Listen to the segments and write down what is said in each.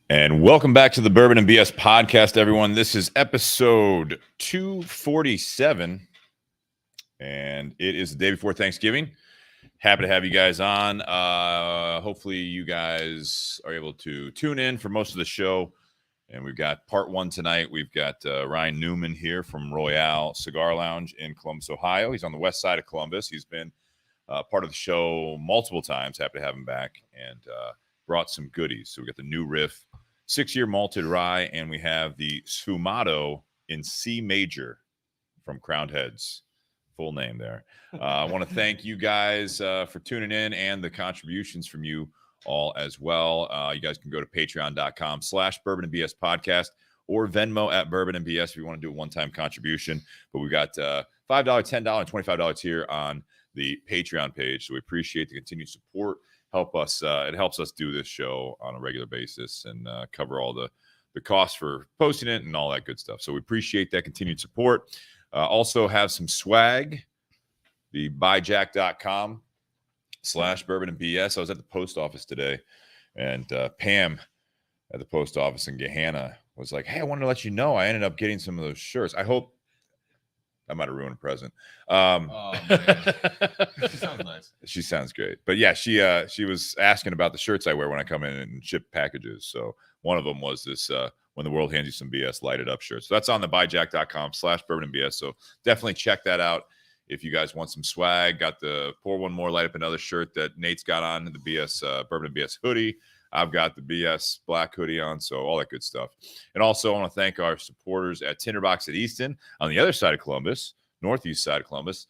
And welcome back to the Bourbon and BS podcast, everyone. This is episode 247, and it is the day before Thanksgiving. Happy to have you guys on. Hopefully you guys are able to tune in for most of the show. And we've got part one tonight. We've got Ryan Newman here from Royale Cigar Lounge in Columbus, Ohio. He's on the west side of Columbus. He's been part of the show multiple times. Happy to have him back, and brought some goodies. So we got the new Riff 6-year malted rye, and we have the SFUMATO in C major from Crowned Heads. Full name there. I want to thank you guys for tuning in and the contributions from you all as well. You guys can go to patreon.com/bourbonandbs podcast or Venmo at Bourbon and BS if you want to do a one-time contribution. But we got $5, $10, and $25 here on the Patreon page. So we appreciate the continued support. It helps us do this show on a regular basis and cover all the costs for posting it and all that good stuff. So we appreciate that continued support. Also have some swag, the buyjack.com/bourbon and BS. I was at the post office today, and Pam at the post office in Gahanna was like, "Hey, I wanted to let you know I ended up getting some of those shirts. I hope I might have ruined a present." Oh, man. She sounds nice. She sounds great. But yeah, she was asking about the shirts I wear when I come in and ship packages. So one of them was this When the World Hands You Some BS lighted up shirt. So that's on the buyjack.com/bourbon and BS. So definitely check that out if you guys want some swag. Got the Pour One More Light Up Another shirt that Nate's got on, the BS Bourbon and BS hoodie. I've got the BS black hoodie on, so all that good stuff. And also I want to thank our supporters at Tinderbox at Easton on the other side of Columbus, northeast side of Columbus.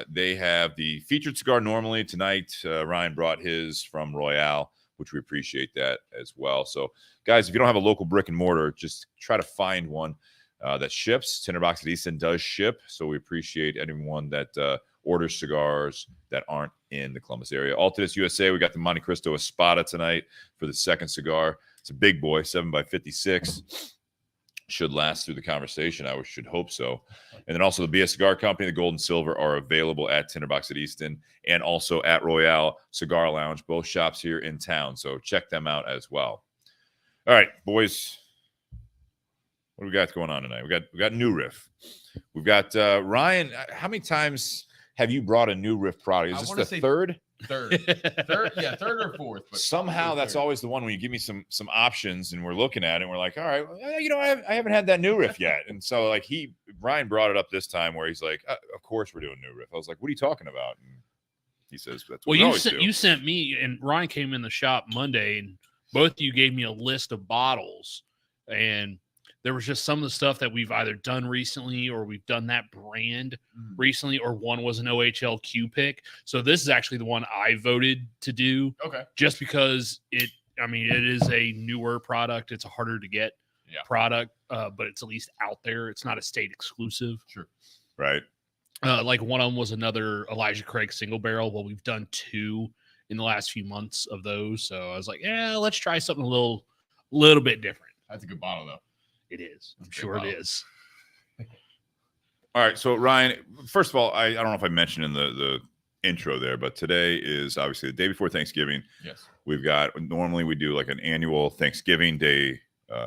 They have the featured cigar normally. Tonight, Ryan brought his from Royale, which we appreciate that as well. So, guys, if you don't have a local brick and mortar, just try to find one that ships. Tinderbox at Easton does ship, so we appreciate anyone that orders cigars that aren't in the Columbus area. Altadis USA, we got the Monte Cristo Espada tonight for the second cigar. It's a big boy, 7x56. Should last through the conversation. I should hope so. And then also the BS Cigar Company, the Gold and Silver are available at Tinderbox at Easton and also at Royale Cigar Lounge, both shops here in town. So check them out as well. All right, boys. What do we got going on tonight? We got new Riff. We've got Ryan. How many times have you brought a new Riff product? Is this the third? Third, yeah, third or fourth. But somehow that's always the one when you give me some options and we're looking at it and we're like, all right, well, I haven't had that new Riff yet. And so like Ryan brought it up this time where he's like, of course we're doing new Riff. I was like, what are you talking about? And he says, that's what you sent me, and Ryan came in the shop Monday, and both of you gave me a list of bottles, and there was just some of the stuff that we've either done recently or we've done that brand recently, or one was an OHL Q pick. So this is actually the one I voted to do. Okay. Just because it is a newer product. It's a harder to get product, but it's at least out there. It's not a state exclusive. Sure. Right. Like one of them was another Elijah Craig single barrel. Well, we've done 2 in the last few months of those. So I was like, let's try something a little bit different. That's a good bottle though. It is. I'm sure it is. All right. So, Ryan, first of all, I don't know if I mentioned in the intro there, but today is obviously the day before Thanksgiving. Yes. Normally we do like an annual Thanksgiving Day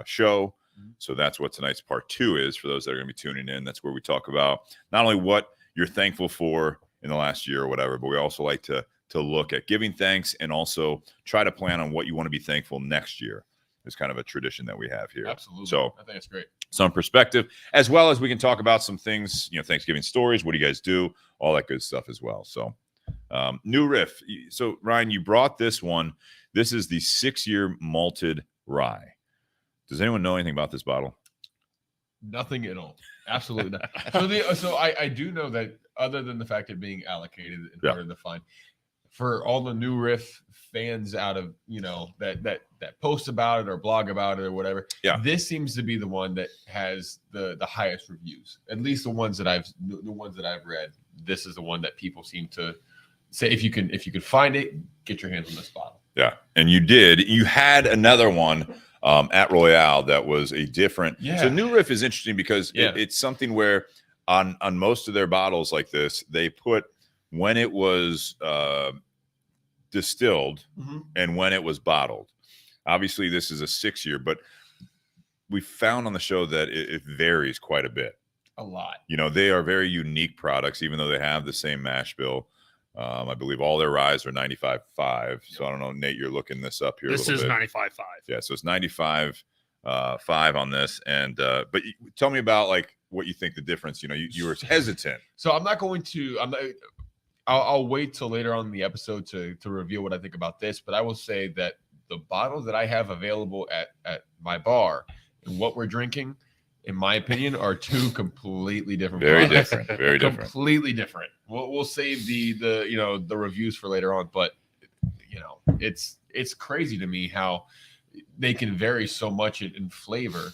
show. So that's what tonight's part 2 is for those that are going to be tuning in. That's where we talk about not only what you're thankful for in the last year or whatever, but we also like to look at giving thanks and also try to plan on what you want to be thankful next year. It's kind of a tradition that we have here. Absolutely. So I think it's great. Some perspective, as well as we can talk about some things, Thanksgiving stories. What do you guys do? All that good stuff as well. So new Riff. So Ryan, you brought this one. This is the 6-year malted rye. Does anyone know anything about this bottle? Nothing at all. Absolutely not. So I do know that other than the fact of being allocated and part of the fine, for all the new Riff fans out of, that post about it or blog about it or whatever. Yeah. This seems to be the one that has the highest reviews. At least the ones that I've read. This is the one that people seem to say, if you can find it, get your hands on this bottle. Yeah. And you did. You had another one at Royale that was a different. Yeah. So new Riff is interesting because it's something where on most of their bottles like this, they put when it was distilled and when it was bottled. Obviously, this is a 6-year, but we found on the show that it varies quite a bit. A lot. You know, they are very unique products, even though they have the same mash bill. I believe all their ryes are 95.5. So I don't know, Nate, you're looking this up here. This a little is bit. 95.5. Yeah, so it's 95.5 on this. And but tell me about like what you think the difference. You know, you were hesitant. So I'm not going to. I'll wait till later on in the episode to reveal what I think about this. But I will say that the bottles that I have available at my bar and what we're drinking, in my opinion, are two completely different. Very products. different. Very different. Completely different. We'll save the reviews for later on, but it's crazy to me how they can vary so much in flavor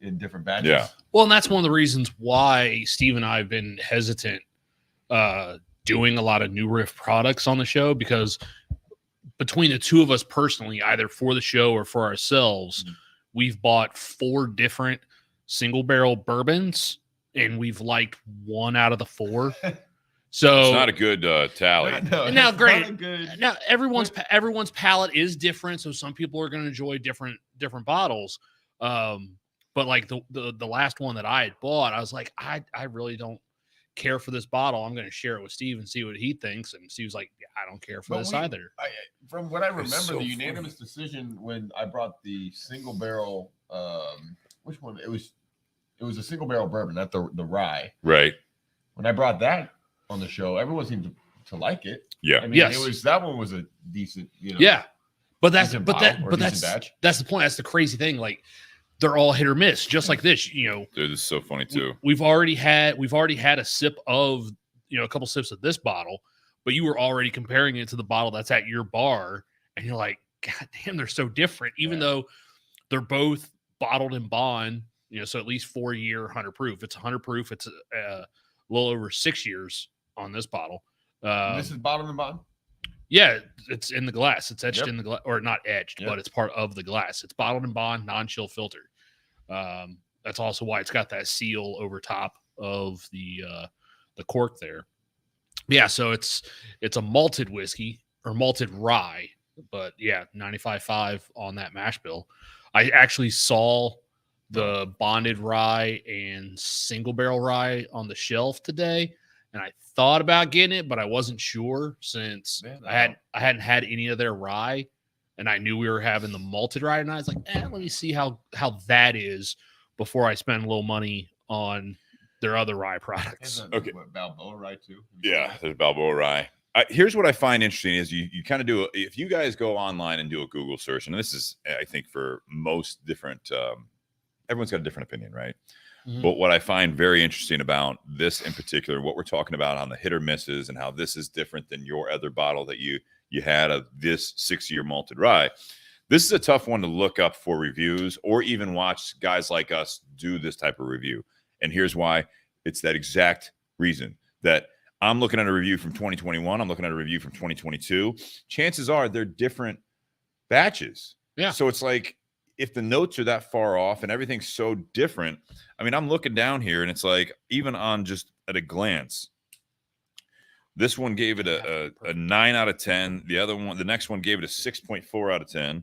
in different batches. Yeah. Well, and that's one of the reasons why Steve and I have been hesitant doing a lot of new Riff products on the show, because between the two of us personally, either for the show or for ourselves, we've bought 4 different single barrel bourbons, and we've liked 1 out of the 4. So it's not a good tally. No, now, it's granted, not a good- now everyone's palate is different, so some people are going to enjoy different bottles. But like the last one that I had bought, I was like, I really don't care for this bottle. I'm going to share it with Steve and see what he thinks. And Steve's like, yeah, I don't care for this either. From what I remember, so the unanimous decision when I brought the single barrel, which one? It was a single barrel bourbon, not the rye. Right. When I brought that on the show, everyone seemed to like it. Yeah. I mean, Yes. that one was a decent, Yeah. But that's decent but bottle that or but decent that's batch. that's the point. That's the crazy thing. Like, they're all hit or miss, just like this. You know, Dude, this is so funny too. we've already had a sip of, a couple sips of this bottle, but you were already comparing it to the bottle that's at your bar, and you're like, God damn, they're so different, even though they're both bottled in bond. So at least 4-year 100 proof. It's 100 proof. It's a little over 6 years on this bottle. This is bottom and bottom. Yeah, it's in the glass. It's etched Yep. in the glass, or not etched, but it's part of the glass. It's bottled in bond, non-chill filter. That's also why it's got that seal over top of the cork there. Yeah, so it's a malted whiskey or malted rye, but yeah, 95.5 on that mash bill. I actually saw the bonded rye and single barrel rye on the shelf today, and I thought about getting it, but I wasn't sure since I hadn't had any of their rye, and I knew we were having the malted rye, and I was like, let me see how that is before I spend a little money on their other rye products. Okay. Balboa rye too. Yeah, there's Balboa rye. Here's what I find interesting is you kind of do if you guys go online and do a Google search, and this is, I think, for most different, everyone's got a different opinion, right? Mhm. But what I find very interesting about this in particular, what we're talking about on the hit or misses and how this is different than your other bottle that you had of this 6-year malted rye. This is a tough one to look up for reviews or even watch guys like us do this type of review. And here's why. It's that exact reason that I'm looking at a review from 2021. I'm looking at a review from 2022. Chances are they're different batches. Yeah. So it's like, if the notes are that far off and everything's so different, I mean, I'm looking down here and it's like, even on just at a glance, this one gave it a 9 out of 10. The next one gave it a 6.4 out of 10.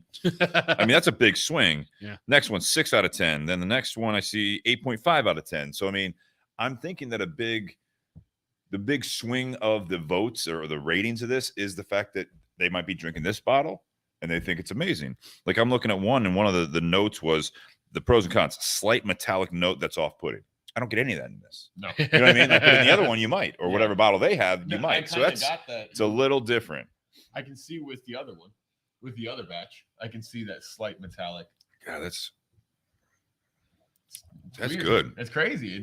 I mean, that's a big swing. Yeah. Next one, 6 out of 10. Then the next one I see 8.5 out of 10. So, I mean, I'm thinking that the big swing of the votes or the ratings of this is the fact that they might be drinking this bottle and they think it's amazing. Like, I'm looking at one, and one of the notes was the pros and cons, slight metallic note that's off-putting. I don't get any of that in this. No. You know what I mean? Like, but in the other one, you might, or whatever bottle they have, you No, might. So I that's got that. it's a little different. I can see with the other one, with the other batch, I can see that slight metallic. Yeah, that's Weird. good. It's crazy.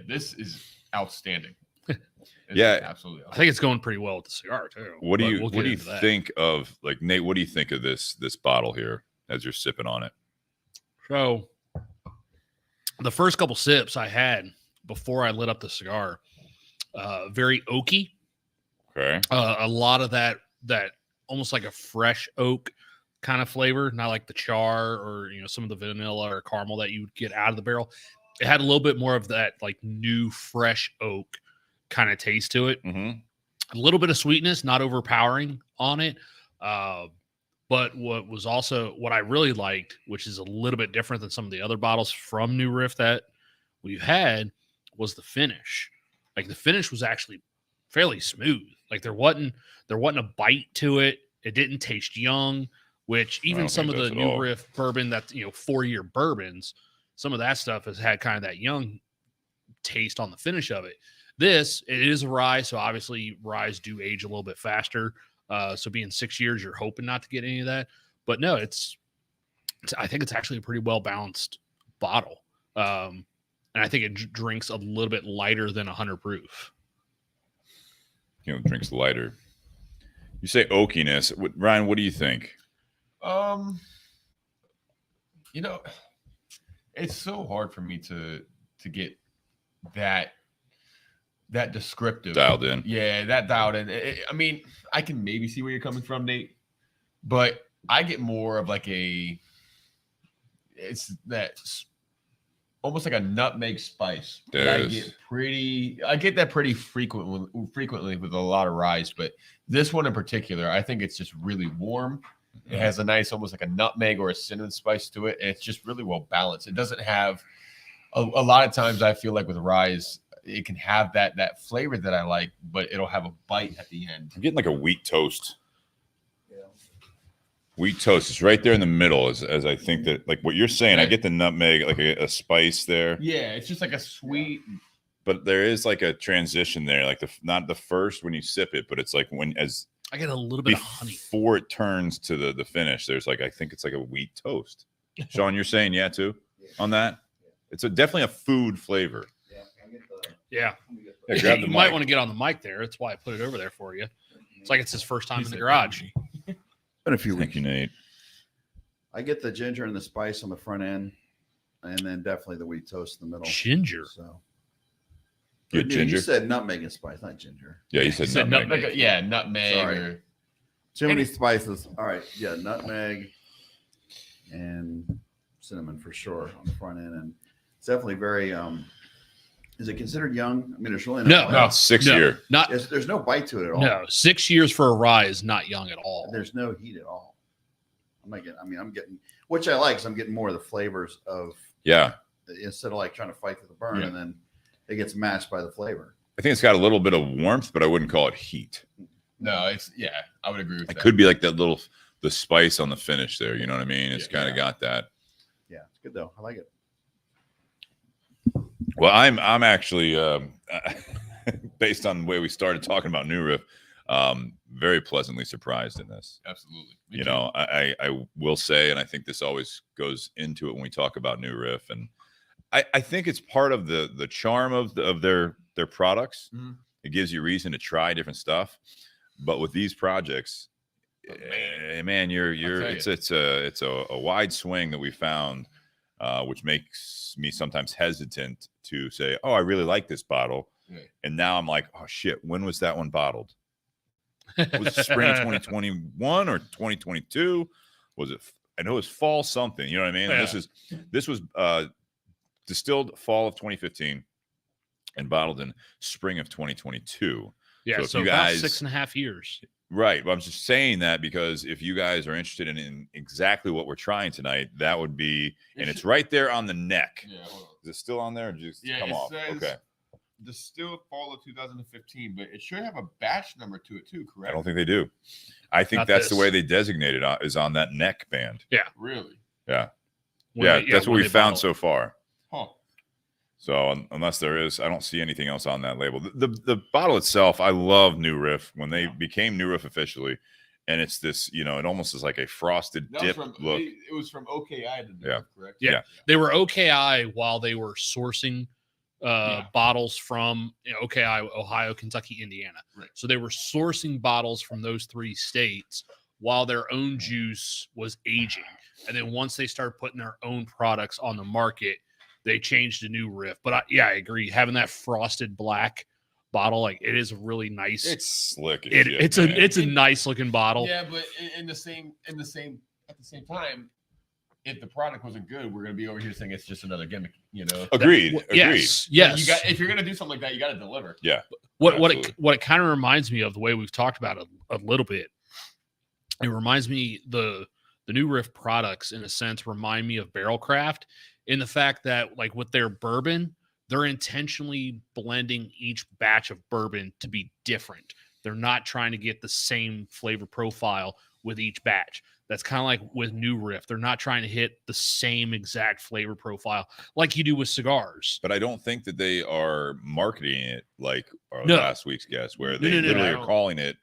This is outstanding. It's Yeah. absolutely. I think it's going pretty well with the cigar too. What do but you we'll what get do you into that. think of, like, Nate? What do you think of this bottle here as you're sipping on it? So the first couple sips I had before I lit up the cigar, very oaky. Okay. A lot of that almost like a fresh oak kind of flavor, not like the char or some of the vanilla or caramel that you would get out of the barrel. It had a little bit more of that like new fresh oak kind of taste to it. Mm-hmm. A little bit of sweetness, not overpowering on it. But what I really liked, which is a little bit different than some of the other bottles from New Riff that we've had, was the finish. Like the finish was actually fairly smooth. Like there wasn't a bite to it. It didn't taste young, which even some of the New Riff bourbon that 4-year bourbons, some of that stuff has had kind of that young taste on the finish of it. It is a rye, so obviously ryes do age a little bit faster. So being 6 years, you're hoping not to get any of that. But no, I think it's actually a pretty well balanced bottle. And I think it drinks a little bit lighter than 100 proof. Drinks lighter. You say oakiness. Ryan, what do you think? It's so hard for me to get that descriptive dialed in. Yeah, that dialed in. I mean, I can maybe see where you're coming from, Nate, but I get more of like almost like a nutmeg spice. I get that pretty frequently with a lot of ryes, but this one in particular, I think it's just really warm. It has a nice, almost like a nutmeg or a cinnamon spice to it, and it's just really well balanced. It doesn't have a lot of times. I feel like with ryes, it can have that flavor that I like, but it'll have a bite at the end. I'm getting like a wheat toast. Yeah. Wheat toast is right there in the middle, as I think that, like what you're saying, I get the nutmeg, like a spice there. Yeah, it's just like a sweet. But there is like a transition there, like not the first when you sip it, but it's like I get a little bit of honey before it turns to the finish. There's I think it's like a wheat toast. Sean, you're saying too on that? It's definitely a food flavor. Yeah. Grab the you might want to get on the mic there. That's why I put it over there for you. It's like it's his first time in the garage. Been a few weeks. Thank you, Nate. I get the ginger and the spice on the front end, and then definitely the wheat toast in the middle. Ginger. So you ginger? You said nutmeg and spice, not ginger. Yeah, you said nutmeg. Yeah, nutmeg. Sorry. Too many spices. All right. Yeah, nutmeg and cinnamon for sure on the front end. And it's definitely very is it considered young? I mean, there's really no 6 year. Not there's no bite to it at all. No, 6 years for a rye is not young at all. There's no heat at all. I'm getting, which I like, because I'm getting more of the flavors of instead of like trying to fight for the burn, and then it gets matched by the flavor. I think it's got a little bit of warmth, but I wouldn't call it heat. No, I would agree with that. It could be like the spice on the finish there. You know what I mean? It's kind of got that. Yeah, it's good though. I like it. Well, I'm actually based on the way we started talking about New Riff, very pleasantly surprised in this. Absolutely. I will say, and I think this always goes into it when we talk about New Riff, and I think it's part of the charm of their products. Mm-hmm. It gives you reason to try different stuff, but with these projects, man, it's a wide swing that we found, which makes me sometimes hesitant to say, oh, I really like this bottle. Yeah. And now I'm like, oh shit, when was that one bottled? Was it spring of 2021 or 2022? Was it? I know it was fall something. You know what I mean? Yeah. This was distilled fall of 2015 and bottled in spring of 2022. Yeah, so about 6.5 years. Right. But I'm just saying that because if you guys are interested in exactly what we're trying tonight, that would be, and it's right there on the neck. Yeah. Is it still on there or just come off? Okay. Distilled fall of 2015, but it should have a batch number to it too, correct? I don't think they do. I think that's the way they designate it is on that neck band. Yeah. Really? Yeah. That's what we found so far. Huh. So unless there is, I don't see anything else on that label. The bottle itself, I love New Riff when they became New Riff officially, and it's this, it almost is like a frosted dip look. It was from OKI, correct? Yeah, they were OKI while they were sourcing bottles from OKI, Ohio, Kentucky, Indiana. Right. So they were sourcing bottles from those 3 states while their own juice was aging, and then once they started putting their own products on the market, they changed to New Riff. But I agree. Having that frosted black bottle, like it is really nice. It's slick. It's a nice looking bottle. Yeah, but at the same time, if the product wasn't good, we're going to be over here saying it's just another gimmick. Agreed. Yes. If you're going to do something like that, you got to deliver. Yeah. What it kind of reminds me of, the way we've talked about it a little bit, it reminds me the new Riff products in a sense remind me of Barrelcraft in the fact that like with their bourbon, they're intentionally blending each batch of bourbon to be different. They're not trying to get the same flavor profile with each batch. That's kind of like with New Riff. They're not trying to hit the same exact flavor profile like you do with cigars. But I don't think that they are marketing it like our No. last week's guest, where they literally are calling it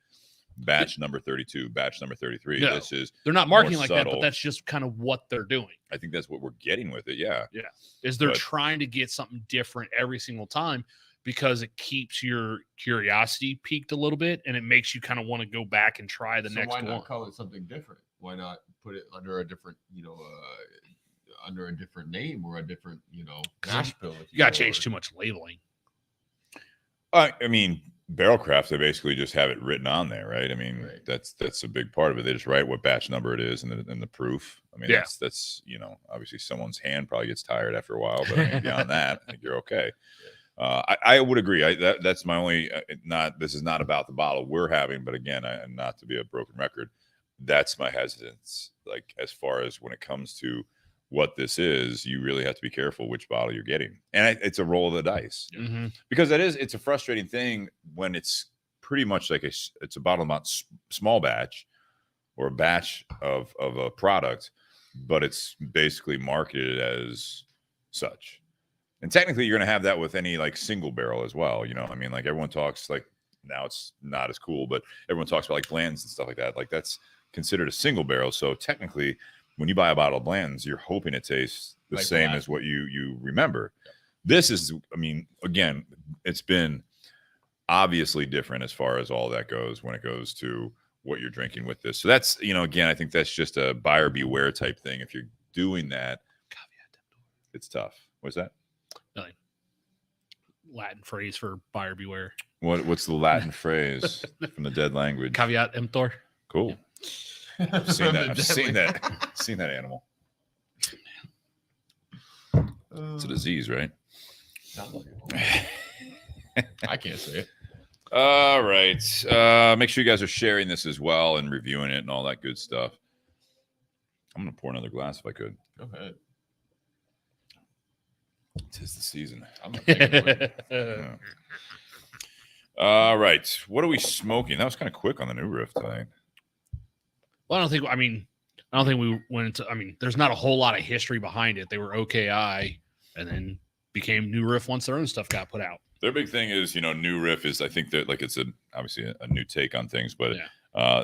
batch number 32, batch number 33. No. This is They're not marketing more like that, subtle. but that's just kind of what they're doing. I think that's what we're getting with it. Yeah. Is they're But- trying to get something different every single time because it keeps your curiosity peaked a little bit and it makes you kind of want to go back and try the So next why not one. call it something different? Why not put it under a different, under a different name or a different, mash bill? You got to change too much labeling. I mean, Barrelcraft, they basically just have it written on there, right? I mean, Right. that's a big part of it. They just write what batch number it is and the proof. I mean, Yeah. that's obviously someone's hand probably gets tired after a while, but I mean, beyond that, I think you're okay. I would agree. That's my only. This is not about the bottle we're having, but again, not to be a broken record, that's my hesitance. Like as far as when it comes to what this is, you really have to be careful which bottle you're getting, and it's a roll of the dice Mm-hmm. because it's a frustrating thing when it's pretty much like it's a bottle amount small batch or a batch of a product, but it's basically marketed as such. And technically, you're going to have that with any like single barrel as well. I mean, like everyone talks like now it's not as cool, but everyone talks about like blends and stuff like that. Like that's considered a single barrel. So technically, when you buy a bottle of blends, you're hoping it tastes the Like the same last as what you remember. This is, I mean, again, it's been obviously different as far as all that goes when it goes to what you're drinking with this. So that's, again, I think that's just a buyer beware type thing. If you're doing that, it's tough. What's that? Latin phrase for buyer beware. What's the Latin phrase from the dead language? Caveat emptor. Cool. I've seen that. I've seen that. Seen that animal. It's a disease, right? I can't say it. All right. Make sure you guys are sharing this as well and reviewing it and all that good stuff. I'm gonna pour another glass if I could. Go ahead. 'Tis the season. I'm not taking it. Yeah. All right. What are we smoking? That was kind of quick on the new Riff tonight. Well, I don't think we went into, there's not a whole lot of history behind it. They were OKI and then became New Riff once their own stuff got put out. Their big thing is, new Riff is, I think that like it's obviously a new take on things, but Yeah.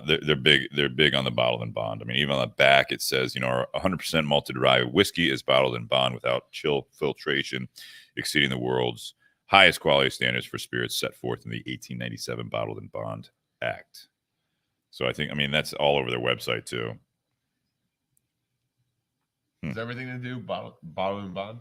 they're big on the bottled and bond. I mean, even on the back it says, our 100% malted rye whiskey is bottled and bond without chill filtration, exceeding the world's highest quality standards for spirits set forth in the 1897 Bottled and Bond Act. So I think, that's all over their website too. Does everything to do bottled and bond?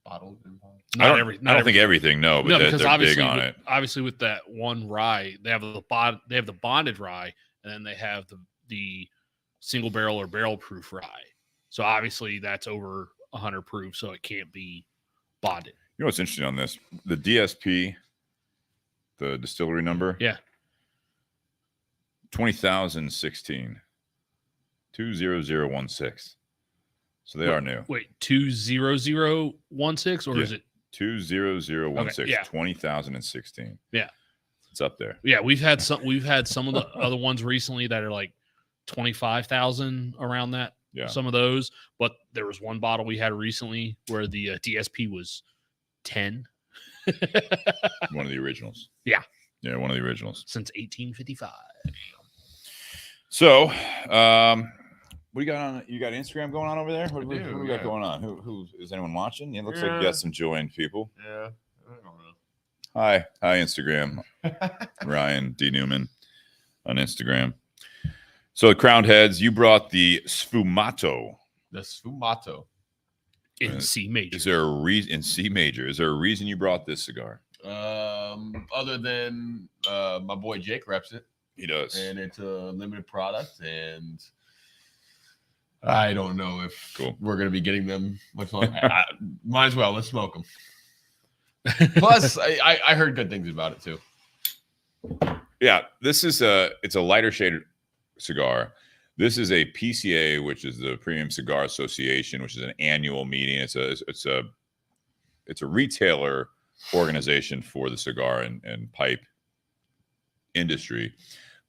Bottled and bond. I don't think everything, no, but No, they're because big obviously, on it. obviously with that one rye, they have the bonded rye, and then they have the single barrel or barrel proof rye. So obviously that's over 100 proof, so it can't be bonded. You know what's interesting on this? The DSP, the distillery number. Yeah. 20,016. 20016. So they are new. Wait, 20016, or Yeah. is it? 20016. Okay, yeah. 20,016. Yeah. It's up there. Yeah, we've had some of the other ones recently that are like 25,000 around that. Yeah. Some of those, but there was one bottle we had recently where the DSP was 10. One of the originals. Yeah. Yeah, one of the originals. Since 1855. So, what do you got on? You got Instagram going on over there? What do we got yeah. going on? Who is anyone watching? It looks like Yeah. you got some joined people. Yeah. I don't know. Hi, Instagram. Ryan D. Newman on Instagram. So, Crowned Heads, you brought the SFUMATO. The SFUMATO. In C major. Is there a reason in C major? Is there a reason you brought this cigar? Other than my boy Jake reps it, He does. and it's a limited product, and I don't know if Cool. we're gonna be getting them much longer. Might as well. Let's smoke them. Plus, I heard good things about it too. Yeah, this is it's a lighter shaded cigar. This is a PCA, which is the Premium Cigar Association, which is an annual meeting. It's a retailer organization for the cigar and pipe industry.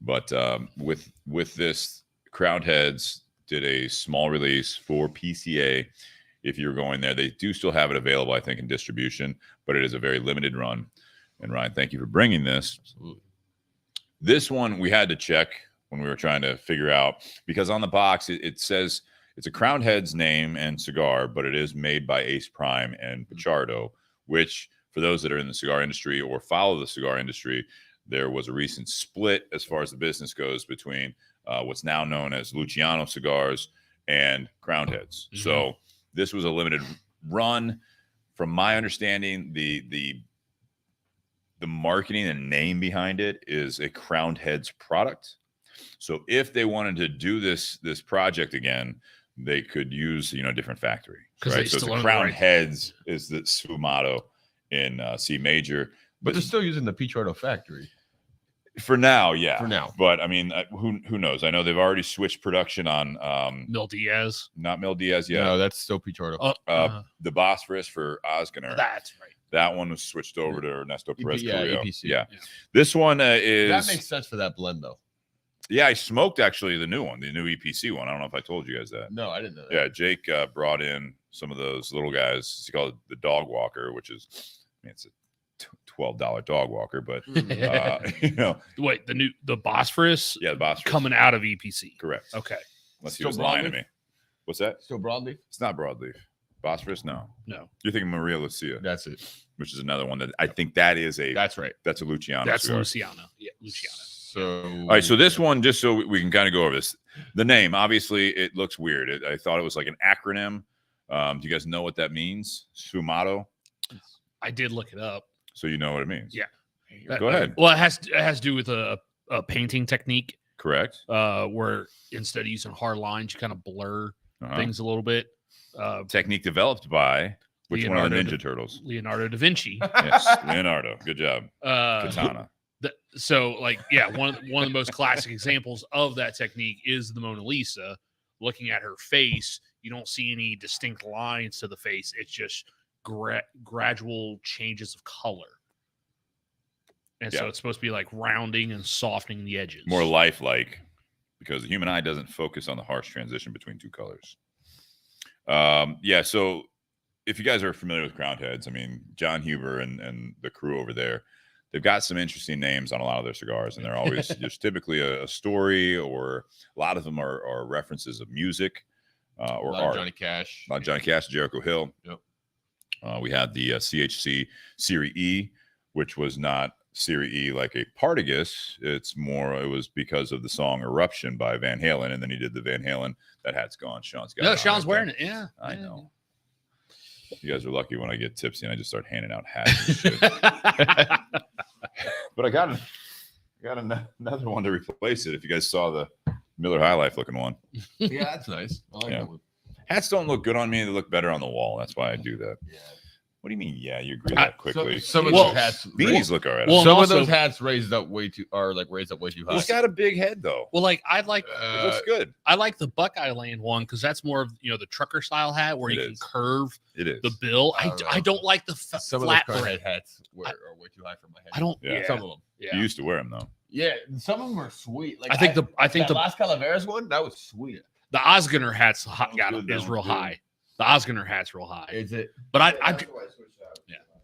But with this, Crowned Heads did a small release for PCA. If you're going there, they do still have it available, I think, in distribution, but it is a very limited run. And Ryan, thank you for bringing this. Absolutely. This one we had to check when we were trying to figure out, because on the box it says it's a Crowned Heads name and cigar, but it is made by Ace Prime and Pichardo, which for those that are in the cigar industry or follow the cigar industry, there was a recent split as far as the business goes between what's now known as Luciano Cigars and Crowned Heads. Mm-hmm. So this was a limited run. From my understanding, the marketing and name behind it is a Crowned Heads product. So if they wanted to do this project again, they could use a different factory. Right? So the Crowned Heads is the SFUMATO in C major, but they're still using the Pichardo factory. For now, yeah. For now. But I mean, who knows? I know they've already switched production on Mil Diaz. Not Mil Diaz yet. No, that's still Pichardo. The Bosphorus for Osgener. That's right. That one was switched over to Ernesto Perez Carrillo. EPC. Yeah. This one is... That makes sense for that blend, though. Yeah, I smoked actually the new one, the new EPC one. I don't know if I told you guys that. No, I didn't know that. Yeah, Jake brought in some of those little guys. He called it the Dog Walker, which is, it's a $12 dog walker, but wait, the Bosphorus, the Bosphorus coming out of EPC, correct? Okay, unless he was lying to me. What's that? Still broadleaf? It's not broadleaf. Bosphorus, no. You're thinking Maria Lucia. That's it. Which is another one that I think that is a. That's right. That's a Luciano. That's cigar. Luciano. Yeah, Luciano. So all right, so this one, just so we can kind of go over this, the name obviously it looks weird. I thought it was like an acronym. Do you guys know what that means? SFUMATO. I did look it up. So you know what it means. Yeah. Go ahead. Well, it has to do with a painting technique. Correct. Where instead of using hard lines, you kind of blur things a little bit. Technique developed by which one of the Ninja Turtles? Leonardo da Vinci. Yes, Leonardo. Good job. Katana. One of the most classic examples of that technique is the Mona Lisa. Looking at her face, you don't see any distinct lines to the face. It's just gradual changes of color. And so it's supposed to be like rounding and softening the edges. More lifelike, because the human eye doesn't focus on the harsh transition between two colors. So if you guys are familiar with Crowned Heads, I mean, John Huber and the crew over there, they've got some interesting names on a lot of their cigars, and they're always just typically a story, or a lot of them are references of music or art. Johnny Cash. A lot of Johnny Cash, Jericho Hill. Yep. We had the CHC Serie E, which was not Serie E like a Partagas. It was because of the song Eruption by Van Halen, and then he did the Van Halen. That hat's gone. Sean's got it. Sean's wearing it. Yeah. I know. You guys are lucky when I get tipsy and I just start handing out hats and shit. But I got another one to replace it. If you guys saw the Miller High Life looking one. Yeah, that's nice. I like that one. Hats don't look good on me. They look better on the wall. That's why I do that. Yeah. What do you mean? Yeah, you agree that quickly. Some of those hats, beanies look all right. Well, some of those hats raised up way too high. He's got a big head though. Well, like it looks good. I like the Buckeye Land one because that's more of the trucker style hat where you can curve the bill. I don't like the some flat of those hats are way too high for my head. I don't. Yeah. Some of them. Yeah. You used to wear them though. Yeah, some of them are sweet. Like I think the last Calaveras one that was sweet. The Osgener hat's is real high. The Osgener hat's real high. Is it? But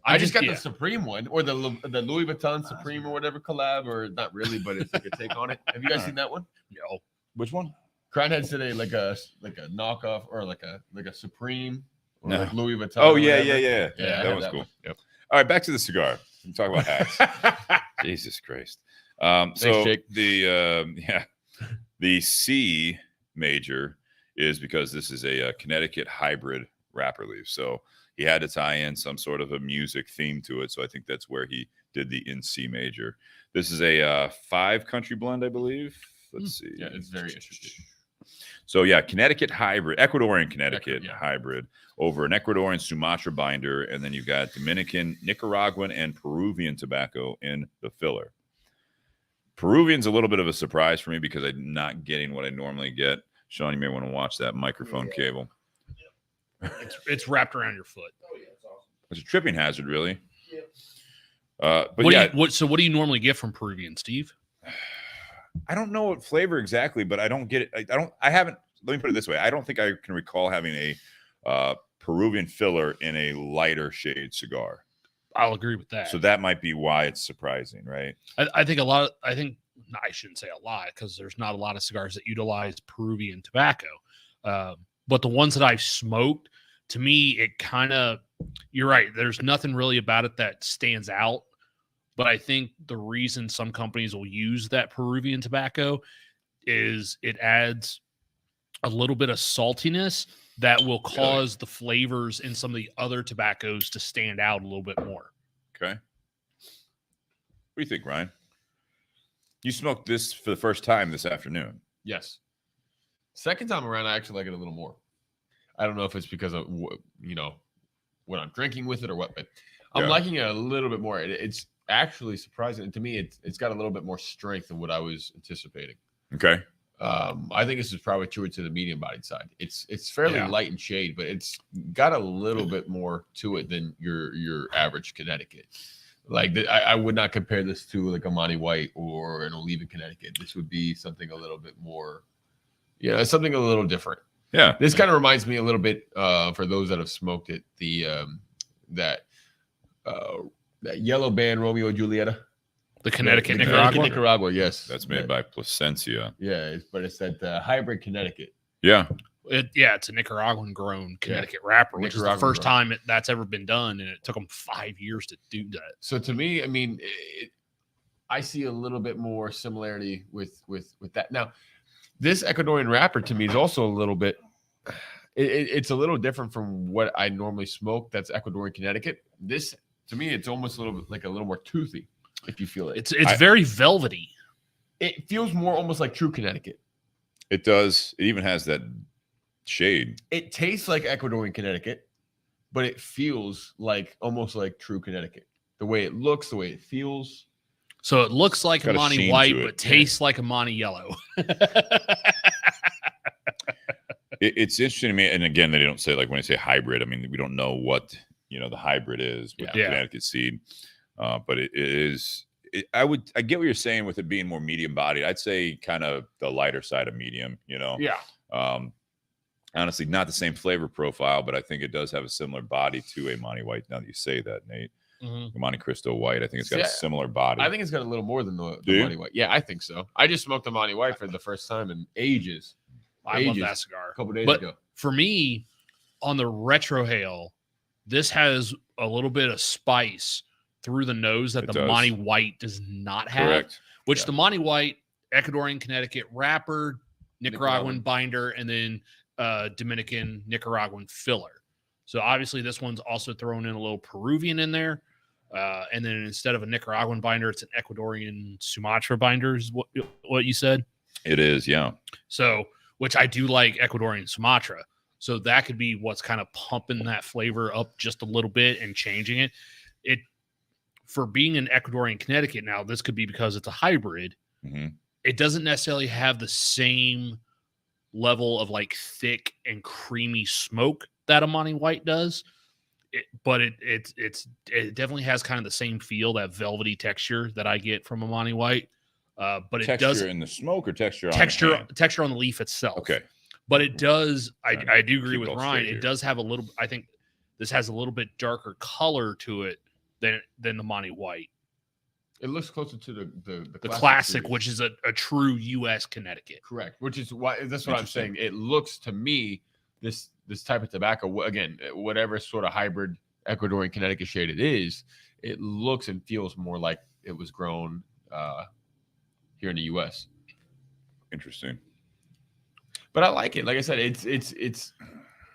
I just got the Supreme one, or the Louis Vuitton Supreme or whatever collab, or not really, but it's like a take on it. Have you guys seen that one? No. Which one? Crown Heads today, like a knockoff or like a Supreme or like Louis Vuitton. Oh yeah. That was cool. One. Yep. All right, back to the cigar. We talk about hats. Jesus Christ. Thanks, Jake. The C major is because this is a Connecticut hybrid wrapper leaf. So he had to tie in some sort of a music theme to it. So I think that's where he did the in C major. This is a 5-country blend, I believe. Let's see. Yeah, it's very interesting. So yeah, Connecticut hybrid, Ecuadorian Connecticut hybrid over an Ecuadorian Sumatra binder. And then you've got Dominican, Nicaraguan, and Peruvian tobacco in the filler. Peruvian's a little bit of a surprise for me because I'm not getting what I normally get. Sean, you may want to watch that microphone cable. It's wrapped around your foot. It's a tripping hazard, really. But So what do you normally get from Peruvian, Steve? I don't know what flavor exactly, but I don't get it. I haven't. Let me put it this way: I don't think I can recall having a Peruvian filler in a lighter shade cigar. I'll agree with that. So that might be why it's surprising, right? I think I shouldn't say a lot because there's not a lot of cigars that utilize Peruvian tobacco. But the ones that I've smoked, to me, it kind of, you're right. There's nothing really about it that stands out. But I think the reason some companies will use that Peruvian tobacco is it adds a little bit of saltiness that will cause the flavors in some of the other tobaccos to stand out a little bit more. Okay. What do you think, Ryan? You smoked this for the first time this afternoon. Yes. Second time around, I actually like it a little more. I don't know if it's because of what I'm drinking with it or what, but I'm liking it a little bit more. It's actually surprising to me. It's got a little bit more strength than what I was anticipating. Okay. I think this is probably truer to the medium bodied side. It's fairly light in shade, but it's got a little bit more to it than your average Connecticut. Like I would not compare this to like a Monty White or an Oliva Connecticut. This would be something a little bit more, something a little different. Yeah. This kind of reminds me a little bit, for those that have smoked it, that yellow band Romeo and Julieta. The Connecticut Nicaragua, yes. That's made by Plasencia. Yeah, but it's that hybrid Connecticut. Yeah. It's a Nicaraguan grown Connecticut wrapper, which is the first time that's ever been done, and it took them 5 years to do that. So to me, I mean, I see a little bit more similarity with that. Now, this Ecuadorian wrapper to me is also a little bit. It's a little different from what I normally smoke. That's Ecuadorian Connecticut. This to me, it's almost a little bit like a little more toothy. If you feel it, it's very velvety. It feels more almost like true Connecticut. It does. It even has that shade. It tastes like Ecuadorian Connecticut, but it feels like almost like true Connecticut. The way it looks, the way it feels. So it looks like a Monty White, but tastes like a Monty Yellow. It's interesting to me, and again, they don't say, like, when they say hybrid, I mean, we don't know what the hybrid is with the Connecticut seed. But it is. I get what you're saying with it being more medium bodied. I'd say kind of the lighter side of medium. Yeah. Honestly, not the same flavor profile, but I think it does have a similar body to a Monty White. Now that you say that, Nate, Monte Cristo White, I think it's got a similar body. I think it's got a little more than the Monty White. Yeah, I think so. I just smoked the Monty White for the first time in ages. I love that cigar. A couple days ago. For me, on the retrohale, this has a little bit of spice through the nose that the Monty White does not have. Correct. Which the Monty White, Ecuadorian Connecticut wrapper, Nicaraguan binder, and then Dominican Nicaraguan filler. So obviously this one's also thrown in a little Peruvian in there. And then instead of a Nicaraguan binder, it's an Ecuadorian Sumatra binder is what you said? It is, yeah. So, which I do like Ecuadorian Sumatra. So that could be what's kind of pumping that flavor up just a little bit and changing it. For being an Ecuadorian Connecticut now, this could be because it's a hybrid. Mm-hmm. It doesn't necessarily have the same level of like thick and creamy smoke that a Monty White does. But it definitely has kind of the same feel, that velvety texture that I get from a Monty White. But it does in the smoke or texture on texture on the leaf itself. Okay. But it does. I do agree with Ryan. It does have a little. I think this has a little bit darker color to it than the Monty White. It looks closer to the classic, which is a true U.S. Connecticut. Correct. Which is why that's what I'm saying. It looks to me this type of tobacco, again, whatever sort of hybrid Ecuadorian Connecticut shade it is, it looks and feels more like it was grown here in the U.S. Interesting. But I like it. Like I said, it's.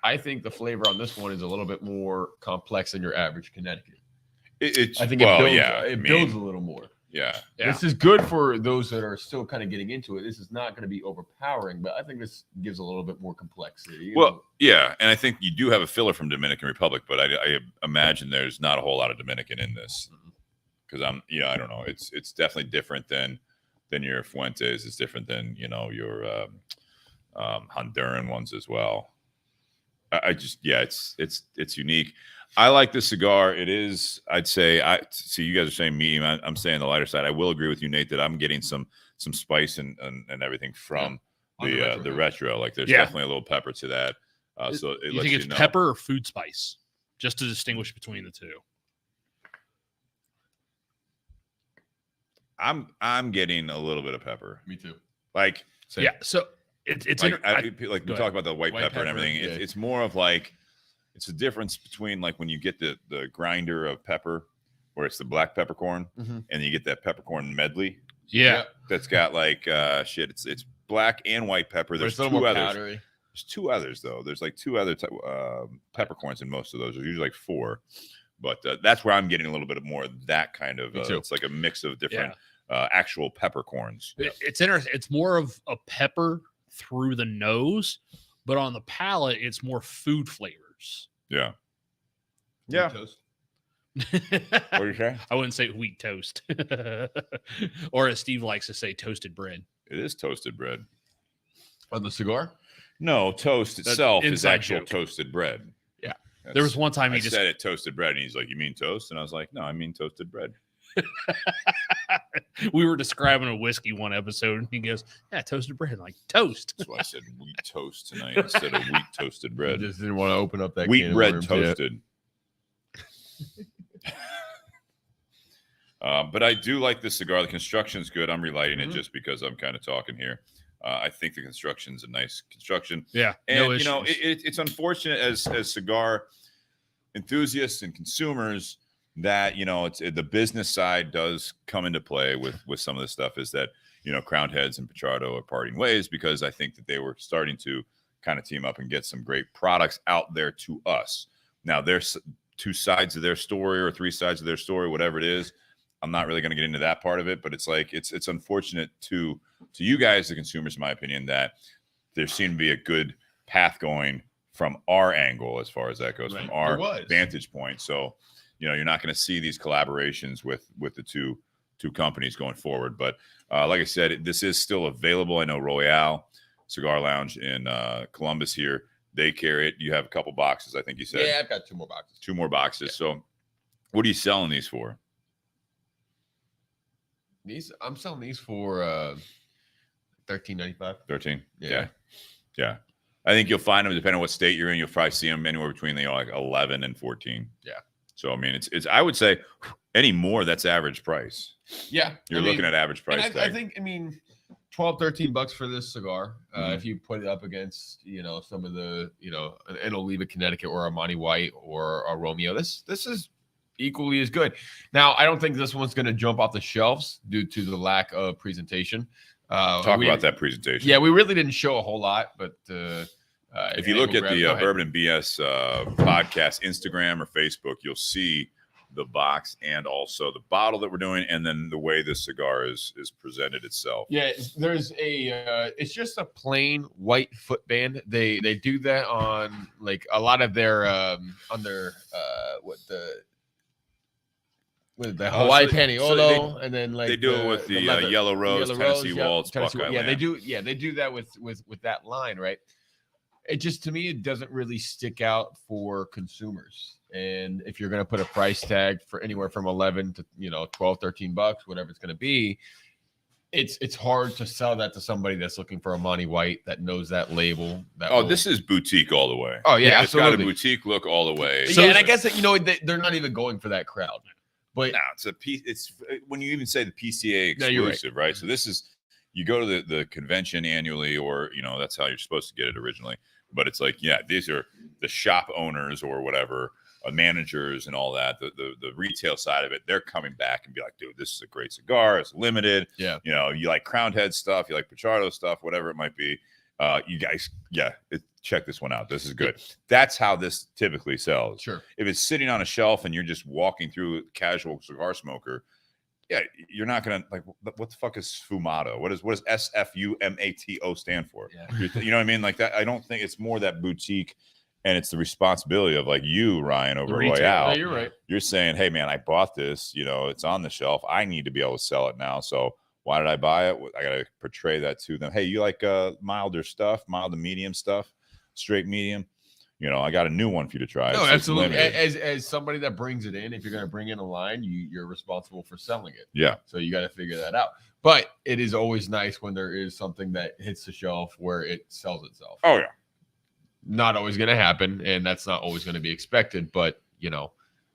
I think the flavor on this one is a little bit more complex than your average Connecticut. I think it builds a little more. Yeah. This is good for those that are still kind of getting into it. This is not going to be overpowering, but I think this gives a little bit more complexity. Well, yeah, and I think you do have a filler from Dominican Republic, but I imagine there's not a whole lot of Dominican in this because I don't know. It's definitely different than than your Fuentes. It's different than your Honduran ones as well. I just it's unique. I like the cigar. It is, I'd say, I see you guys are saying medium. I'm saying the lighter side. I will agree with you, Nate, that I'm getting some spice and everything from the retro. Like there's definitely a little pepper to that. So it you lets think it's pepper or food spice, just to distinguish between the two? I'm getting a little bit of pepper. Me too. Like yeah. So it's like we talk about the white pepper and everything. Yeah. It's more of like it's a difference between like when you get the grinder of pepper, where it's the black peppercorn, and you get that peppercorn medley. Yeah. That's got like it's black and white pepper. There's two others. Powdery. There's two others though. There's like two other peppercorns in most of those. There's usually like 4, but that's where I'm getting a little bit more of that kind of. It's like a mix of different actual peppercorns. It's interesting. It's more of a pepper through the nose, but on the palate, it's more food flavors. Yeah. Yeah. Toast. What do you say? I wouldn't say wheat toast, or as Steve likes to say, toasted bread. It is toasted bread. On the cigar? No, toast itself is actual joke. Toasted bread. Yeah. There was one time I he just said it toasted bread, and he's like, "You mean toast?" And I was like, "No, I mean toasted bread." We were describing a whiskey one episode, and he goes, "Yeah, toasted bread, like toast." That's why I said wheat toast tonight instead of wheat toasted I bread. just didn't want to open up that Wheat can of bread worms toasted. But I do like this cigar. The construction's good. I'm relighting it just because I'm kind of talking here. I think the construction's a nice construction. Yeah, and no you know, issues. it's unfortunate as cigar enthusiasts and consumers that it's the business side does come into play with some of this stuff. Is that Crowned Heads and Pichardo are parting ways, because I think that they were starting to kind of team up and get some great products out there to us. Now there's 2 sides of their story or 3 sides of their story, whatever it is. I'm not really going to get into that part of it, but it's like it's unfortunate to you guys, the consumers, in my opinion, that there seemed to be a good path going from our angle as far as that goes, from our vantage point. So, you're not going to see these collaborations with the two companies going forward. But like I said, this is still available. I know Royale Cigar Lounge in Columbus here, they carry it. You have a couple boxes, I think you said. Yeah, I've got 2 more boxes. 2 more boxes. Yeah. So what are you selling these for? I'm selling these for $13.95. 13. Yeah. I think you'll find them, depending on what state you're in. You'll probably see them anywhere between like 11 and 14. Yeah. So I mean, it's I would say any more, that's average price. Yeah, you're looking at average price. I think $12, $13 for this cigar. If you put it up against some of the an Oliva Connecticut or a Monty White or a Romeo, this is equally as good. Now, I don't think this one's going to jump off the shelves due to the lack of presentation. Talk about that presentation. Yeah, we really didn't show a whole lot, but if you look at the Bourbon and BS podcast, Instagram or Facebook, you'll see the box and also the bottle that we're doing, and then the way this cigar is presented itself. Yeah, there's it's just a plain white footband. They do that on like a lot of their on their with the Hawaii Paniolo, and then like they do it with the Yellow Rose, Tennessee Waltz, Buckeye yeah, Lamb. they do that with that line, right? It just, to me, it doesn't really stick out for consumers. And if you're going to put a price tag for anywhere from 11 to $12, $13, whatever it's going to be, it's hard to sell that to somebody that's looking for a Monty White that knows that label. This is boutique all the way. Oh yeah, it's got a boutique look all the way. So, and I guess that they're not even going for that crowd. But no, it's when you even say the PCA exclusive, right? So this is, you go to the convention annually, or that's how you're supposed to get it originally. But it's like, yeah, these are the shop owners or whatever, managers and all that. The retail side of it, they're coming back and be like, dude, this is a great cigar. It's limited. Yeah, you like Crowned Head stuff, you like Pichardo stuff, whatever it might be. You guys, check this one out. This is good. That's how this typically sells. Sure. If it's sitting on a shelf and you're just walking through a casual cigar smoker, yeah, you're not gonna like. What the fuck is SFUMATO? What does SFUMATO stand for? Yeah. You know what I mean? Like that. I don't think it's more that boutique, and it's the responsibility of like you, Ryan, over Royale. Yeah, you're right. You're saying, hey man, I bought this. It's on the shelf. I need to be able to sell it now. So Why did I buy it? I got to portray that to them. Hey, you like milder stuff, mild to medium stuff, straight medium? You know, I got a new one for you to try. No, It's absolutely. limited. As somebody that brings it in, if you're going to bring in a line, you're responsible for selling it. Yeah. So you got to figure that out. But it is always nice when there is something that hits the shelf where it sells itself. Oh, yeah. Not always going to happen, and that's not always going to be expected. But, you know,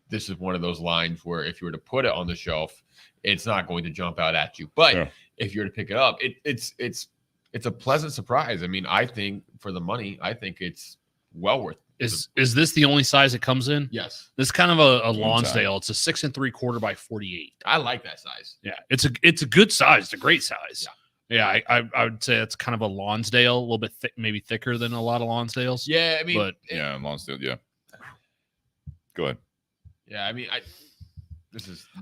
this is one of those lines where if you were to put it on the shelf, it's not going to jump out at you. But if you're to pick it up, it's a pleasant surprise. I mean, I think for the money, I think it's well worth. Is this the only size it comes in? Yes. This is kind of a Lonsdale. It's a 6 3/4 by 48. I like that size. Yeah, it's a good size. It's a great size. Yeah, I would say it's kind of a Lonsdale, a little bit maybe thicker than a lot of Lonsdales. Yeah, I mean, but Yeah, Lonsdale. Yeah. Go ahead. yeah, I mean,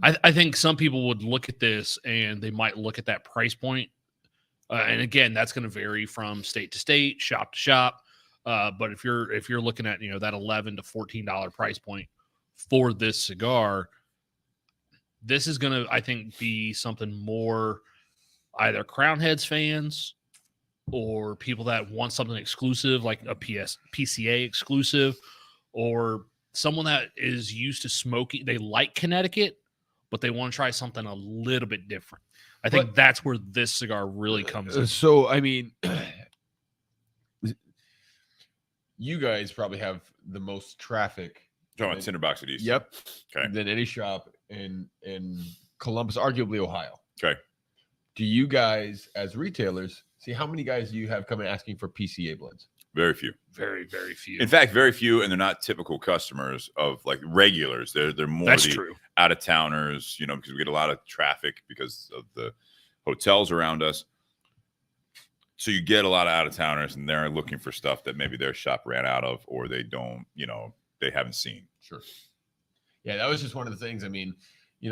I think some people would look at this and they might look at that price point, and again, that's going to vary from state to state, shop to shop. But if you're looking at that $11 to $14 price point for this cigar, this is going to, I think, be something more either Crown Heads fans or people that want something exclusive like a PCA exclusive, or someone that is used to smoking. They like Connecticut, but they want to try something a little bit different. I think that's where this cigar really comes in. So, I mean, you guys probably have the most traffic. Talking about Tinderbox at East. Yep. Okay. Than any shop in Columbus, arguably Ohio. Okay. Do you guys, as retailers, see how many guys do you have coming asking for PCA blends? Very few. Very, very few. In fact, very few, and they're not typical customers of like regulars. They're more That's the true. out of towners, because we get a lot of traffic because of the hotels around us. So you get a lot of out of towners, and they're looking for stuff that maybe their shop ran out of, or they don't, they haven't seen. Sure. Yeah, that was just one of the things. I mean,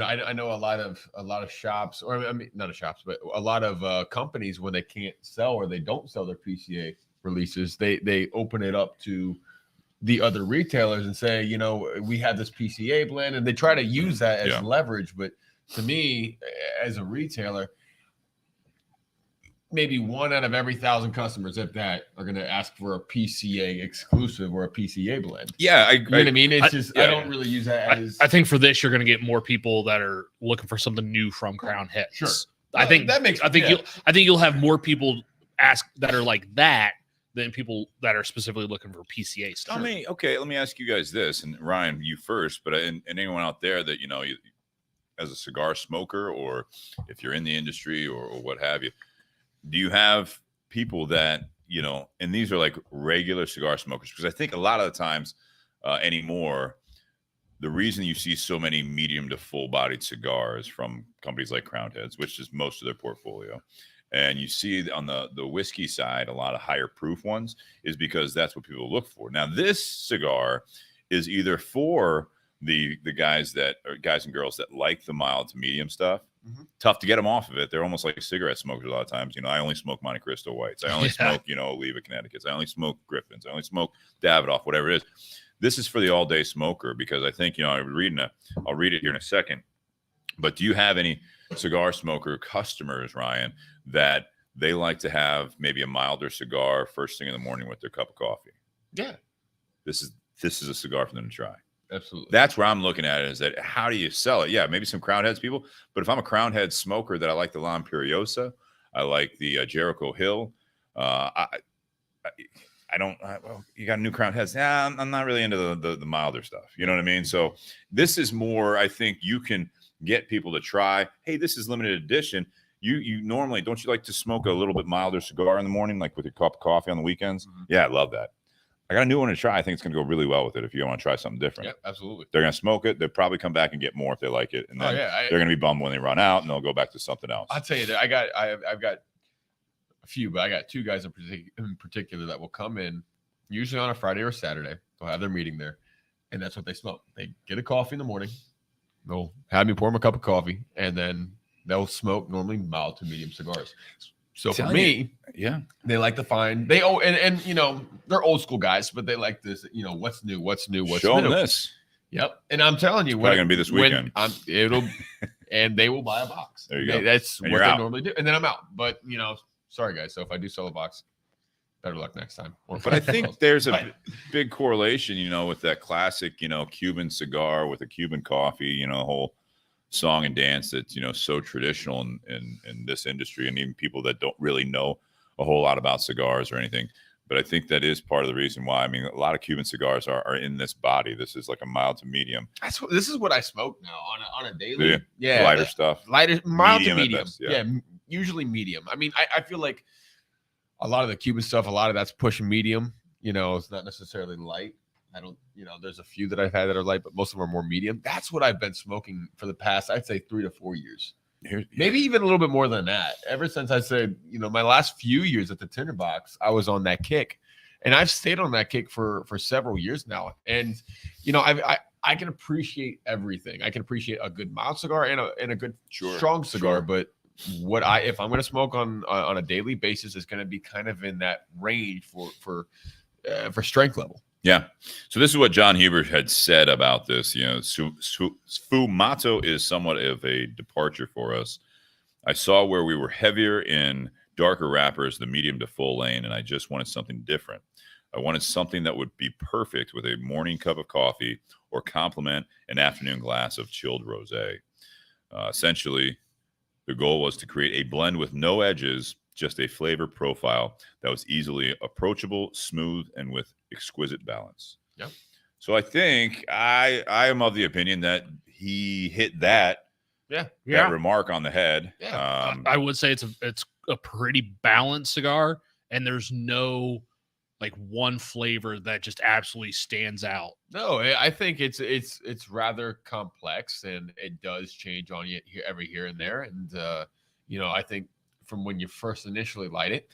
I know a lot of shops, or I mean, not shops, but a lot of companies, when they can't sell or they don't sell their PCA releases, they open it up to the other retailers and say, we have this PCA blend, and they try to use that as leverage. But to me, as a retailer, maybe 1 out of every 1,000 customers, if that, are going to ask for a PCA exclusive or a PCA blend. Yeah, you know what I mean? It's I don't really use that as. I think for this, you're going to get more people that are looking for something new from Crown Heads. Sure. I think that makes. I think you'll have more people ask that are like that than people that are specifically looking for PCA stuff. Let me ask you guys this, and Ryan, you first, but and anyone out there that as a cigar smoker, or if you're in the industry or what have you, do you have people that and these are like regular cigar smokers? Because I think a lot of the times anymore, the reason you see so many medium to full-bodied cigars from companies like Crown Heads, which is most of their portfolio, and you see on the whiskey side a lot of higher proof ones, is because that's what people look for. Now, this cigar is either for the guys and girls that like the mild to medium stuff. Mm-hmm. Tough to get them off of it. They're almost like cigarette smokers a lot of times. I only smoke Monte Cristo whites. I only smoke, Oliva Connecticut's. I only smoke Griffins. I only smoke Davidoff, whatever it is. This is for the all-day smoker, because I think, I'll read it here in a second. But do you have any cigar smoker customers, Ryan, that they like to have maybe a milder cigar first thing in the morning with their cup of coffee? Yeah. This is a cigar for them to try. Absolutely. That's where I'm looking at it, is that how do you sell it? Yeah, maybe some Crown Heads people, but if I'm a Crown Head smoker that I like the La Imperiosa, I like the Jericho Hill, you got a new Crown Heads. Yeah, I'm not really into the milder stuff. You know what I mean? So this is more, I think you can get people to try, hey, this is limited edition. You normally, don't you like to smoke a little bit milder cigar in the morning, like with your cup of coffee on the weekends? Mm-hmm. Yeah, I love that. I got a new one to try. I think it's going to go really well with it if you want to try something different. Yeah, absolutely. They're going to smoke it. They'll probably come back and get more if they like it. And then they're going to be bummed when they run out, and they'll go back to something else. I'll tell you that I've got a few, but I got 2 guys in particular that will come in usually on a Friday or Saturday. They'll have their meeting there, and that's what they smoke. They get a coffee in the morning. They'll have me pour them a cup of coffee, and then they'll smoke normally mild to medium cigars. So for me, they like to find they're old school guys, but they like this, what's new. Show them this. Yep. And I'm telling you, it's probably gonna be this weekend. and they will buy a box. There you go. That's And what you're they out. normally do. And then I'm out. But, sorry, guys. So if I do sell a box, better luck next time. But I think there's a big correlation, with that classic, Cuban cigar with a Cuban coffee, whole song and dance that's, so traditional in this industry, and even people that don't really know a whole lot about cigars or anything. But I think that is part of the reason why. I mean, a lot of Cuban cigars are in this body. This is like a mild to medium. This is what I smoke now on a daily. Yeah, lighter stuff. Lighter, mild Medium to at medium. best, yeah. Usually medium. I mean, I feel like a lot of the Cuban stuff, a lot of that's pushing medium. It's not necessarily light. I don't, there's a few that I've had that are light, but most of them are more medium. That's what I've been smoking for the past, I'd say, 3 to 4 years. Maybe even a little bit more than that. Ever since I said, my last few years at the Tinderbox, I was on that kick, and I've stayed on that kick for several years now. And I can appreciate everything. I can appreciate a good mild cigar and a good strong cigar. But if I'm going to smoke on a daily basis, it's going to be kind of in that range for strength level. Yeah. So this is what John Huber had said about this. SFUMATO is somewhat of a departure for us. I saw where we were heavier in darker wrappers, the medium to full lane, and I just wanted something different. I wanted something that would be perfect with a morning cup of coffee or complement an afternoon glass of chilled rosé. Essentially, the goal was to create a blend with no edges, just a flavor profile that was easily approachable, smooth, and with exquisite balance. Yep. So I think I am of the opinion that he hit that remark on the head. Yeah. I would say it's a pretty balanced cigar, and there's no like one flavor that just absolutely stands out. No, I think it's rather complex, and it does change on you every here and there. And I think from when you first initially light it,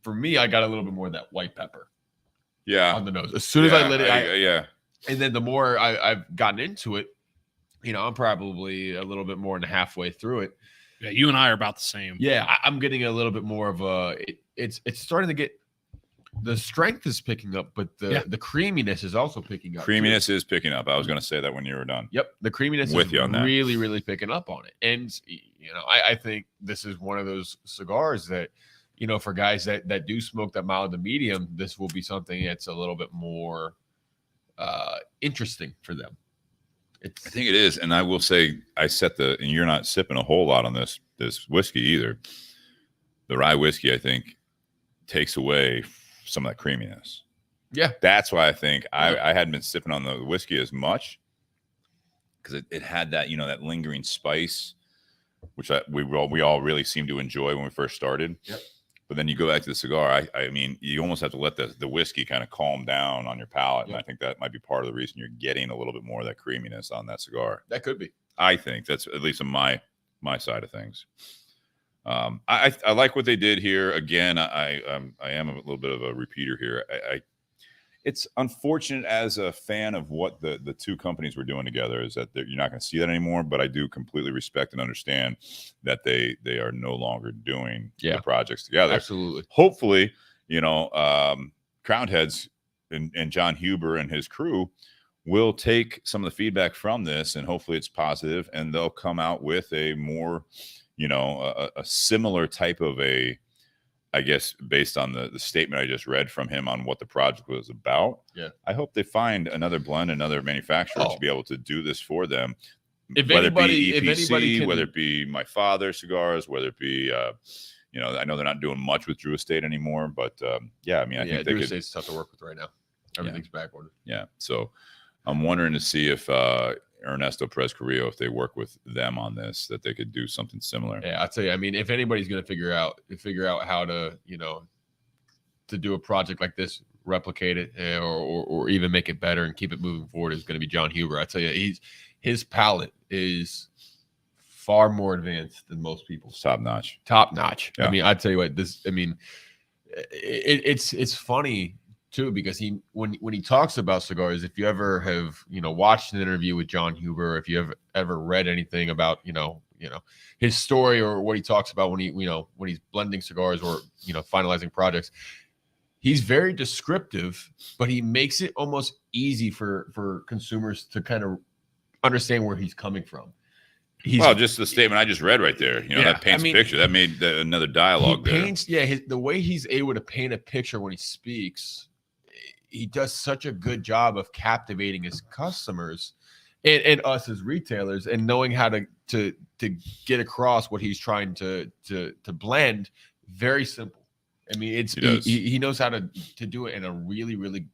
for me, I got a little bit more of that white pepper. Yeah. On the nose. As soon as I lit it, and then the more I've gotten into it, I'm probably a little bit more than halfway through it. Yeah, you and I are about the same. Yeah, I'm getting a little bit more of it's starting to get, the strength is picking up, but the creaminess is also picking up. Creaminess is picking up. I was going to say that when you were done. Yep, the creaminess With is you on that. really, really picking up on it. And I think this is one of those cigars that, for guys that do smoke that mild to medium, this will be something that's a little bit more interesting for them. I think it is, and I will say and you're not sipping a whole lot on this whiskey either. The rye whiskey, I think, takes away some of that creaminess. Yeah, that's why I think I hadn't been sipping on the whiskey as much, because it had that that lingering spice, which we all really seemed to enjoy when we first started. Yep. But then you go back to the cigar. I mean, you almost have to let the whiskey kind of calm down on your palate, and I think that might be part of the reason you're getting a little bit more of that creaminess on that cigar. That could be. I think that's at least on my side of things. I like what they did here. Again, I am a little bit of a repeater here. It's unfortunate as a fan of what the two companies were doing together is that you're not going to see that anymore. But I do completely respect and understand that they are no longer doing the projects together. Absolutely. Hopefully, Crowned Heads and John Huber and his crew will take some of the feedback from this, and hopefully it's positive, and they'll come out with a more, a similar type of I guess based on the statement I just read from him on what the project was about. Yeah. I hope they find another blend, another manufacturer to be able to do this for them. If whether anybody, it be EPC, can, whether it be My Father Cigars, whether it be, I know they're not doing much with Drew Estate anymore, but I think they Drew could. Estate's tough to work with right now. Everything's back ordered. Yeah. So I'm wondering to see if Ernesto Perez Carrillo, if they work with them on this, that they could do something similar. Yeah, I'll tell you. I mean, if anybody's going to figure out how to, to do a project like this, replicate it, or even make it better and keep it moving forward, is going to be John Huber. I tell you, his palate is far more advanced than most people's. Top notch. Yeah. I mean, I tell you what, it's funny too, because when he talks about cigars, if you ever have watched an interview with John Huber, if you have ever read anything about his story or what he talks about when he's blending cigars or finalizing projects, he's very descriptive, but he makes it almost easy for consumers to kind of understand where he's coming from. Well, just the statement I just read right there. You know, Yeah, that paints a picture. That made another dialogue he there. paints, the way he's able to paint a picture when he speaks, he does such a good job of captivating his customers and us as retailers, and knowing how to get across what he's trying to blend. Very simple. I mean, he knows how to do it in a really, really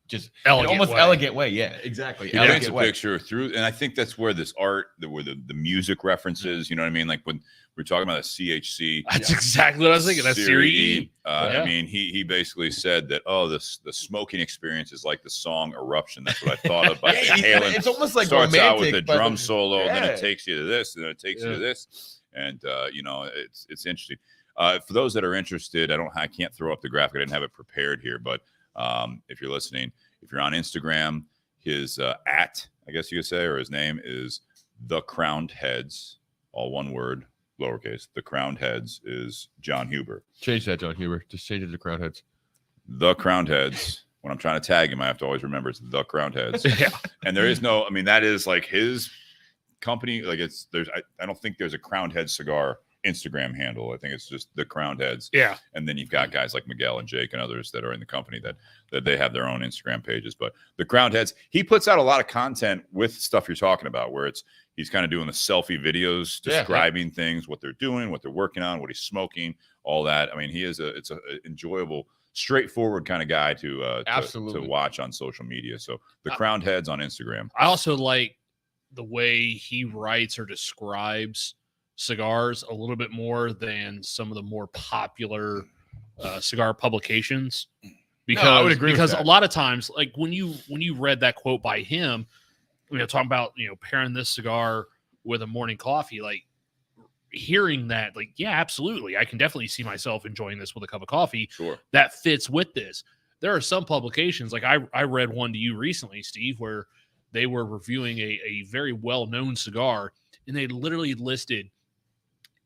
just almost elegant way. Yeah, exactly. He paints a picture through, and I think that's where this art, where the music references, you know what I mean? Like when we're talking about a CHC. That's exactly what I was thinking. That's Series E. I mean, he basically said that, the smoking experience is like the song Eruption. That's what I thought of. By It's almost like starts romantic, out with a drum solo, and then it yeah. takes you to this, and then it takes you to this. And, it's interesting. For those that are interested, I can't throw up the graphic. I didn't have it prepared here, but if you're listening, if you're on Instagram, his at, I guess you could say, or his name is The Crowned Heads, all one word, lowercase. The Crowned Heads is John Huber. Change that, John Huber. Just change it to Crowned Heads. The Crowned Heads. When I'm trying to tag him, I have to always remember it's The Crowned Heads. Yeah. And there is no, I mean, that is like his company. Like I don't think there's a Crowned Head cigar Instagram handle. I think it's just The Crowned Heads. Yeah. And then you've got guys like Miguel and Jake and others that are in the company that they have their own Instagram pages. But The Crowned Heads, he puts out a lot of content with stuff you're talking about, where he's kind of doing the selfie videos, describing things, what they're doing, what they're working on, what he's smoking, all that. I mean, it's a enjoyable, straightforward kind of guy to watch on social media. So The Crowned Heads on Instagram. I also like the way he writes or describes cigars a little bit more than some of the more popular cigar publications, because I would agree with because that. a lot of times, like when you read that quote by him, talking about pairing this cigar with a morning coffee, like hearing that, like, yeah, absolutely, I can definitely see myself enjoying this with a cup of coffee. Sure, that fits with this. There are some publications, like I read one to you recently, Steve, where they were reviewing a very well-known cigar, and they literally listed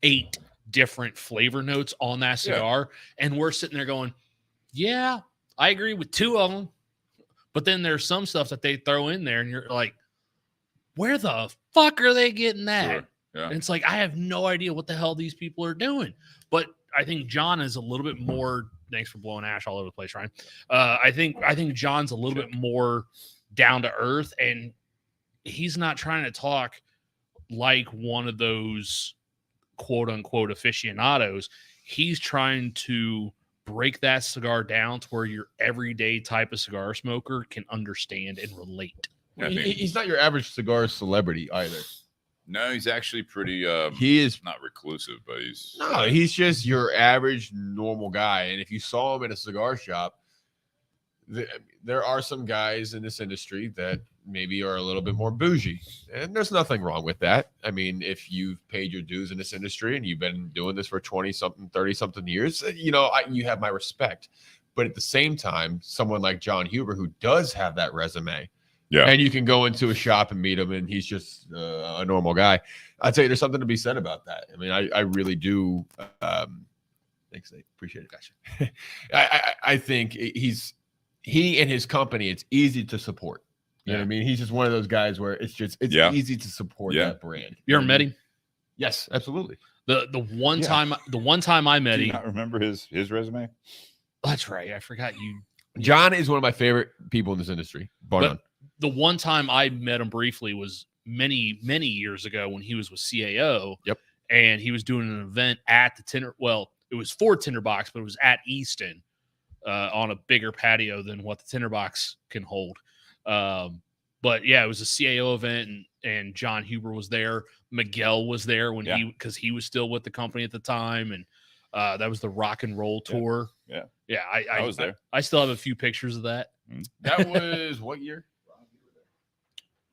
8 different flavor notes on that cigar. And we're sitting there going, yeah, I agree with 2 of them. But then there's some stuff that they throw in there and you're like, where the fuck are they getting that? Sure. Yeah. And it's like, I have no idea what the hell these people are doing. But I think John is a little bit more, thanks for blowing ash all over the place, Ryan. I think John's a little bit more down to earth, and he's not trying to talk like one of those quote unquote aficionados. He's trying to break that cigar down to where your everyday type of cigar smoker can understand and relate. He's not your average cigar celebrity either. No, he's actually pretty he is not reclusive, but he's just your average normal guy. And if you saw him in a cigar shop, there are some guys in this industry that maybe are a little bit more bougie, and there's nothing wrong with that. I mean, if you've paid your dues in this industry and you've been doing this for 20-something, 30-something years, you have my respect. But at the same time, someone like John Huber, who does have that resume, and you can go into a shop and meet him, and he's just a normal guy. I'd say there's something to be said about that. I mean, I really do. Thanks, Nate. Appreciate it. Gotcha. I think he and his company, it's easy to support. You know what I mean? He's just one of those guys where it's easy to support that brand. You ever met him? Yes, absolutely. The one time I met Do him. you not remember his resume? That's right. I forgot you. John is one of my favorite people in this industry. Bar none. The one time I met him briefly was many, many years ago when he was with CAO. Yep. And he was doing an event at the Tinder. Well, it was for Tinderbox, but it was at Easton on a bigger patio than what the Tinderbox can hold. But yeah, it was a CAO event, and John Huber was there. Miguel was there because he was still with the company at the time, and that was the rock and roll tour. Yeah. I was there. I still have a few pictures of that. That was what year?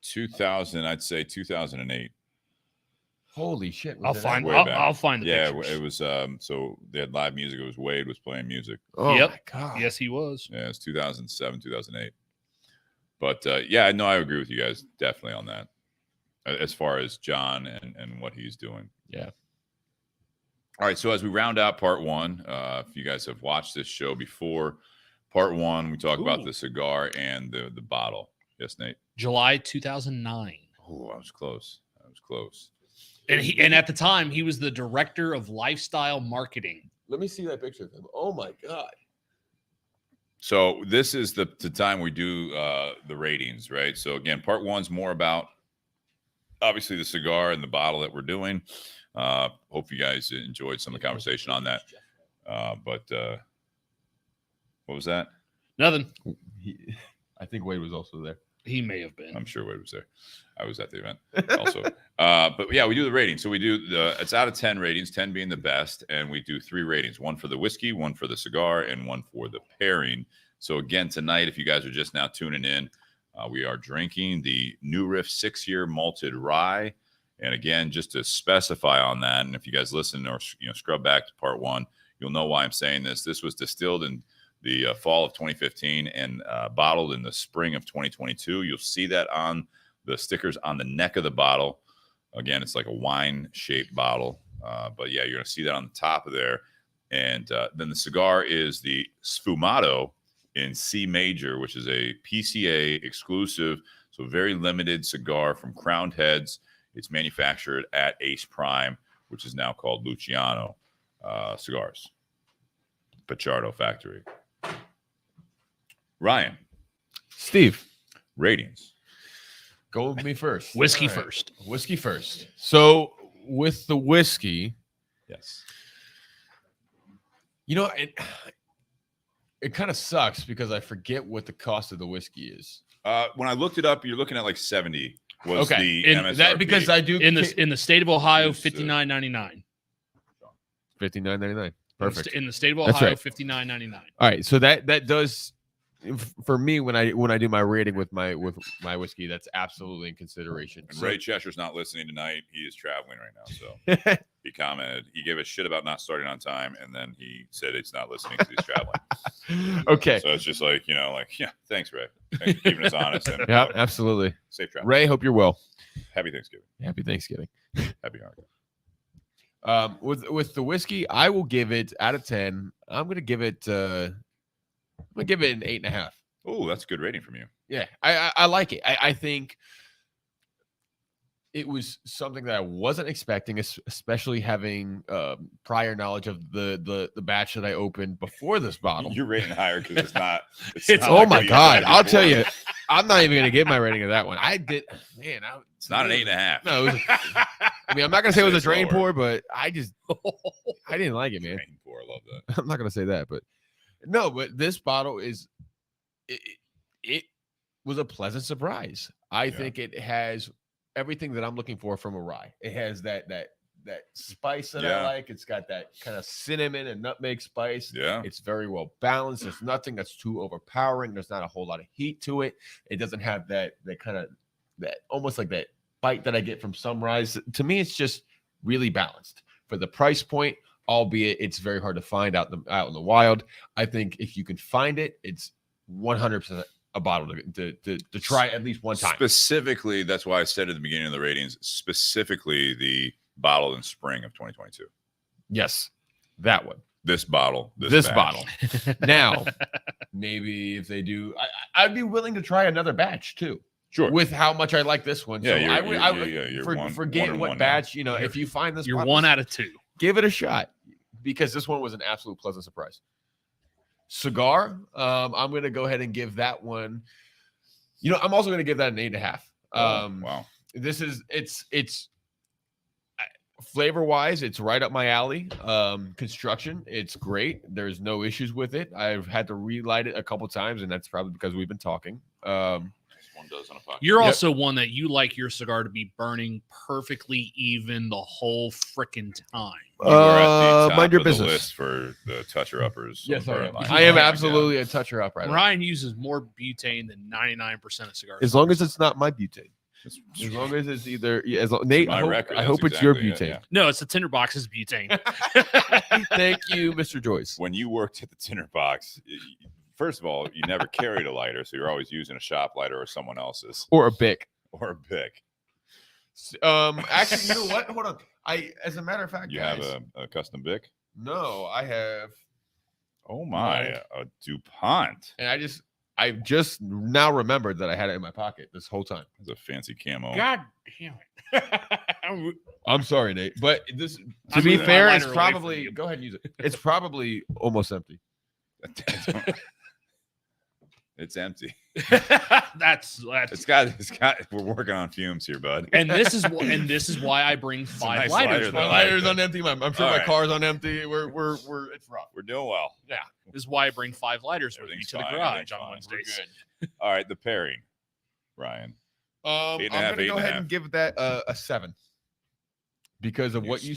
2000, I'd say 2008. Holy shit! I'll find the pictures. It was. So they had live music. It was Wade was playing music. Oh my god! Yes, he was. Yeah, it's 2007, 2008. But I agree with you guys definitely on that. As far as John and what he's doing. Yeah. All right. So as we round out part 1, if you guys have watched this show before, part 1 we talk about the cigar and the bottle. Yes, Nate. July 2009. Oh, I was close. And at the time, he was the director of lifestyle marketing. Let me see that picture of him. Oh my god. So this is the time we do the ratings, right? So again, part one's more about obviously the cigar and the bottle that we're doing. Hope you guys enjoyed some of the conversation on that. But what was that? Nothing. I think Wade was also there. He may have been. I'm sure Wade was there. I was at the event also. But yeah, we do the rating. So we do it's out of 10 ratings, 10 being the best. And we do 3 ratings, one for the whiskey, one for the cigar, and one for the pairing. So again, tonight, if you guys are just now tuning in, we are drinking the New Riff 6-year malted rye. And again, just to specify on that, and if you guys listen or scrub back to part 1, you'll know why I'm saying this. This was distilled in the fall of 2015 and bottled in the spring of 2022. You'll see that on the stickers on the neck of the bottle. Again, it's like a wine-shaped bottle. But yeah, you're going to see that on the top of there. And then the cigar is the SFUMATO in C major, which is a PCA exclusive, so very limited cigar from Crowned Heads. It's manufactured at Ace Prime, which is now called Luciano Cigars, Pichardo Factory. Ryan. Steve. Ratings. Go with me first. Whiskey All right. first. Whiskey first. So with the whiskey, Yes. it kind of sucks because I forget what the cost of the whiskey is. When I looked it up, you're looking at like 70 was the In MSRP. That because I do In the state of Ohio, Yes, $59.99. $59.99. Perfect. In the state of That's Ohio, right. $59.99. All right, so that does for me when I do my rating with my whiskey, that's absolutely in consideration. And So- Ray Cheshire's not listening tonight. He is traveling right now. So he commented, he gave a shit about not starting on time, and then he said he's not listening because he's traveling. Okay. So it's just like, yeah, thanks, Ray. Thanks for keeping us honest. And, Yeah, absolutely. safe travel. Ray, hope you're well. Happy Thanksgiving. Happy Thanksgiving. Happy Hanukkah. With the whiskey, I will give it out of 10. I'm gonna give it an 8.5. Oh, that's a good rating from you. Yeah, I like it. I think it was something that I wasn't expecting, especially having prior knowledge of the batch that I opened before this bottle. You're rating higher because it's not. It's, It's- not Oh like my what you God! had I'll tell before. you, I'm not even gonna give my rating of that one. I did, man. It's not an 8.5. No, it was I mean, I'm not gonna say it was a It's drain lower. pour, but I didn't like it, man. Rating for, I love that. I'm not gonna say that, but no, but this bottle is it was a pleasant surprise. I think it has everything that I'm looking for from a rye. It has that spice that I Yeah. like. It's got that kind of cinnamon and nutmeg spice. Yeah. It's very well balanced. There's nothing that's too overpowering. There's not a whole lot of heat to it. It doesn't have that kind of that almost like that bite that I get from some ryes. To me, it's just really balanced for the price point. Albeit it's very hard to find out in the wild. I think if you can find it, it's 100% a bottle to try at least one time. Specifically, that's why I said at the beginning of the ratings, specifically the bottle in spring of 2022. Yes, that one. This bottle. This batch. bottle. Now, maybe if they do, I'd be willing to try another batch too. Sure. With how much I like this one. Yeah, So you're- I would you're forget one and what one batch, if you find this You're bottle, 1 out of 2. give it a shot because this one was an absolute pleasant surprise. Cigar, I'm going to go ahead and give that one. I'm also going to give that an 8.5. Wow. This is it's flavor wise, it's right up my alley. Construction, it's great. There's no issues with it. I've had to relight it a couple times, and that's probably because we've been talking. This one does on a pocket. You're Yep. also one that you like your cigar to be burning perfectly even the whole freaking time. You were at the top mind your of the business. list for the toucher uppers. Yes, on I the am. burn line. I am Oh my absolutely a toucher up right now. Ryan uses more butane than 99% of cigars. As long as it's not my butane. God. As long as it's either Nate, My I hope, record, I that's hope it's your exactly butane. it, No, it's the Tinderbox's butane. Thank you, Mr. Joyce. When you worked at the Tinderbox, first of all, you never carried a lighter, so you're always using a shop lighter or someone else's Or a Bic. or a Bic. Actually, you know what? Hold on. As a matter of fact, You guys, have a custom Bic? no, I have, Oh my, a DuPont. and I just now remembered that I had it in my pocket this whole time. It's a fancy camo. God damn it. I'm sorry, Nate, but this, I to be moved my fair, it's lighter away from probably, you. go ahead and use it. It's probably almost empty. It's empty. That's It's got. We're working on fumes here, bud. and this is why I bring a 5 nice lighters. lighter, with though. My me. lighter's on empty. I'm sure All my right. car's on empty. We're it's rough. We're doing well. This is why I bring 5 lighters with me Everything's to the fine, garage everything's on fine. Wednesdays. All right, the pairing, Ryan. 8.5, I'm gonna go ahead 8.5. and give that a 7 because of what you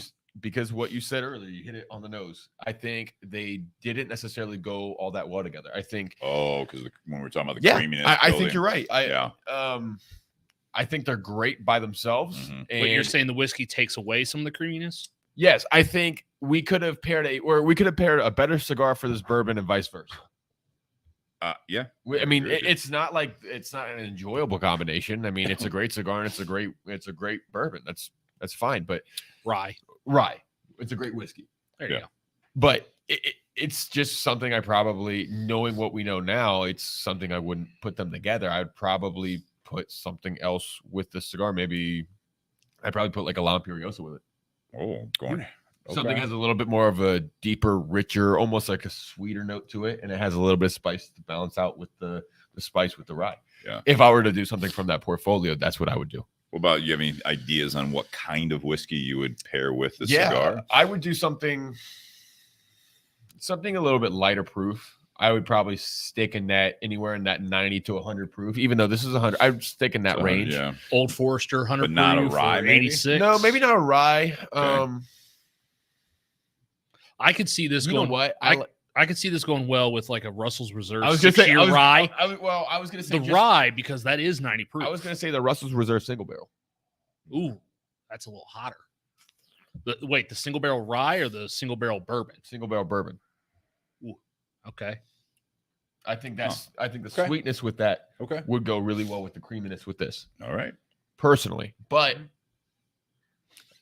said earlier. You hit it on the nose. I think they didn't necessarily go all that well together. I think. Oh, because when we're talking about the creaminess, I think building. you're right. Yeah. I think they're great by themselves. Mhm. And But you're saying the whiskey takes away some of the creaminess? yes, I think we could have paired a better cigar for this bourbon and vice versa. Yeah. I mean, agree with you. it's not like it's not an enjoyable combination. I mean, it's a great cigar and it's a great bourbon. That's fine. But Rye. it's a great whiskey. There you Yeah. go. But it's just something I probably, knowing what we know now, it's something I wouldn't put them together. I'd probably put something else with the cigar. Maybe I'd probably put like a La Imperiosa with it. Oh, going. Something Okay. has a little bit more of a deeper, richer, almost like a sweeter note to it, and it has a little bit of spice to balance out with the spice with the rye. Yeah. If I were to do something from that portfolio, that's what I would do. What about you? Have any ideas on what kind of whiskey you would pair with the cigar? I would do something a little bit lighter proof. I would probably stick in that anywhere in that 90 to 100 proof. Even though this is 100, I would stick in that So, range. Yeah. Old Forester, 100 But not a proof, rye, or maybe? 86. No, maybe not a rye. I could see this You know going. what? I could see this going well with like a Russell's Reserve. I was just saying rye. I was gonna say The rye, because that is 90 proof. I was gonna say the Russell's Reserve single barrel. Ooh, that's a little hotter. Wait, the single barrel rye or the single barrel bourbon? Single barrel bourbon. Okay. I think the Okay. sweetness with that Okay. would go really well with the creaminess with this, All right. personally. But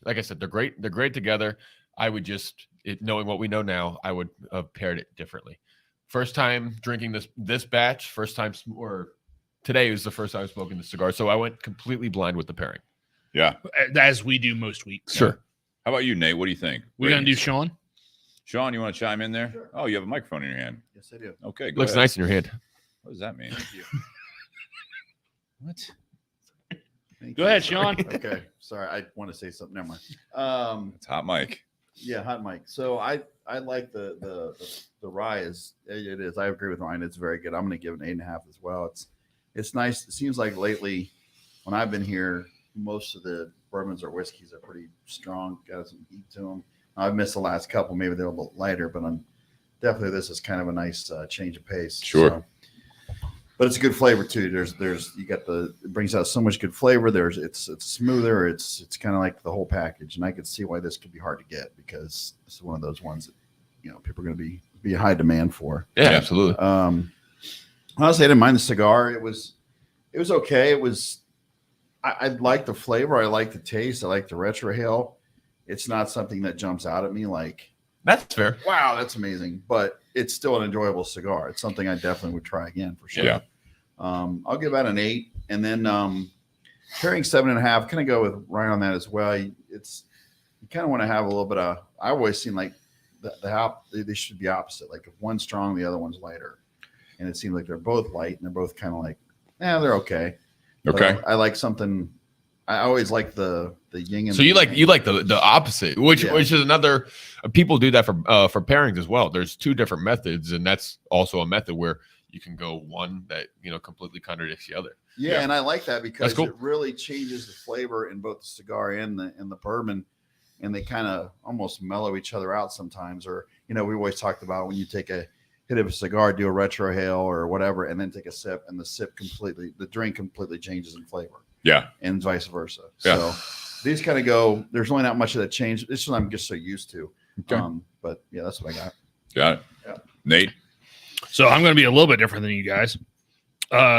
like I said, they're great. They're great together. I would just, knowing what we know now, I would have paired it differently. First time drinking this batch. First time, or today was the first time smoking the cigar. So I went completely blind with the pairing. Yeah. As we do most weeks. Sure. How about you, Nate? What do you think? We're going to do Ratings? Sean. Sean, you want to chime in there? Sure. Oh, you have a microphone in your hand. Yes, I do. Okay. Go Looks ahead. nice in your hand. What does that mean? Thank you. What? Thank Go you. ahead, Sean. Okay. Sorry, I want to say something. Never mind. It's hot mic. Yeah, hot mic. So I like the rye is it is. I agree with Ryan. It's very good. I'm going to give it an 8.5 as well. It's nice. It seems like lately, when I've been here, most of the bourbons or whiskeys are pretty strong. Got some heat to them. I've missed the last couple. Maybe they're a little lighter, but I'm definitely this is kind of a nice change of pace. Sure. So, but it's a good flavor too. There's you got it brings out so much good flavor. It's smoother. It's kind of like the whole package, and I could see why this could be hard to get because it's one of those ones that people are going to be high demand for. Yeah, absolutely. Honestly, I didn't mind the cigar. It was okay. It was I like the flavor. I like the taste. I like the retrohale. It's not something that jumps out at me like, That's fair. wow, that's amazing. But it's still an enjoyable cigar. It's something I definitely would try again for sure. Yeah. I'll give that an 8. And then pairing 7.5, kind of go with Ryan on that as well. You kind of want to have a little bit of, I always seem like they should be opposite. Like if one's strong, the other one's lighter. And it seems like they're both light and they're both kind of like, they're okay. But Okay. I like something. I always like the yin and So you like the opposite, which Yeah. is another. People do that for pairings as well. There's 2 different methods, and that's also a method where you can go one that completely contradicts the other. Yeah, and I like that because cool. it really changes the flavor in both the cigar and the bourbon, and they kind of almost mellow each other out sometimes. Or we always talked about when you take a hit of a cigar, do a retrohale or whatever, and then take a sip, and the drink completely changes in flavor. Yeah. And vice versa. Yeah. So these kind of go. There's really not much of that change. This one I'm just so used to. Okay. But yeah, that's what I got. Got it. Yeah. Nate. So I'm going to be a little bit different than you guys.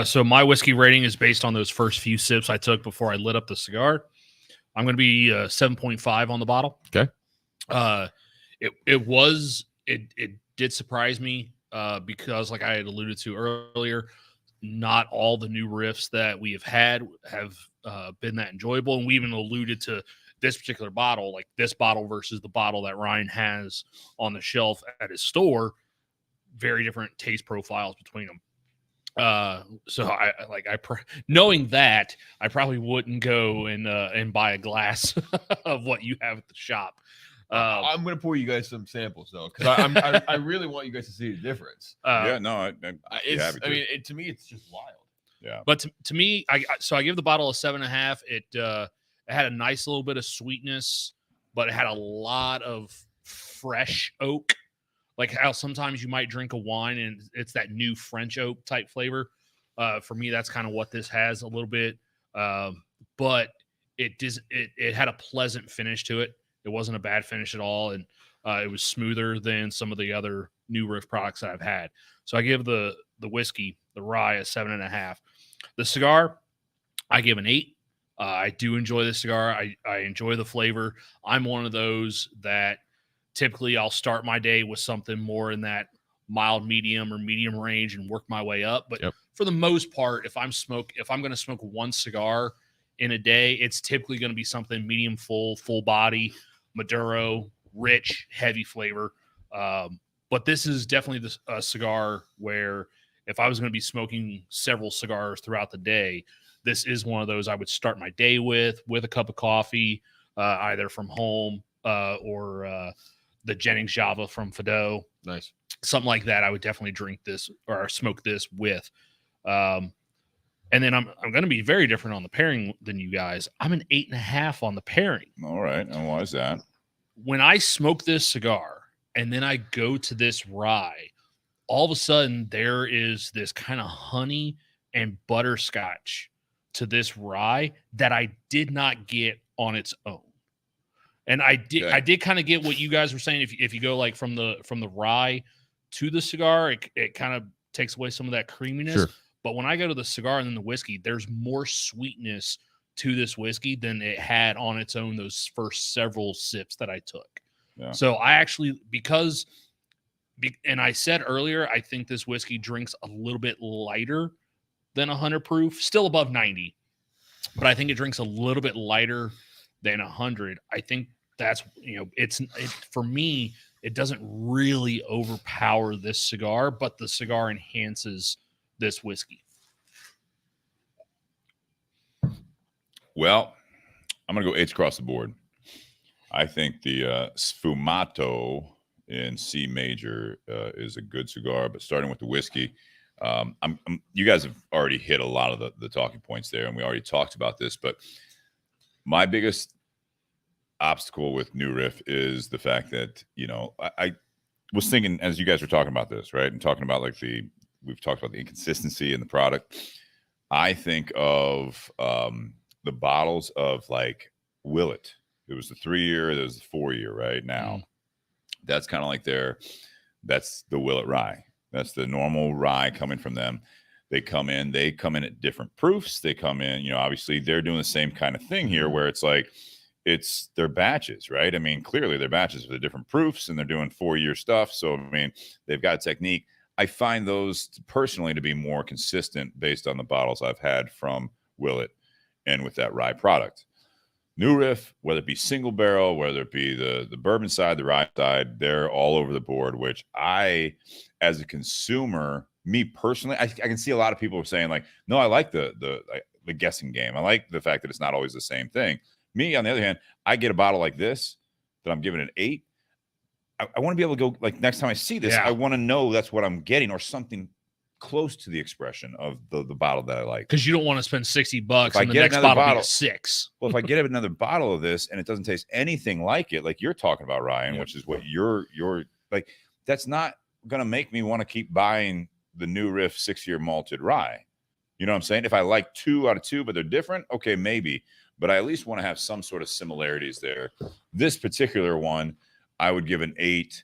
So my whiskey rating is based on those first few sips I took before I lit up the cigar. I'm going to be 7.5 on the bottle. Okay. It did surprise me because, like I had alluded to earlier, not all the new riffs that we have had have been that enjoyable, and we even alluded to this particular bottle, like this bottle versus the bottle that Ryan has on the shelf at his store, very different taste profiles between them. So knowing that, I probably wouldn't go and buy a glass of what you have at the shop. I'm going to pour you guys some samples though, because I really want you guys to see the difference. No, to me, it's just wild. Yeah. But to me, I give the bottle a 7.5. It had a nice little bit of sweetness, but it had a lot of fresh oak. Like how sometimes you might drink a wine and it's that new French oak type flavor. For me, that's kind of what this has a little bit. But it had a pleasant finish to it. It wasn't a bad finish at all. And it was smoother than some of the other new Riff products that I've had. So I give the whiskey, the rye, a 7.5. The cigar, I give an 8. I do enjoy the cigar. I enjoy the flavor. I'm one of those that typically I'll start my day with something more in that mild medium or medium range and work my way up. But for the most part, if I'm going to smoke one cigar in a day, it's typically going to be something medium full body, Maduro, rich, heavy flavor. But this is definitely a cigar where if I was going to be smoking several cigars throughout the day, this is one of those I would start my day with a cup of coffee, either from home or the Jennings Java from Fido. Nice. Something like that. I would definitely drink this or smoke this with. And then I'm going to be very different on the pairing than you guys. I'm an 8.5 on the pairing. All right. And why is that? When I smoke this cigar and then I go to this rye, all of a sudden there is this kind of honey and butterscotch to this rye that I did not get on its own. And I did kind of get what you guys were saying. If you go like from the rye to the cigar, it kind of takes away some of that creaminess. Sure. But when I go to the cigar and then the whiskey, there's more sweetness to this whiskey than it had on its own those first several sips that I took. Yeah. So I actually, and I said earlier, I think this whiskey drinks a little bit lighter than 100 proof, still above 90, but I think it drinks a little bit lighter than 100. I think that's, for me, it doesn't really overpower this cigar, but the cigar enhances this whiskey. Well, I'm going to go 8 across the board. I think the SFUMATO in C major is a good cigar, but starting with the whiskey, you guys have already hit a lot of the talking points there, and we already talked about this, but my biggest obstacle with New Riff is the fact that, I was thinking as you guys were talking about this, right? And talking about we've talked about the inconsistency in the product. I think of the bottles of like Willet. It was the 3-year, there's the 4-year right now. That's kind of like that's the Willet rye. That's the normal rye coming from them. They come in at different proofs. They come in, obviously they're doing the same kind of thing here where it's like, it's their batches, right? I mean, clearly they're batches with the different proofs and they're doing 4-year stuff. So, I mean, they've got a technique. I find those personally to be more consistent based on the bottles I've had from Willet and with that rye product. New Riff, whether it be single barrel, whether it be the bourbon side, the rye side, they're all over the board, which I, as a consumer, me personally, I can see a lot of people saying like, no, I like the guessing game. I like the fact that it's not always the same thing. Me, on the other hand, I get a bottle like this that I'm giving an 8. I want to be able to go, like, next time I see this, I want to know that's what I'm getting or something close to the expression of the bottle that I like. Because you don't want to spend $60 and the next bottle be a 6. Well, if I get another bottle of this and it doesn't taste anything like it, like you're talking about, Ryan, which is what you're like, that's not going to make me want to keep buying the New Riff 6-year malted rye. You know what I'm saying? If I like 2 out of 2, but they're different, okay, maybe. But I at least want to have some sort of similarities there. This particular one, I would give an 8,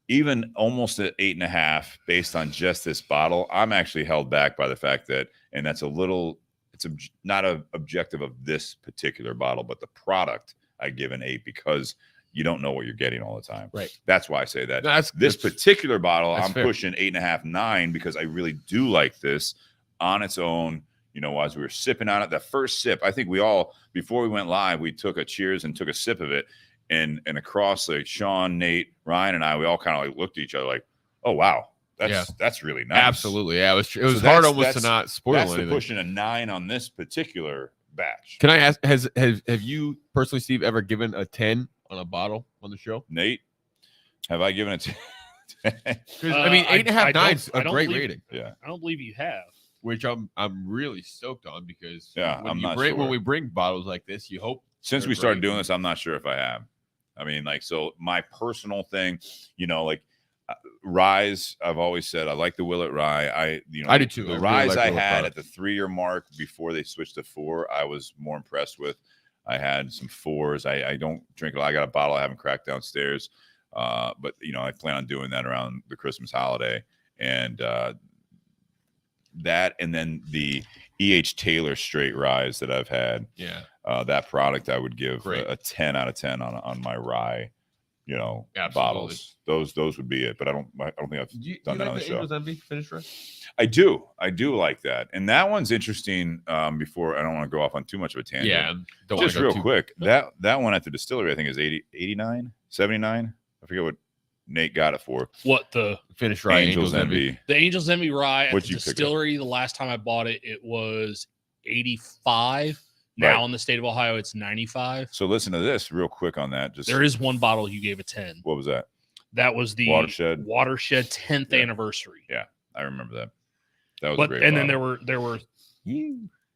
even almost an 8.5 based on just this bottle. I'm actually held back by the fact that, and that's it's not an objective of this particular bottle, but the product I give an 8 because you don't know what you're getting all the time. Right. That's why I say that. This particular bottle, I'm pushing 8.5, 9 because I really do like this on its own. You know, as we were sipping on it, the first sip, I think we all, before we went live, we took a cheers and took a sip of it. And across, like Sean, Nate, Ryan, and I, we all kind of like looked at each other like, oh, wow, that's really nice. Absolutely. Yeah, it was So hard almost to not spoil that's anything. the pushing a 9 on this particular batch. Can I ask, have you personally, Steve, ever given a 10 on a bottle on the show? Nate, have I given it? I mean, 8.5, 9's a great believe- rating. Yeah. I don't believe you have. Which I'm really stoked on because when we bring bottles like this, you hope Since we started doing this, I'm not sure if I have. I mean, like, so my personal thing, you know, like ryes, I've always said I like the Willet rye. I do too. The I really ryes like I Willet had rye. at the 3-year mark before they switched to 4, I was more impressed with. I had some 4s. I don't drink a lot. I got a bottle I haven't cracked downstairs. But you know, I plan on doing that around the Christmas holiday. And that, and then the E.H. Taylor straight ryes that I've had. Yeah. That product I would give Great. a 10 out of 10 on my rye, you know, Absolutely. bottles. Those would be it. But I don't think I've Do you done that like on the the show. Angel's Envy finish run? I do like that. And that one's interesting. Before I don't want to go off on too much of a tangent. Yeah. Don't wanna Just go real too- quick. That one at the distillery, I think is 89, 79. I forget what Nate got it for. What the Finish rye Angel's Envy. Angel's Envy rye at What'd the you pick up? distillery? The last time I bought it, it was 85. Now Right. in the state of Ohio, it's 95. So listen to this real quick on that. Just There is one bottle you gave a 10. what was that? That was the Watershed. 10th Yeah. anniversary. I remember that. That was a But great. and then bottle. there were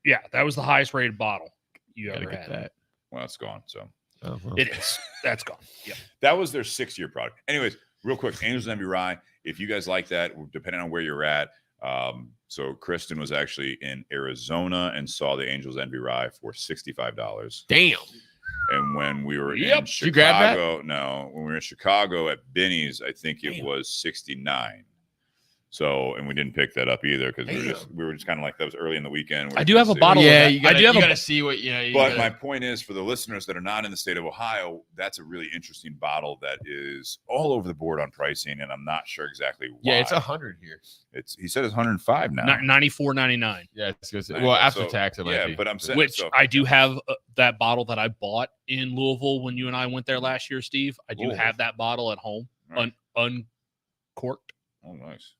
yeah, that was the highest rated bottle you Gotta ever get had. that. Well, it's gone. So Oh, well. It is. That's gone. Yeah. that was their 6-year product. Anyways, real quick, Angel's Envy Rye. If you guys like that, depending on where you're at. So Kristen was actually in Arizona and saw the Angel's Envy Rye for $65. Damn. And when we were Yep. in Did you grab that? Chicago, no, when we were in Chicago at Benny's, I think it Damn. was 69. So, and we didn't pick that up either because we were just kind of like, that was early in the weekend. I do have a bottle Yeah, of you that. gotta, I do have you a gotta see what But my point is, for the listeners that are not in the state of Ohio, that's a really interesting bottle that is all over the board on pricing, and I'm not sure exactly why. yeah, it's 100 here. He said it's 105 now. 94.99, Yeah, it's good. Nice. Well, after So, tax, it might yeah, be. but I'm saying which so, I do have that bottle that I bought in Louisville when you and I went there last year, Steve. I do Louisville. have that bottle at home, Right. uncorked. Oh, nice.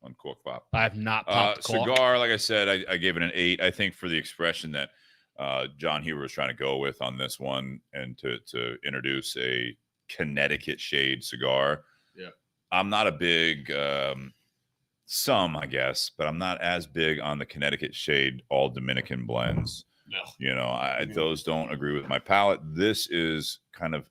Uncorked pop. I have not popped the cork. Cigar, like I said, I gave it an 8. I think for the expression that John Huber was trying to go with on this one, and to introduce a Connecticut shade cigar. Yeah. I'm not a big some, I guess, but I'm not as big on the Connecticut shade all Dominican blends. No. You know, those don't agree with my palate. This is kind of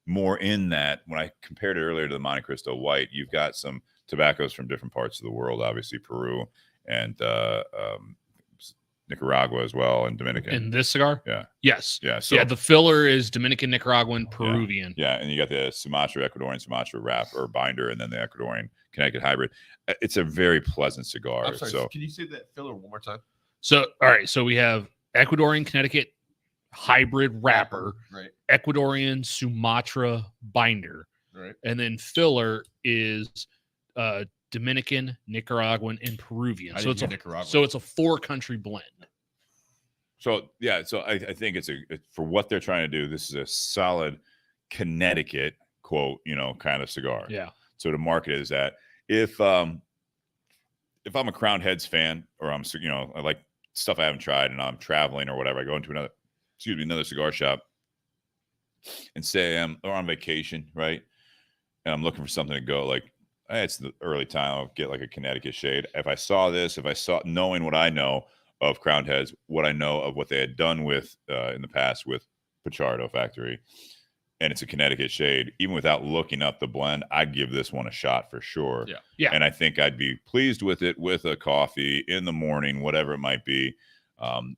more in that. When I compared it earlier to the Monte Cristo White, you've got some tobaccos from different parts of the world, obviously Peru and Nicaragua as well, and Dominican. In this cigar? Yeah. Yes. Yeah. So Yeah, the filler is Dominican, Nicaraguan, Peruvian. yeah, and you got the Sumatra, Ecuadorian Sumatra wrap or binder, and then the Ecuadorian Connecticut hybrid. It's a very pleasant cigar. I'm sorry. So Can you say that filler one more time? So, all right. So we have Ecuadorian, Connecticut hybrid wrapper, Right. Ecuadorian, Sumatra binder, Right. and then filler is Dominican, Nicaraguan, and Peruvian. I So didn't it's hear a Nicaragua. so it's a 4-country blend. yeah, so I think it's for what they're trying to do. This is a solid Connecticut quote, kind of cigar. Yeah. So to market it as that, if I'm a Crowned Heads fan, or I like stuff I haven't tried, and I'm traveling or whatever, I go into another cigar shop, and say I'm on vacation, right? And I'm looking for something to go like, hey, it's the early time. I'll get like a Connecticut shade. If I saw knowing what I know of Crowned Heads, what I know of what they had done with in the past with Pichardo Factory, and it's a Connecticut shade, even without looking up the blend, I'd give this one a shot for sure. Yeah. Yeah. And I think I'd be pleased with it with a coffee in the morning, whatever it might be.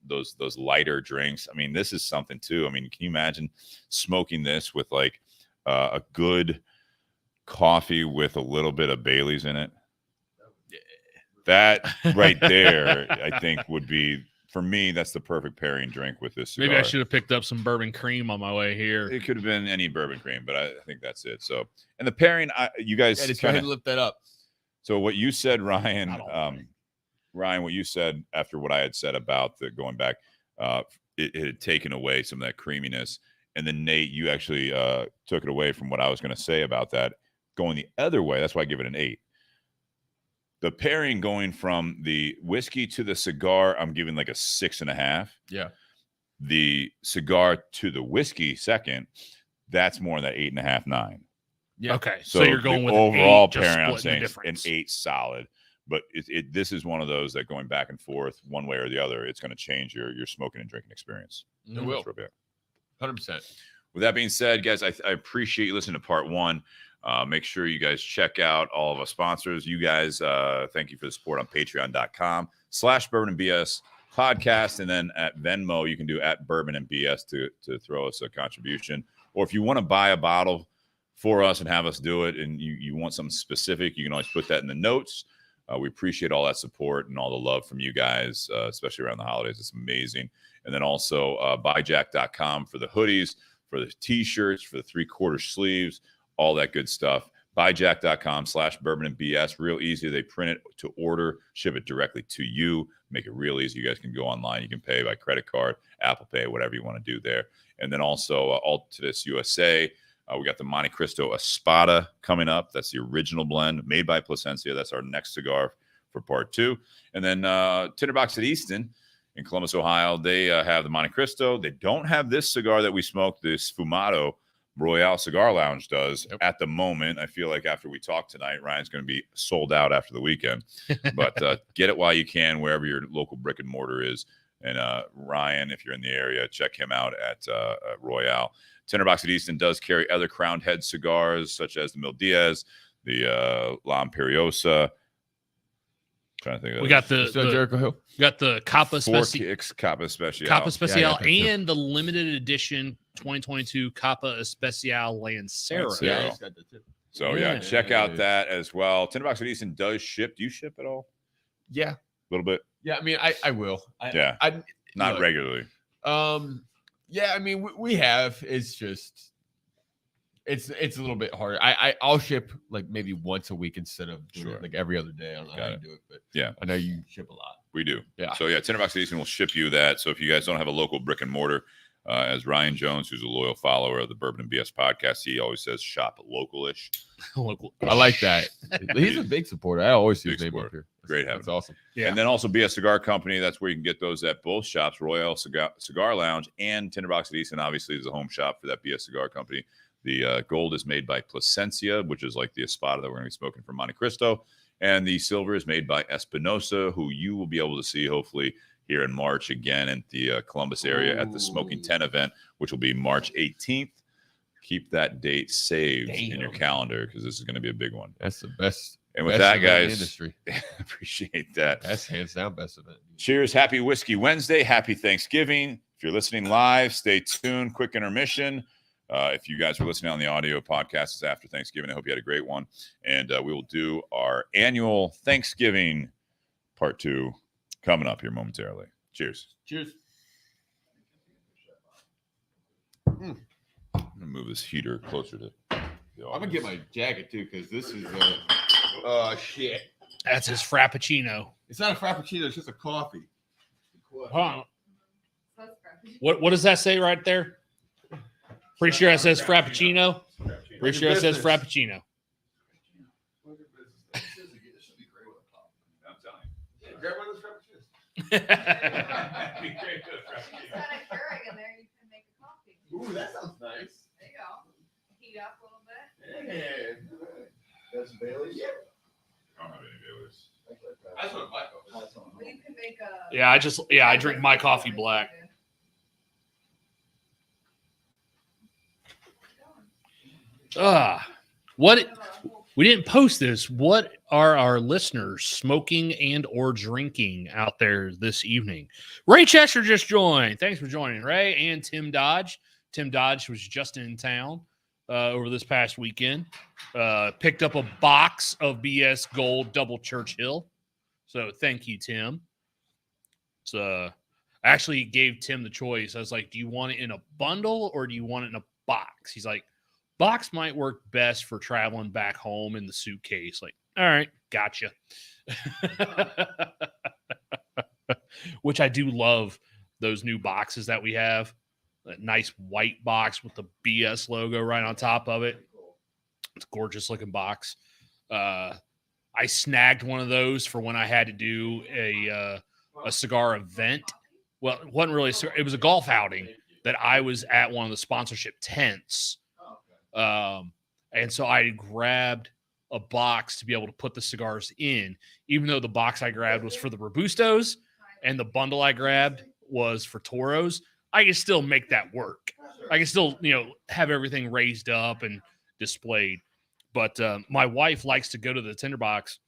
Those lighter drinks. I mean, this is something too. I mean, can you imagine smoking this with like a good coffee with a little bit of Bailey's in it? That right there, I think would be, for me, that's the perfect pairing drink with this cigar. Maybe I should have picked up some bourbon cream on my way here. It could have been any bourbon cream, but I think that's it. So, and the pairing, you guys Yeah, just go ahead and lift that up. So what you said, Ryan, Not all the way. Ryan, what you said after what I had said about the going back, it had taken away some of that creaminess. And then Nate, you actually took it away from what I was going to say about that. Going the other way, that's why I give it an 8. The pairing going from the whiskey to the cigar, I'm giving like a 6.5. Yeah. The cigar to the whiskey second, that's more than that 8.5, 9. Yeah. Okay. So you're going the with overall an 8, just pairing, I'm splitting the saying an difference. 8 solid. But this is one of those that going back and forth one way or the other, it's going to change your smoking and drinking experience. It will. 100%. With that being said, guys, I appreciate you listening to part 1. Make sure you guys check out all of our sponsors. You guys, thank you for the support on patreon.com/bourbonandbs podcast. And then at Venmo, you can do at bourbon and BS to throw us a contribution. Or if you want to buy a bottle for us and have us do it, and you want something specific, you can always put that in the notes. We appreciate all that support and all the love from you guys, especially around the holidays. It's amazing. And then also buyjack.com for the hoodies, for the t-shirts, for the 3/4 sleeves, all that good stuff. Buyjack.com/bourbonandbs. Real easy. They print it to order, ship it directly to you, make it real easy. You guys can go online. You can pay by credit card, Apple Pay, whatever you want to do there. And then also Altadis USA. We got the Monte Cristo Espada coming up. That's the original blend made by Plasencia. That's our next cigar for part 2. And then Tinderbox at Easton in Columbus, Ohio. They have the Monte Cristo. They don't have this cigar that we smoked, this SFUMATO. Royale Cigar Lounge does at the moment. I feel like after we talk tonight, Ryan's going to be sold out after the weekend. But get it while you can, wherever your local brick and mortar is. And Ryan, if you're in the area, check him out at Royale. Tinderbox at Easton does carry other crowned head cigars, such as the Mil Diaz, the La Imperiosa. Trying to think of We got the Jericho Hill. got the Capa Especial, Capa Especial. Capa Especial, Yeah, and the limited edition 2022 Capa Especial Lancero. Lancero. Yeah. it's got that too. So check out that as well. Tinderbox at Easton does ship. Do you ship at all? Yeah. A little bit. Yeah. I mean, I will. Not look, regularly. Yeah. I mean, we have. It's just. It's a little bit harder. I'll ship like maybe once a week instead of doing it like every other day. I don't know how to do it, but yeah, I know you ship a lot. We do. Yeah. So Tinderbox at Easton will ship you that. So if you guys don't have a local brick and mortar, as Ryan Jones, who's a loyal follower of the Bourbon and BS podcast, he always says shop localish. I like that. He's a big supporter. I always see his name up here. Great having That's awesome. Yeah. And then also BS Cigar Company. That's where you can get those at both shops, Royale Cigar Lounge and Tinderbox at Easton. Obviously, is a home shop for that BS Cigar Company. The gold is made by Plasencia, which is like the Espada that we're going to be smoking from Monte Cristo. And the silver is made by Espinosa, who you will be able to see hopefully here in March again at the Columbus area at the Smoking 10 event, which will be March 18th. Keep that date saved in your calendar because this is going to be a big one. That's the best. And with that, guys, industry. appreciate that. That's hands down best event. Cheers. Happy Whiskey Wednesday. Happy Thanksgiving. If you're listening live, stay tuned. Quick intermission. If you guys are listening on the audio podcast, it's after Thanksgiving. I hope you had a great one. And we will do our annual Thanksgiving part 2 coming up here momentarily. Cheers. Cheers. I'm going to move this heater closer to the audience. I'm going to get my jacket too because this is shit. That's his Frappuccino. It's not a Frappuccino. It's just a coffee. Huh. What does that say right there? Pretty sure it says Frappuccino. Pretty sure it says Frappuccino. Grab one of those Frappuccinos. Ooh, that sounds nice. There you go. Heat up a little bit. Yeah. That's Bailey's. Yeah. I don't have any Bailey's. That's what my coffee. Well, you can make a. Yeah, I drink my coffee black. What we didn't post this. What are our listeners smoking and or drinking out there this evening? Ray Chester just joined. Thanks for joining, Ray, and Tim Dodge. Tim Dodge was just in town over this past weekend. Picked up a box of BS Gold Double Churchill. So thank you, Tim. I actually gave Tim the choice. I was like, do you want it in a bundle or do you want it in a box? He's like, box might work best for traveling back home in the suitcase. Like, all right, gotcha. which I do love those new boxes that we have. That nice white box with the BS logo right on top of it. It's a gorgeous looking box. I snagged one of those for when I had to do a cigar event. Well, it wasn't really it was a golf outing that I was at one of the sponsorship tents. And so I grabbed a box to be able to put the cigars in, even though the box I grabbed was for the Robustos and the bundle I grabbed was for Toros. I can still make that work. I can still, have everything raised up and displayed. But my wife likes to go to the tinderbox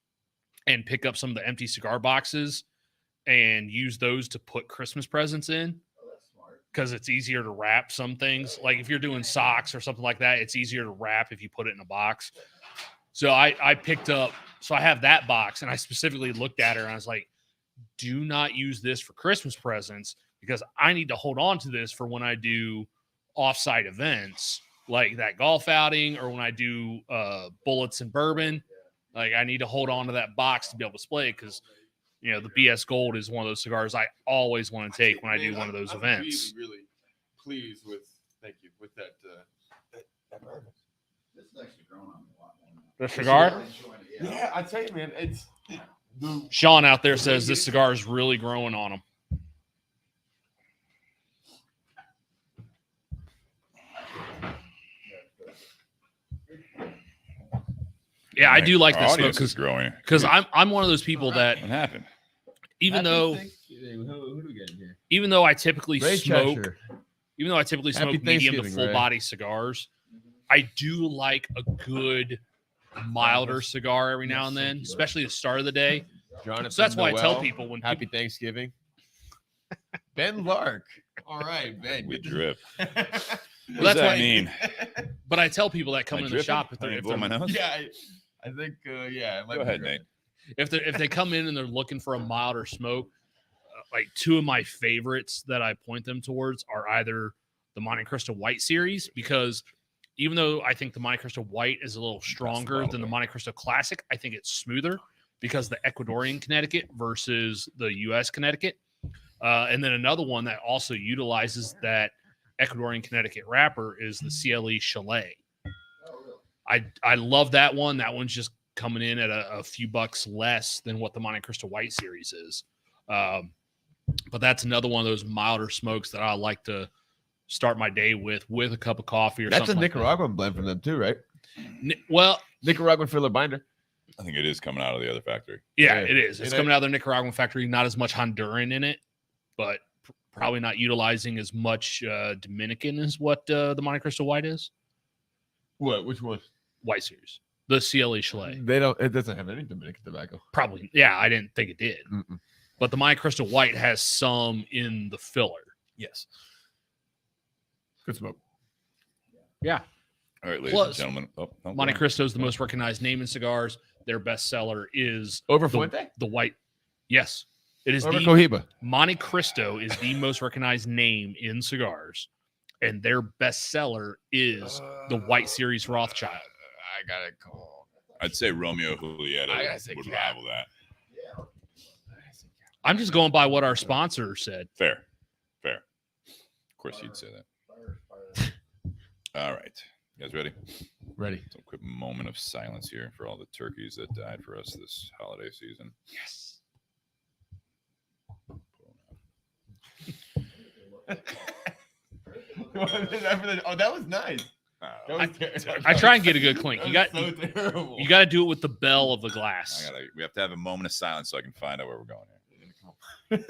and pick up some of the empty cigar boxes and use those to put Christmas presents in, because it's easier to wrap some things. Like if you're doing socks or something like that, it's easier to wrap if you put it in a box. So I picked up, so I have that box, and I specifically looked at her and I was like, do not use this for Christmas presents, because I need to hold on to this for when I do offsite events like that golf outing, or when I do bullets and bourbon. Like I need to hold on to that box to be able to display it, because the BS Gold is one of those cigars I always want to take when I do one of those events. Really, really pleased with, thank you, with that bourbon. This is actually grown on me a lot more now. The cigar? Yeah, I tell you, man, it's Sean out there says this cigar is really growing on him. Yeah, I do like Our this smoke audience is growing. because I'm one of those people that What happened? even though who do we get in here? even though I typically Ray smoke Cheshire. even though I typically Happy smoke medium to Thanksgiving, full Ray. body cigars, I do like a good milder cigar every now and then, especially the start of the day. Jonathan So that's why I tell Noel, people when Happy Thanksgiving. Ben Lark. All right, Ben. We good to- drip. Well, What that's does that why- mean? But I tell people that come Am I in the dripping? shop if I they're, didn't if, blow my they're, nose. Yeah, I think, yeah. it might Go be ahead, great. Nate. if they come in and they're looking for a milder smoke, like two of my favorites that I point them towards are either the Monte Cristo White series, because even though I think the Monte Cristo White is a little stronger bottle than the there. Monte Cristo Classic, I think it's smoother because the Ecuadorian Connecticut versus the U.S. Connecticut. And then another one that also utilizes that Ecuadorian Connecticut wrapper is the CLE Chalet. I love that one. That one's just coming in at a few bucks less than what the Monte Cristo White series is. But that's another one of those milder smokes that I like to start my day with a cup of coffee or That's a something. Nicaraguan blend from them too, right? Well, Nicaraguan filler binder. I think it is coming out of the other factory. yeah, Yeah. it is. It's And coming out of their Nicaraguan factory. Not as much Honduran in it, but probably not utilizing as much Dominican as what the Monte Cristo White is. What? Which one? White series, the CLE Chalet. They don't. It doesn't have any Dominican tobacco. Probably, yeah. I didn't think it did, Mm-mm. but the Monte Cristo White has some in the filler. Yes. Good smoke. Yeah. All right, ladies Plus, and gentlemen. Oh, no, Monte go on. Cristo is the most recognized name in cigars. Their bestseller is Over the, Fuente? the white. Yes, it is Over the Cohiba. Monte Cristo is the most recognized name in cigars, and their bestseller is the White Series Rothschild. I got to call. I'd say Romeo Julieta I gotta say would Cap. rival that. I'm just going by what our sponsor said. Fair. Of course, you'd say that. All right. You guys ready? Ready. So a quick moment of silence here for all the turkeys that died for us this holiday season. Yes. Oh, that was nice. I try and get a good clink. You got so terrible. you got to do it with the bell of the glass. We have to have a moment of silence so I can find out where we're going here.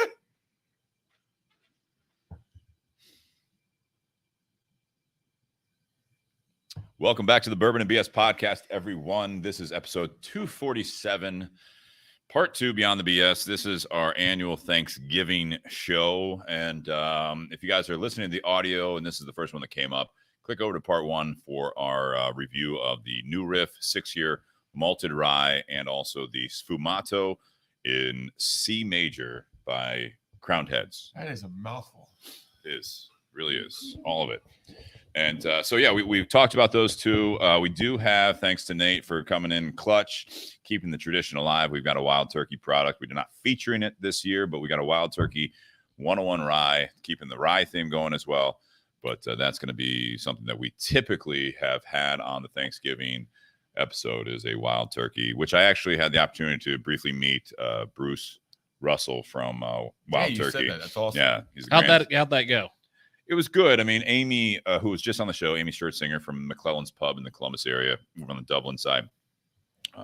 Welcome back to the Bourbon and BS podcast, everyone. This is episode 247, part 2, Beyond the BS. This is our annual Thanksgiving show. And if you guys are listening to the audio and this is the first one that came up, click over to part 1 for our review of the new Riff 6-year malted rye and also the SFUMATO in C major by Crowned Heads. That is a mouthful. Really is all of it. And so, yeah, we've talked about those two. We do have, thanks to Nate for coming in clutch, keeping the tradition alive. We've got a Wild Turkey product. We're not featuring it this year, but we got a Wild Turkey 101 rye, keeping the rye theme going as well. But that's going to be something that we typically have had on the Thanksgiving episode is a Wild Turkey, which I actually had the opportunity to briefly meet Bruce Russell from Wild you Turkey. said that. That's awesome. Yeah. He's How'd that go? It was good. I mean, Amy, who was just on the show, Amy Schertzinger from McClellan's Pub in the Columbus area, over on the Dublin side,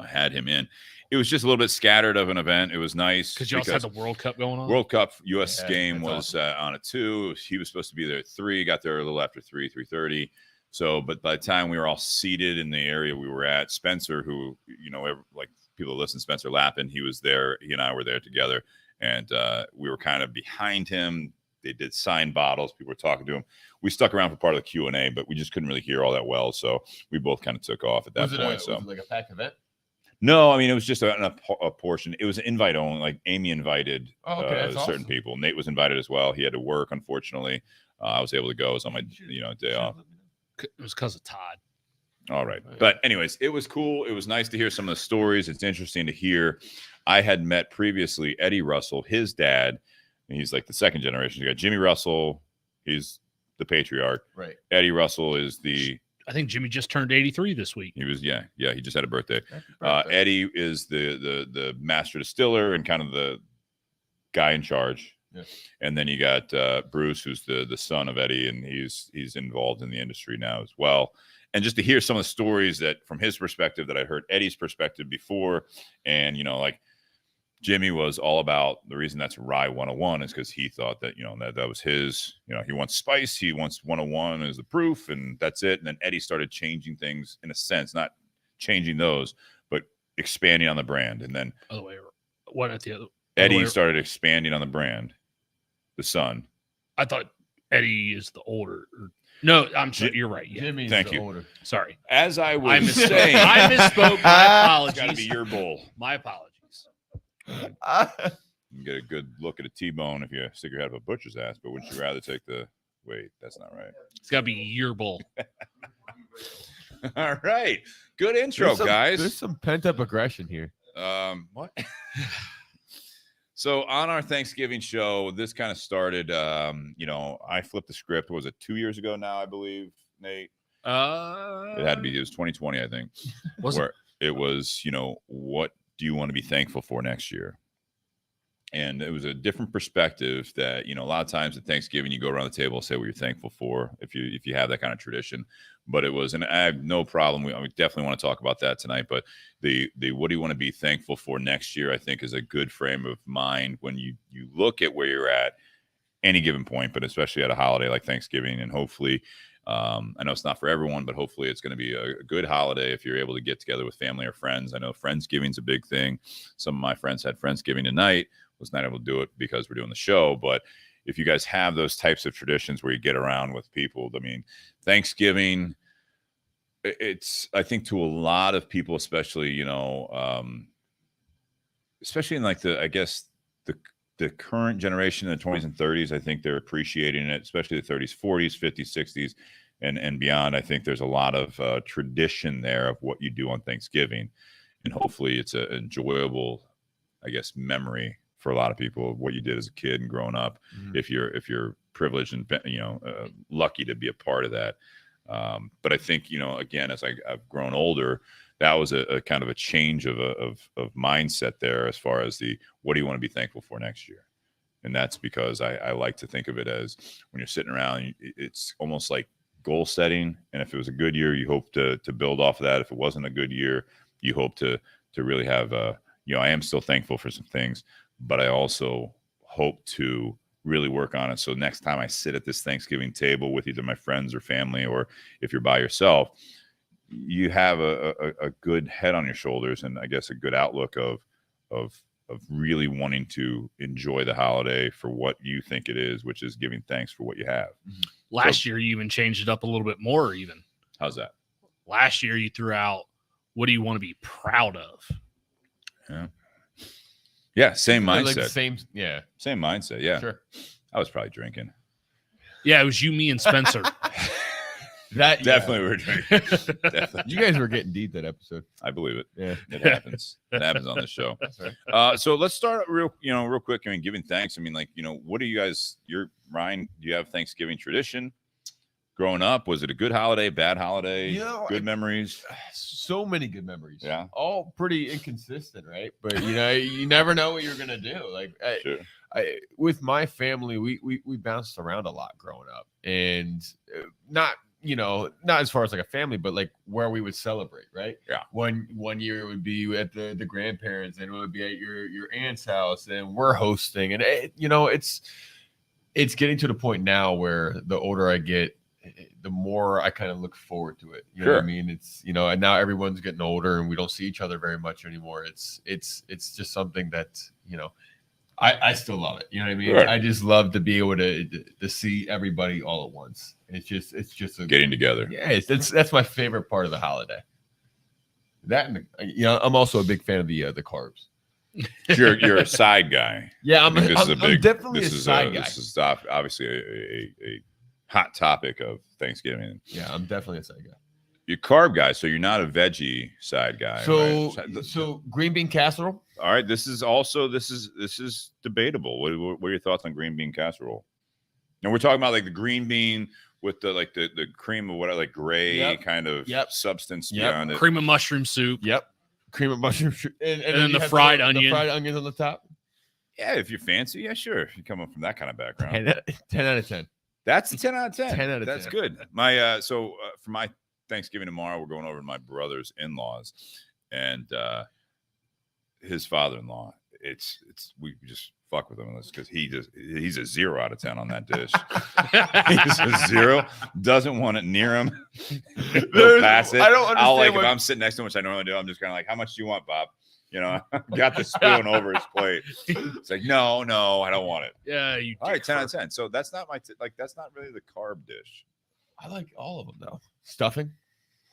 had him in. It was just a little bit scattered of an event. It was nice. Because you also had the World Cup going on? World Cup U.S. game that's was on at 2. He was supposed to be there at 3. Got there a little after 3:30. So, but by the time we were all seated in the area we were at, Spencer, who, like people that listen, Spencer Lappin, he was there. He and I were there together. And we were kind of behind him. They did sign bottles. People were talking to him. We stuck around for part of the Q&A, but we just couldn't really hear all that well. So we both kind of took off at that point. Was it like a pack event? No, I mean, it was just a portion. It was invite only. Like Amy invited that's certain awesome. people. Nate was invited as well. He had to work, unfortunately. I was able to go. It was on my day off. It was because of Todd. All right. But anyways, it was cool. It was nice to hear some of the stories. It's interesting to hear. I had met previously Eddie Russell, his dad. And he's like the second generation. You got Jimmy Russell. He's the patriarch. Right. Eddie Russell is the... I think Jimmy just turned 83 this week. He was, he just had a birthday. Eddie is the master distiller and kind of the guy in charge. Yeah. And then you got Bruce, who's the son of Eddie, and he's involved in the industry now as well. And just to hear some of the stories that from his perspective that I heard Eddie's perspective before, and like Jimmy was all about the reason that's Rye 101 is because he thought that, that was his, he wants spice. He wants 101 as the proof, and that's it. And then Eddie started changing things in a sense, not changing those, but expanding on the brand. And then Eddie started expanding on the brand, the son. I thought Eddie is the older. No, I'm sorry. You're right. Yeah. Jimmy's Thank the you. older. Sorry. As I was I saying, I misspoke. My apologies. got to be your bull. My apologies. You can get a good look at a T-bone if you stick your head up a butcher's ass, but would you rather take the... Wait, that's not right. It's got to be your bull. All right. Good intro, guys. There's some pent-up aggression here. What? So on our Thanksgiving show, this kind of started, I flipped the script. Was it 2 years ago now, I believe, Nate? It had to be. It was 2020, I think. It was, what do you want to be thankful for next year? And it was a different perspective that, a lot of times at Thanksgiving, you go around the table and say what you're thankful for if you have that kind of tradition. But it was, and I have no problem. We definitely want to talk about that tonight. But the what do you want to be thankful for next year, I think, is a good frame of mind when you look at where you're at any given point, but especially at a holiday like Thanksgiving. And hopefully, I know it's not for everyone, but hopefully it's going to be a good holiday if you're able to get together with family or friends. I know Friendsgiving's a big thing. Some of my friends had Friendsgiving tonight. Was not able to do it because we're doing the show. But if you guys have those types of traditions where you get around with people, I mean, Thanksgiving, it's, I think to a lot of people, especially, especially in like the current generation in the 20s and 30s, I think they're appreciating it, especially the 30s, 40s, 50s, 60s, and beyond. I think there's a lot of tradition there of what you do on Thanksgiving. And hopefully it's an enjoyable, I guess, memory for a lot of people of what you did as a kid and growing up. Mm-hmm. If you're privileged and, lucky to be a part of that. But I think, again, as I've grown older, that was a kind of a change of mindset there as far as what do you want to be thankful for next year? And that's because I like to think of it as when you're sitting around, it's almost like goal setting. And if it was a good year, you hope to build off of that. If it wasn't a good year, you hope to really have, I am still thankful for some things, but I also hope to really work on it. So next time I sit at this Thanksgiving table with either my friends or family, or if you're by yourself, you have a good head on your shoulders, and I guess a good outlook of really wanting to enjoy the holiday for what you think it is, which is giving thanks for what you have. Last year, you even changed it up a little bit more even. How's that? Last year, you threw out, what do you want to be proud of? Yeah, same mindset. Like same mindset. Yeah, sure. I was probably drinking. Yeah, it was you, me, and Spencer. That Definitely we're drinking. Definitely. You guys were getting deep that episode. I believe it. Yeah. It happens. It happens on the show. That's right. So let's start real quick. I mean, giving thanks. I mean, like, what do you guys, Ryan, do you have Thanksgiving tradition growing up? Was it a good holiday, bad holiday, good memories? So many good memories. Yeah. All pretty inconsistent, right? But you never know what you're gonna do. Like Sure. With my family, we bounced around a lot growing up, and not as far as like a family, but like where we would celebrate, right? Yeah. One year it would be at the grandparents, and it would be at your aunt's house, and we're hosting, and it's getting to the point now where the older I get, the more I kind of look forward to it. You know what I mean? It's and now everyone's getting older, and we don't see each other very much anymore. It's just something that I still love it. You know what I mean? Right. I just love to be able to see everybody all at once. It's just Getting together. Yeah, that's my favorite part of the holiday. That and I'm also a big fan of the carbs. You're a side guy. Yeah, I'm definitely a this is side guy. This is obviously a hot topic of Thanksgiving. Yeah, I'm definitely a side guy. You're carb guy, so you're not a veggie side guy. So right? so green bean casserole. All right, this is debatable. What are your thoughts on green bean casserole? And we're talking about like the green bean with the cream of what like gray kind of substance beyond it. Cream of mushroom soup. Yep. Cream of mushroom and then the fried onion. The fried onions on the top. Yeah, if you're fancy, yeah, sure. If you come up from that kind of background. 10 out of 10. That's a 10 out of 10. 10 out of 10. That's good. My for my Thanksgiving tomorrow, we're going over to my brother's in-laws and his father-in-law. We just fuck with him on this because he's a 0 out of 10 on that dish. He's a 0. Doesn't want it near him. He'll pass it. I don't understand. If I'm sitting next to him, which I normally do, I'm just kind of like, how much do you want, Bob? Got the spoon over his plate. It's like, no, I don't want it. Yeah, you. All right, 10 out of 10. So that's not that's not really the carb dish. I like all of them though. Stuffing.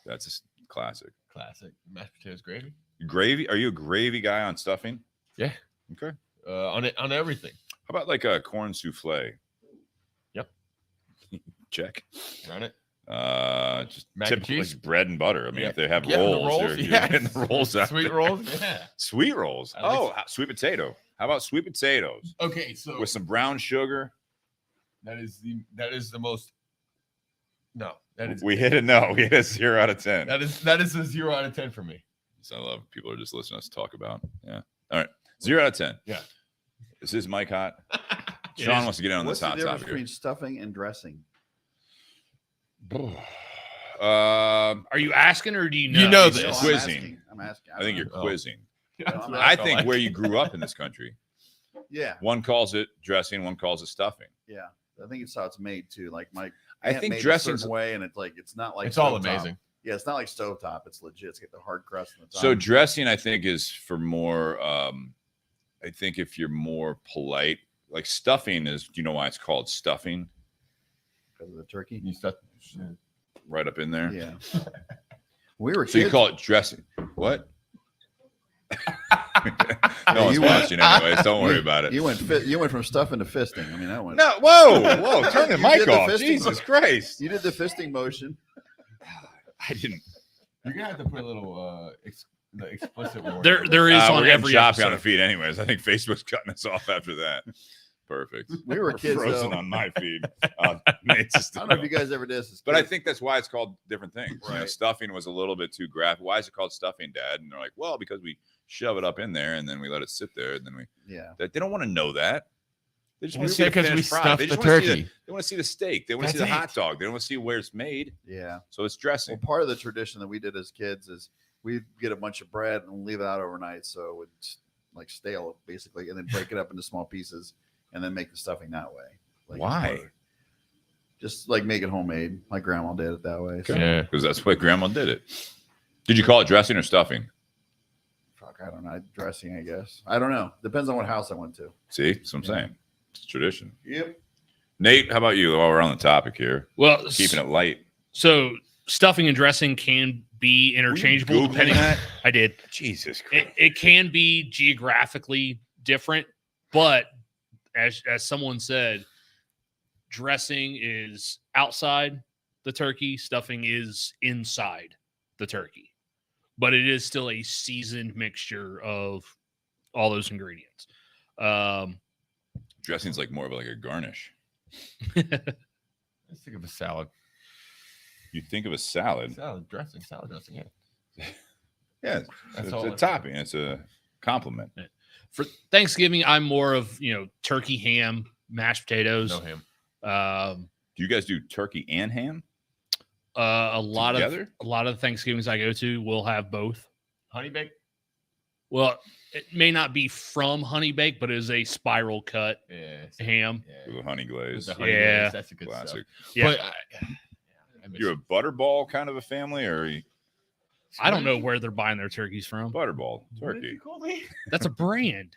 That's a classic. Classic. Mashed potatoes gravy. Gravy? Are you a gravy guy on stuffing? Yeah. Okay. On everything. How about like a corn souffle? Yep. Check. Run it. Just mac and typical cheese, like bread and butter. I mean, if they have the rolls, rolls, you're getting the rolls out. Sweet there. rolls, yeah. Sweet rolls. Sweet potato. How about sweet potatoes? Okay, so with some brown sugar. That is the most. No, that is. We hit a no. We hit a 0 out of 10. That is a 0 out of 10 for me. So I love people are just listening to us talk about. Yeah. All right. 0 out of 10. Yeah. Is his mic hot? Sean wants to get in on What's this hot the difference topic here. between stuffing and dressing? Are you asking or do you know? You know He's this. quizzing. I'm asking. I think you're Oh. quizzing. That's what I felt think like. where you grew up in this country, Yeah, one calls it dressing, one calls it stuffing. yeah. I think it's how it's made too. Like my I aunt think made dressing's a certain way, and it's not like It's all stovetop. amazing. Yeah, it's not like stovetop. It's legit. It's got the hard crust on the top. So dressing, I think, is for more. I think if you're more polite, like stuffing is. Do you know why it's called stuffing? because of the turkey. You stuff. Right up in there. Yeah. We were So you kids. call it dressing. What? No one's you went- watching anyways. Don't worry about it. You went from stuffing to fisting. I mean, that went. No, whoa, turn the You mic did the off. fisting Jesus motion. Christ. You did the fisting motion. I didn't. You're gonna have to put a little the explicit warning. There is We're on getting every choppy on episode. the feed anyways. I think Facebook's cutting us off after that. Perfect. We were kids, frozen though. on my feed. Nate's just- I don't know if you guys ever did this. But I think that's why it's called different things. You know, Right. stuffing was a little bit too graphic. Why is it called stuffing, Dad? And they're like, well, because we shove it up in there and then we let it sit there and then we. Yeah. They don't want to know that. They just We want to say see the because we finished product. stuffed They the just wanna see turkey. They want to see the steak. They want to see the That's hot dog. They don't want to see where it's made. Yeah. So it's Well, dressing. part of the tradition that we did as kids is we'd get a bunch of bread and leave it out overnight so it would like stale basically, and then break it up into small pieces and then make the stuffing that way. Like, Why? Just like make it homemade. My grandma did it that way. So, Yeah. Because that's why Grandma did it. Did you call it dressing or stuffing? fuck, I don't know. Dressing, I guess. I don't know. Depends on what house I went to. See, that's what I'm saying. It's tradition. Yep. Nate, how about you? While we're on the topic here, Well, keeping it light. so stuffing and dressing can be interchangeable Googling depending. that? I did. Jesus Christ. It can be geographically different, but as someone said, dressing is outside the turkey. Stuffing is inside the turkey, but it is still a seasoned mixture of all those ingredients. Dressing's like more of like a garnish. Let's think of a salad. You think of a salad. Salad dressing. Yeah. Yeah, That's it's all a it- topping. It's a compliment. For Thanksgiving, I'm more of, turkey, ham, mashed potatoes. No ham. Do you guys do turkey and ham A lot together? of the Thanksgivings I go to will have both. Honey baked? Well, it may not be from honey bake, but it is a spiral cut Yeah. ham. With a honey glaze. With the honey Yeah. glaze, that's the good Classic. stuff. Yeah. But I miss You're a butterball kind of a family, or are you I don't know where they're buying their turkeys from. butterball What did turkey? you call me? That's a brand.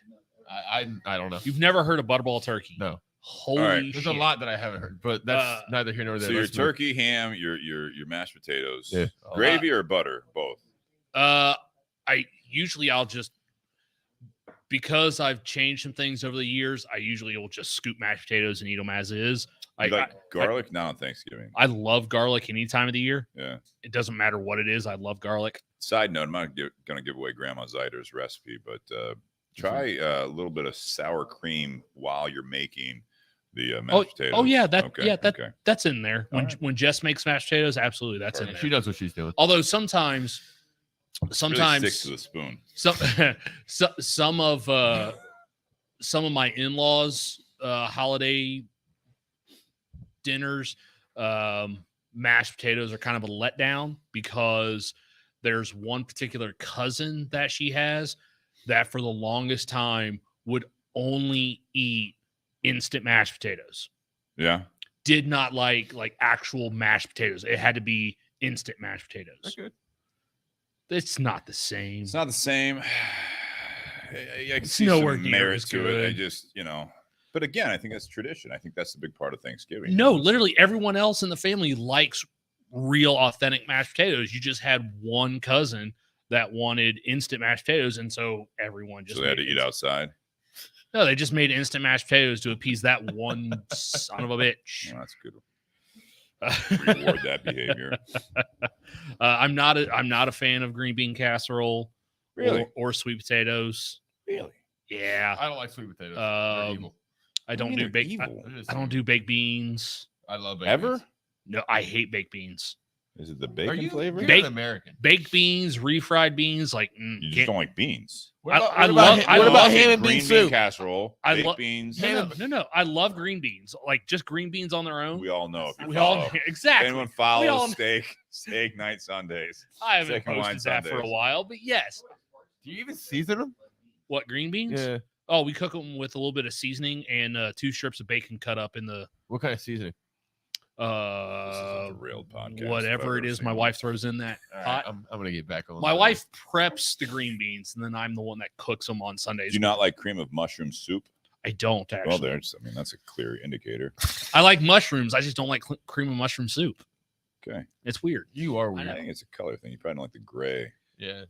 I don't know. You've never heard of Butterball turkey? No. Holy right. There's shit. a lot that I haven't heard, but that's neither here nor there. So your Let's move. turkey, ham, your mashed potatoes, Yeah. gravy or butter, both. I'll just, because I've changed some things over the years, I usually will just scoop mashed potatoes and eat them as is. You like garlic? Not on Thanksgiving. I love garlic any time of the year. Yeah. It doesn't matter what it is. I love garlic. Side note: I'm not going to give away Grandma Zider's recipe, but try a little bit of sour cream while you're making the mashed potatoes. Oh yeah, Okay. that's in there. All When right. when Jess makes mashed potatoes, absolutely that's in Yeah, there. she knows what she's doing. Although sometimes Really stick to some the spoon. some of my in-laws holiday dinners, mashed potatoes are kind of a letdown because there's one particular cousin that she has that for the longest time would only eat instant mashed potatoes. Yeah. Did not like actual mashed potatoes. It had to be instant mashed potatoes. That's good. It's not the same. It's not the same. I can It's see nowhere some near merit as to it. I good. just, but again, I think that's tradition. I think that's the big part of Thanksgiving. No, literally everyone else in the family likes real authentic mashed potatoes. You just had one cousin that wanted instant mashed potatoes, and so everyone just So they had to made eat outside. No, they just made instant mashed potatoes to appease that one son of a bitch. Well, that's good. Reward that behavior. I'm not a fan of green bean casserole Really? or sweet potatoes. Really? Yeah, I don't like sweet potatoes. They're evil. I don't do baked. I don't do baked beans. I love baked Ever? beans. No, I hate baked beans. Is it the Are bacon you flavor? You're Baked- an American? Baked beans, refried beans, like You just can't- don't like beans. What about, I what love- about, I what love about it. ham and Green bean bean soup? casserole, I baked love- beans. No. I love green beans. Like just green beans on their own. We all know. If you We all follow. exactly. Anyone We follows all- steak night Sundays. I haven't Second wine posted that for a Sundays. while, but yes. Do you even season them? What green beans? Oh, we cook them with a little bit of seasoning and 2 strips of bacon cut up in the What kind of seasoning? This is a real podcast. whatever it is my wife throws in that All right, pot. I'm gonna get back on. My that. wife preps the green beans, and then I'm the one that cooks them on Sundays. Do you not like cream of mushroom soup? I don't actually. Well, there's. I mean, that's a clear indicator. I like mushrooms. I just don't like cream of mushroom soup. Okay. It's weird. You are I weird. think it's a color thing. You probably don't like the gray. Yeah.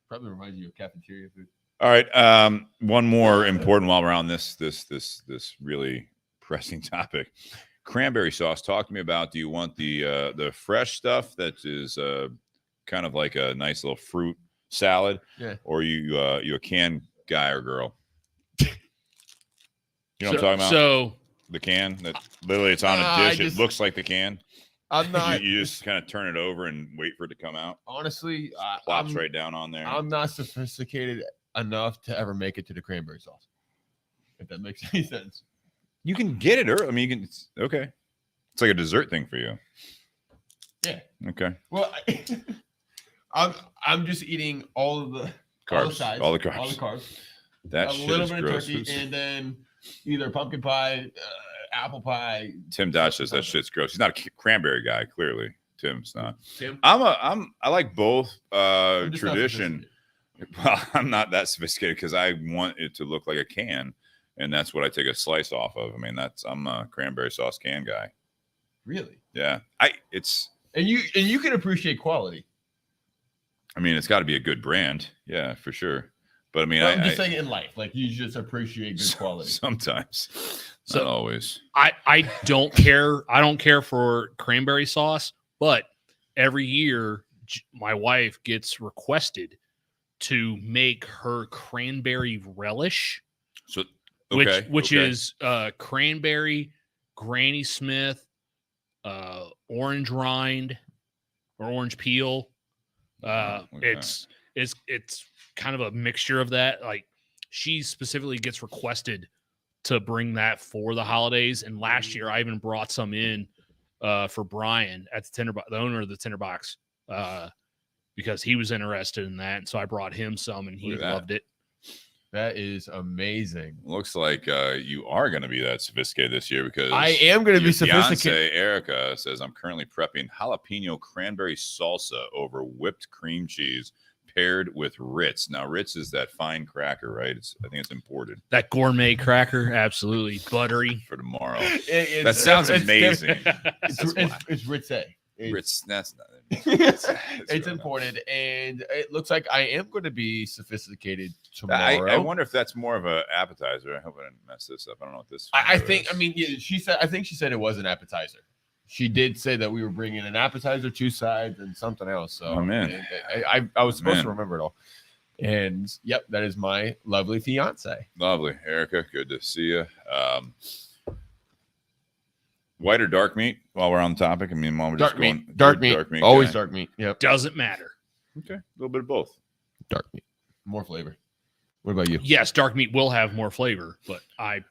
Probably reminds you of cafeteria food. All right. One more important while we're on this really pressing topic. Cranberry sauce. Talk to me about. Do you want the fresh stuff that is kind of like a nice little fruit salad? Yeah. Or you a canned guy or girl? You know what I'm talking about? So The can that literally it's on a I dish. just- It looks like the can. I'm not. You just kind of turn it over and wait for it to come out. Honestly, Plops I'm, right down on there. I'm not sophisticated enough to ever make it to the cranberry sauce. If that makes any sense. You can get it early. I mean, you can. It's, okay. It's like a dessert thing for you. Yeah. Okay. Well, I'm just eating all of the Carbs. sides, All the carbs. all the carbs. That a shit little is bit gross. of turkey, and then either pumpkin pie, apple pie. Tim Dodge says that shit's gross. He's not a cranberry guy. Clearly, Tim's not. Tim, I like both I'm just not tradition. sophisticated. Well, I'm not that sophisticated because I want it to look like a can, and that's what I take a slice off of. I mean, I'm a cranberry sauce can guy. Really? Yeah, it's. And you can appreciate quality. I mean, it's got to be a good brand. Yeah, for sure. But I mean, But I'm just saying in life, like you just appreciate good quality. Sometimes So Not always. I don't care. I don't care for cranberry sauce, but every year my wife gets requested to make her cranberry relish, So okay, which okay. is cranberry, Granny Smith, orange rind or orange peel. Okay. It's kind of a mixture of that. Like she specifically gets requested to bring that for the holidays. And last year I even brought some in for Brian at the owner of the Tinderbox, because he was interested in that. And so I brought him some and he Look at that. loved it. That is amazing. Looks like you are going to be that sophisticated this year because I am going to be your sophisticated. fiancée, Erica, says I'm currently prepping jalapeno cranberry salsa over whipped cream cheese paired with Ritz. Now, Ritz is that fine cracker, right? I think it's imported That gourmet cracker, absolutely buttery. for tomorrow. It- That sounds it's- amazing. It's Ritz. Ritz, that's not It's really imported, and it looks like I am going to be sophisticated not. I tomorrow. wonder if that's more of an appetizer. I hope I didn't mess this up. I don't know what this. I flavor think. is. I mean, yeah, she said. I think she said it was an appetizer. She did say that we were bringing an appetizer, 2 sides, and something else. So Oh, man. I was supposed to Man. remember it all. And yep, that is my lovely fiance. Lovely, Erica. Good to see you. White or dark meat? While we're on the topic, I mean, while we're just Dark meat. going Dark meat. dark meat, Always guy. dark meat. Yep. Doesn't matter. Okay, a little bit of both. Dark meat. More flavor. What about you? Yes, dark meat will have more flavor, but I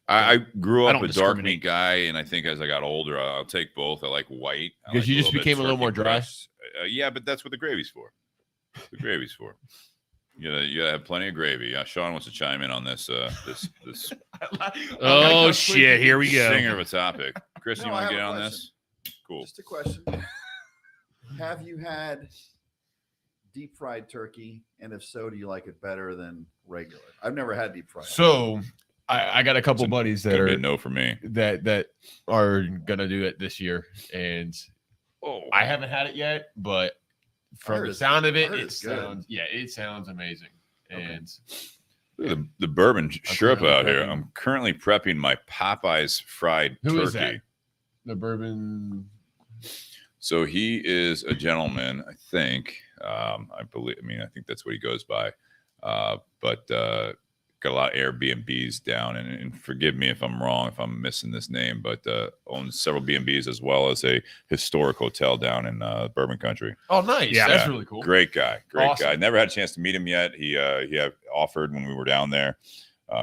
grew I up don't a dark discriminate. meat guy, and I think as I got older, I'll take both. I like white I Because like you a just bit became a little turkey more dry? breast. Yeah, but that's what the gravy's for. The gravy's for. You gotta have plenty of gravy. Sean wants to chime in on this. This oh shit, here we go. singer of a topic. Chris, No, you I want to have get a on question. this? Cool. Just a question. Have you had deep fried turkey? And if so, do you like it better than regular? I've never had deep fried. So I got a couple buddies that Gonna be a are no for me. that are gonna do it this year, and I haven't had it yet, but from heard the it's- sound of I it, heard it it's good. sounds it sounds amazing. Okay. And Look at the bourbon Sherpa currently out here. prepping- I'm currently prepping my Popeyes fried Who turkey. is that? The bourbon. So he is a gentleman, I think. I believe. I mean, I think that's what he goes by. But got a lot of Airbnbs down, and forgive me if I'm wrong, if I'm missing this name, but owns several B&Bs as well as a historic hotel down in Bourbon Country. Oh, nice. Yeah. That's Yeah. really cool. Great guy, great Awesome. guy. Never had a chance to meet him yet. He had offered when we were down there,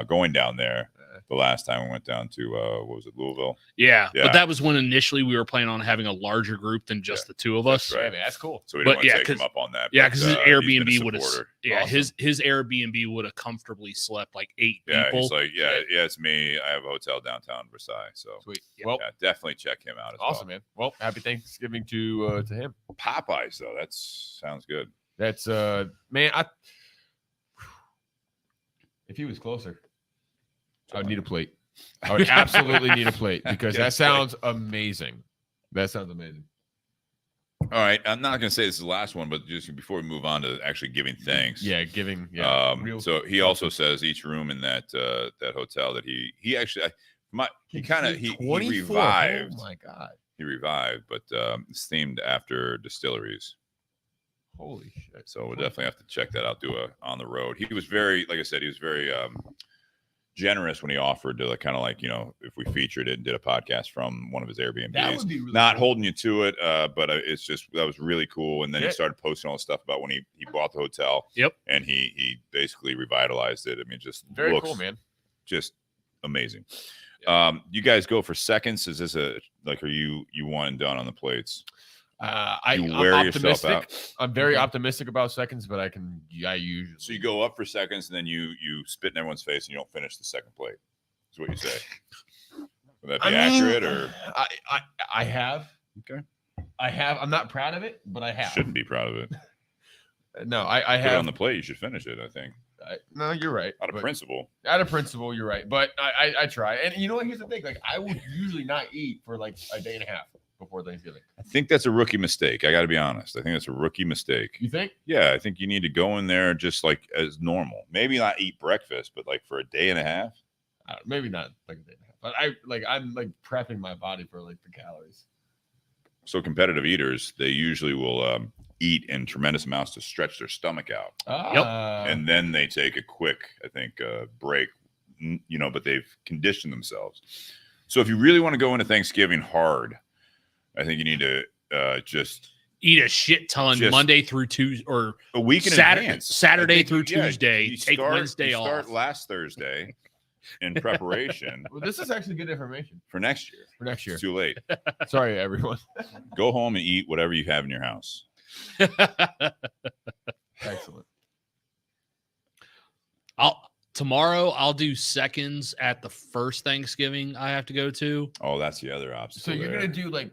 going down there. The last time we went down to what was it, Louisville? Yeah, Yeah. but that was when initially we were planning on having a larger group than just the two of us. That's right. Yeah, man, that's cool. So we But didn't want yeah, to take him 'cause- up on that. Yeah, but, because his he's been a Airbnb would have. supporter. Yeah, Awesome. his Airbnb would have comfortably slept like 8 Yeah, people. he's like, yeah, it's me. I have a hotel downtown Versailles. So Sweet. Yeah. Well, yeah, definitely check him out as awesome, man. Well, happy Thanksgiving to him. well. Popeyes, though, that sounds good. That's man. If he was closer, I would need a plate. I would absolutely need a plate because Get a that sounds amazing. That sounds amazing. All right, I'm not going to say this is the last one, but just before we move on to actually giving thanks. Yeah, giving. Yeah. So he also says each room in that that hotel that he actually he kind of he 24. revived. Oh my god! He revived, but it's themed after distilleries. Holy shit! So we'll definitely have to check that out. Do a on the road. He was very, like I said, he was very generous when he offered to kind of like, if we featured it and did a podcast from one of his Airbnbs. That would be really Not cool. holding you to it, but it's just that was really cool. And then Yeah. he started posting all the stuff about when he bought the hotel. Yep. And he basically revitalized it. I mean, just Very looks cool, man. just amazing. You guys go for seconds? Is this are you one and done on the plates? I'm wear yourself optimistic. out. I'm very Okay. optimistic about seconds, but I usually. So you go up for seconds and then you spit in everyone's face and you don't finish the second plate. Is what you say. Would that be accurate or I have. Okay. I have. I'm not proud of it, but I have. shouldn't be proud of it? No, I Put it have. on the plate. You should finish it. I think No, you're right. out of but- principle. Out of principle, you're right. But I try. And you know what? Here's the thing. Like I would usually not eat for like a day and a half before Thanksgiving. I think that's a rookie mistake. I got to be honest. I think that's a rookie mistake. You think? Yeah, I think you need to go in there just like as normal. Maybe not eat breakfast, but like for a day and a half. Maybe not like a day and a half. But I'm like prepping my body for like the calories. So competitive eaters, they usually will eat in tremendous amounts to stretch their stomach out. And then they take a quick, I think, break, but they've conditioned themselves. So if you really want to go into Thanksgiving hard, I think you need to just eat a shit ton Monday through Tuesday, or a week in Saturday, advance. Saturday through Tuesday. Take Wednesday off. Start last Thursday in preparation. Well, this is actually good information for next year. It's too late. Sorry, everyone. Go home and eat whatever you have in your house. Excellent. Tomorrow I'll do seconds at the first Thanksgiving I have to go to. Oh, that's the other option. So you're gonna do like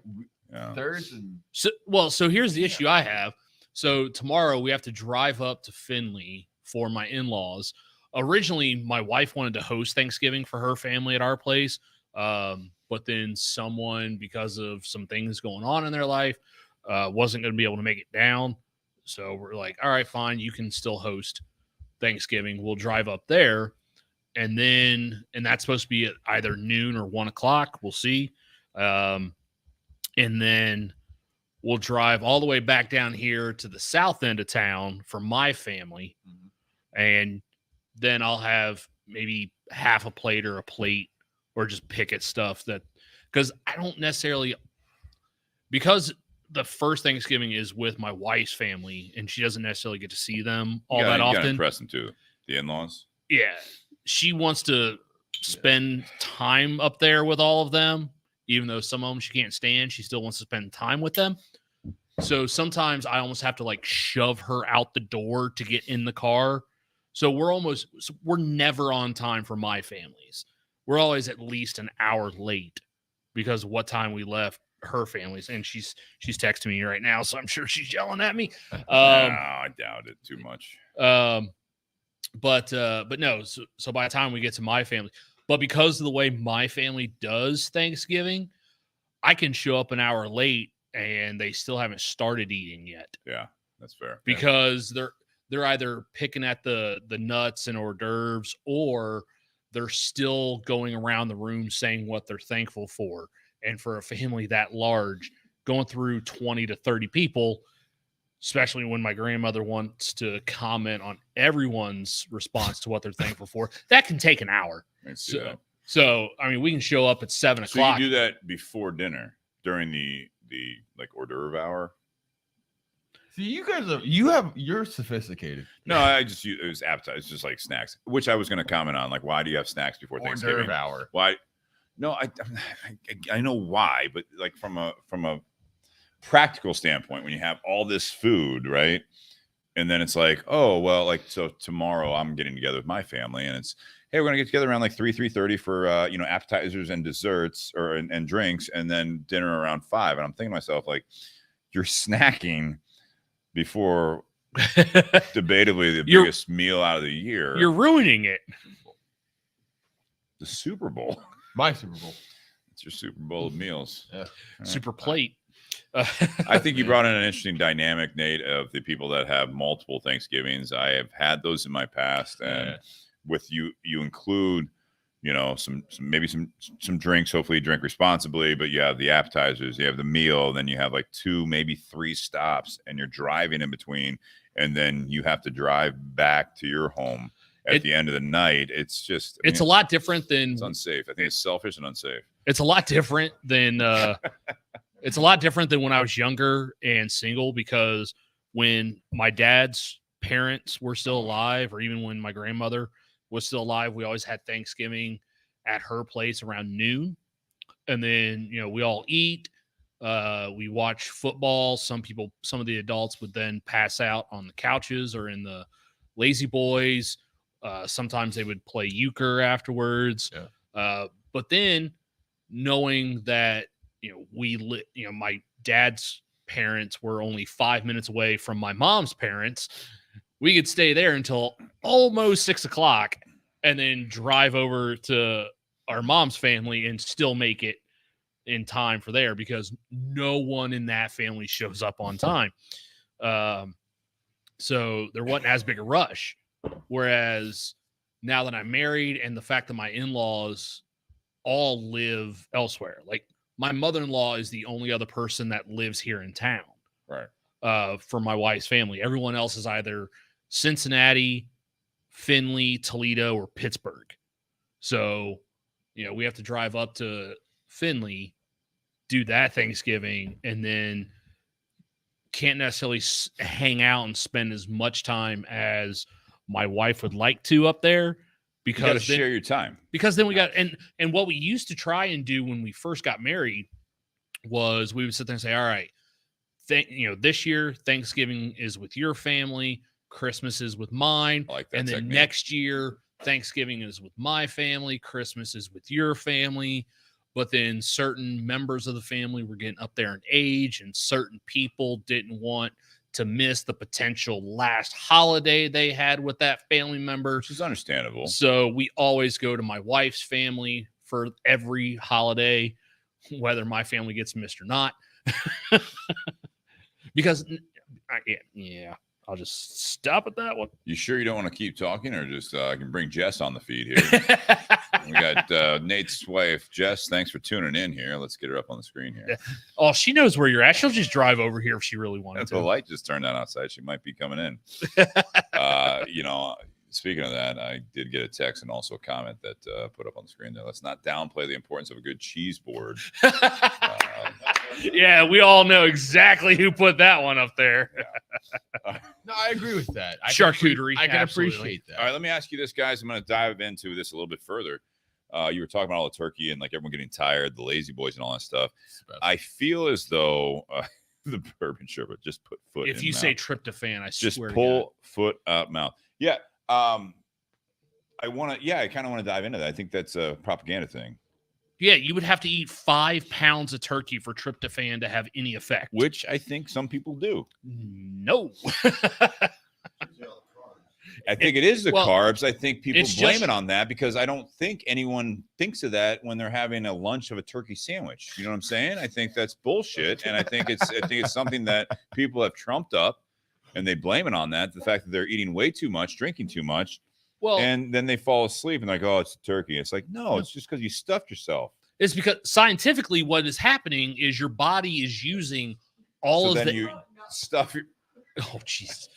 thirds and so here's the issue I have. So tomorrow we have to drive up to Findlay for my in-laws. Originally, my wife wanted to host Thanksgiving for her family at our place, but then someone, because of some things going on in their life, wasn't going to be able to make it down. So we're like, all right, fine, you can still host Thanksgiving. We'll drive up there, and that's supposed to be at either noon or 1 o'clock. We'll see. And then we'll drive all the way back down here to the south end of town for my family. And then I'll have maybe half a plate or a plate, or just pick at stuff because I don't necessarily, because the first Thanksgiving is with my wife's family and she doesn't necessarily get to see them all that often. You gotta impress them too, the in-laws. Yeah. She wants to spend time up there with all of them, even though some of them she can't stand. She still wants to spend time with them. So sometimes I almost have to like shove her out the door to get in the car. So we're never on time for my families. We're always at least an hour late because of what time we left her families. And she's texting me right now, so I'm sure she's yelling at me. No, I doubt it too much. But no. So by the time we get to my family, but because of the way my family does Thanksgiving, I can show up an hour late and they still haven't started eating yet. Yeah, that's fair. Because they're either picking at the nuts and hors d'oeuvres, or they're still going around the room saying what they're thankful for. And for a family that large, going through 20 to 30 people, especially when my grandmother wants to comment on everyone's response to what they're thankful for, that can take an hour. So I mean, we can show up at 7 o'clock. So you do that before dinner during the like hors d'oeuvre hour? See, you're sophisticated. No, it was appetizers, it's just like snacks, which I was going to comment on. Like, why do you have snacks before Thanksgiving? Hors d'oeuvre hour. Why? No, I know why, but like from a practical standpoint, when you have all this food, right? And then it's like, oh, well, like, so tomorrow I'm getting together with my family and it's, hey, we're going to get together around like 3:30 for, appetizers and desserts and drinks, and then dinner around 5. And I'm thinking to myself, like, you're snacking before debatably the biggest meal out of the year. You're ruining it. The Super Bowl. My Super Bowl. It's your Super Bowl of meals. Yeah. Super plate. I think you brought in an interesting dynamic, Nate, of the people that have multiple Thanksgivings. I have had those in my past, and with you include, some drinks. Hopefully, you drink responsibly. But you have the appetizers, you have the meal, then you have like 2, maybe 3 stops, and you're driving in between, and then you have to drive back to your home at the end of the night. It's just, it's a lot different than, it's unsafe. I think it's selfish and unsafe. It's a lot different than it's a lot different than when I was younger and single, because when my dad's parents were still alive, or even when my grandmother was still alive, we always had Thanksgiving at her place around noon. And then, we all eat, we watch football. Some of the adults would then pass out on the couches or in the lazy boys. Sometimes they would play euchre afterwards. But then knowing that, my dad's parents were only 5 minutes away from my mom's parents, we could stay there until almost 6 o'clock and then drive over to our mom's family and still make it in time for there, because no one in that family shows up on time. So there wasn't as big a rush. Whereas now that I'm married, and the fact that my in-laws all live elsewhere. Like my mother-in-law is the only other person that lives here in town. Right. For my wife's family. Everyone else is either Cincinnati, Findlay, Toledo, or Pittsburgh. So, we have to drive up to Findlay, do that Thanksgiving, and then can't necessarily hang out and spend as much time as my wife would like to up there. You got to share your time. Because then we got and what we used to try and do when we first got married was we would sit there and say, all right, this year Thanksgiving is with your family, Christmas is with mine, I like that and then technique. next year Thanksgiving is with my family, Christmas is with your family. But then certain members of the family were getting up there in age, and certain people didn't want to miss the potential last holiday they had with that family member. Which is understandable. So we always go to my wife's family for every holiday, whether my family gets missed or not. Because, I'll just stop at that one. You sure you don't want to keep talking, or just I can bring Jess on the feed here? We got Nate's wife, Jess. Thanks for tuning in here. Let's get her up on the screen here. Oh, she knows where you're at. She'll just drive over here if she really wanted That's to. the light just turned on outside. She might be coming in. Speaking of that, I did get a text and also a comment that put up on the screen there. Let's not downplay the importance of a good cheese board. Yeah, we all know exactly who put that one up there. No, I agree with that. Charcuterie. I can absolutely. appreciate that. All right, let me ask you this, guys. I'm going to dive into this a little bit further. You were talking about all the turkey and like everyone getting tired, the lazy boys and all that stuff. I feel as though the bourbon sherbet just put foot If in you mouth. say tryptophan, I Just swear to God. pull foot out mouth. Yeah. I kind of want to dive into that. I think that's a propaganda thing. Yeah, you would have to eat 5 pounds of turkey for tryptophan to have any effect. Which I think some people do. No. I think it is the carbs. I think people it's blame just- it on that because I don't think anyone thinks of that when they're having a lunch of a turkey sandwich. You know what I'm saying? I think that's bullshit, and I think it's something that people have trumped up, and they blame it on that. The fact that they're eating way too much, drinking too much, Well, and then they fall asleep and like, oh, it's a turkey. It's like, no, it's just because you stuffed yourself. it's because scientifically what is happening is your body is using all So of then the you stuff your. Oh, Jesus.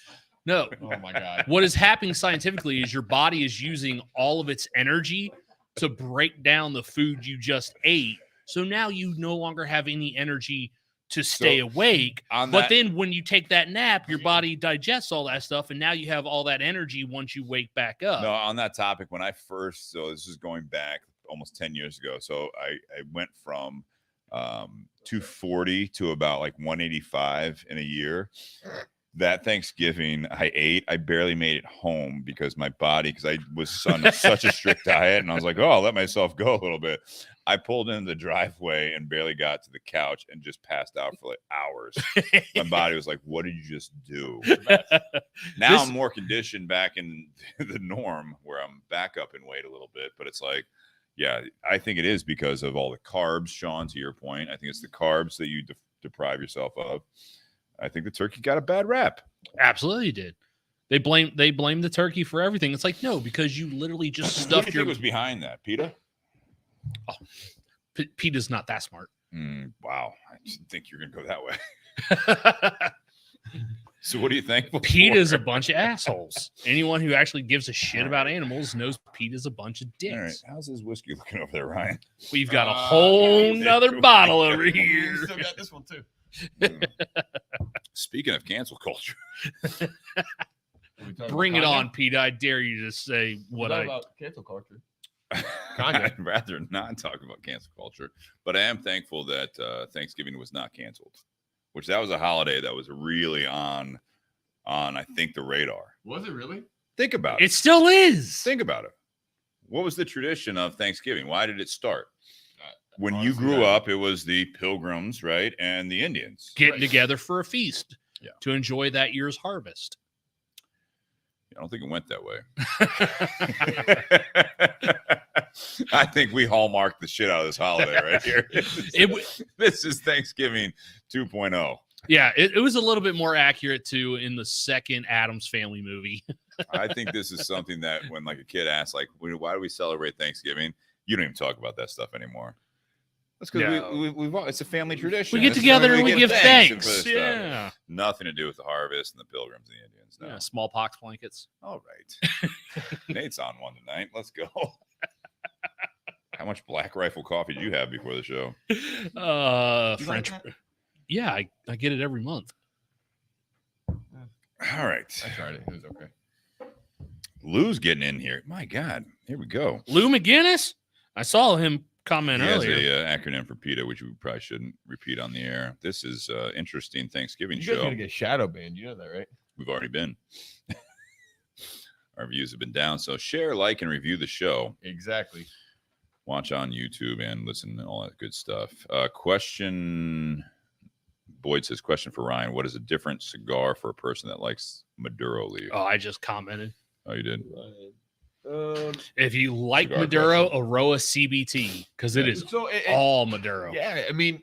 No. Oh my God. What is happening scientifically is your body is using all of its energy to break down the food you just ate. So now you no longer have any energy to stay awake. But then when you take that nap, your body digests all that stuff, and now you have all that energy once you wake back up. No, on that topic, when I first, so this is going back almost 10 years ago. So I went from 240 to about like 185 in a year. That Thanksgiving, I barely made it home because my body, because I was on such a strict diet, and I was like, oh, I'll let myself go a little bit. I pulled into the driveway and barely got to the couch and just passed out for like hours. My body was like, what did you just do? Now I'm more conditioned back in the norm where I'm back up in weight a little bit, but it's like, yeah, I think it is because of all the carbs, Sean, to your point. I think it's the carbs that you deprive yourself of. I think the turkey got a bad rap. Absolutely did. They blame the turkey for everything. It's like, no, because you literally just What do stuffed you your think was behind that, PETA? PETA's not that smart. Wow. I didn't think you were going to go that way. So what do you think? PETA's a bunch of assholes. Anyone who actually gives a shit about animals knows PETA's a bunch of dicks. All right. How's his whiskey looking over there, Ryan? We've got a whole nother bottle over We here. still got this one too. Speaking of cancel culture, Bring it on, PETA. I dare you to say what I. about cancel culture. I'd rather not talk about cancel culture, but I am thankful that Thanksgiving was not canceled, which that was a holiday that was really on I think the radar. Was it really? Think about it. It still is. Think about it. What was the tradition of Thanksgiving? Why did it start? When you Honestly, grew up, it was the Pilgrims, right, and the Indians. Getting together for a feast Yeah. to enjoy that year's harvest. I don't think it went that way. I think we hallmarked the shit out of this holiday right here. This is Thanksgiving 2.0. Yeah, it was a little bit more accurate too in the second Addams Family movie. I think this is something that when like a kid asks, like, why do we celebrate Thanksgiving? You don't even talk about that stuff anymore. That's because No. we've all, it's a family tradition. We get This is together when and we give for thanks. this stuff. Yeah. Nothing to do with the harvest and the pilgrims and the Indians. No. Yeah. Smallpox blankets. All right. Nate's on one tonight. Let's go. How much Black Rifle coffee do you have before the show? French. Yeah, I get it every month. All right. I tried it. It was okay. Lou's getting in here. My God. Here we go. Lou McGinnis. I saw him comment He has earlier. a acronym for PETA, which we probably shouldn't repeat on the air. This is interesting Thanksgiving You guys are show. gonna get shadow banned. You know that, right? We've already been. Our views have been down. So share, like, and review the show. Exactly. Watch on YouTube and listen and all that good stuff. Question. Boyd says, question for Ryan. What is a different cigar for a person that likes Maduro leaf? Oh, I just commented. Oh, you did? If you like Cigar Maduro, question. Aroa CBT, because it is So all Maduro. yeah, I mean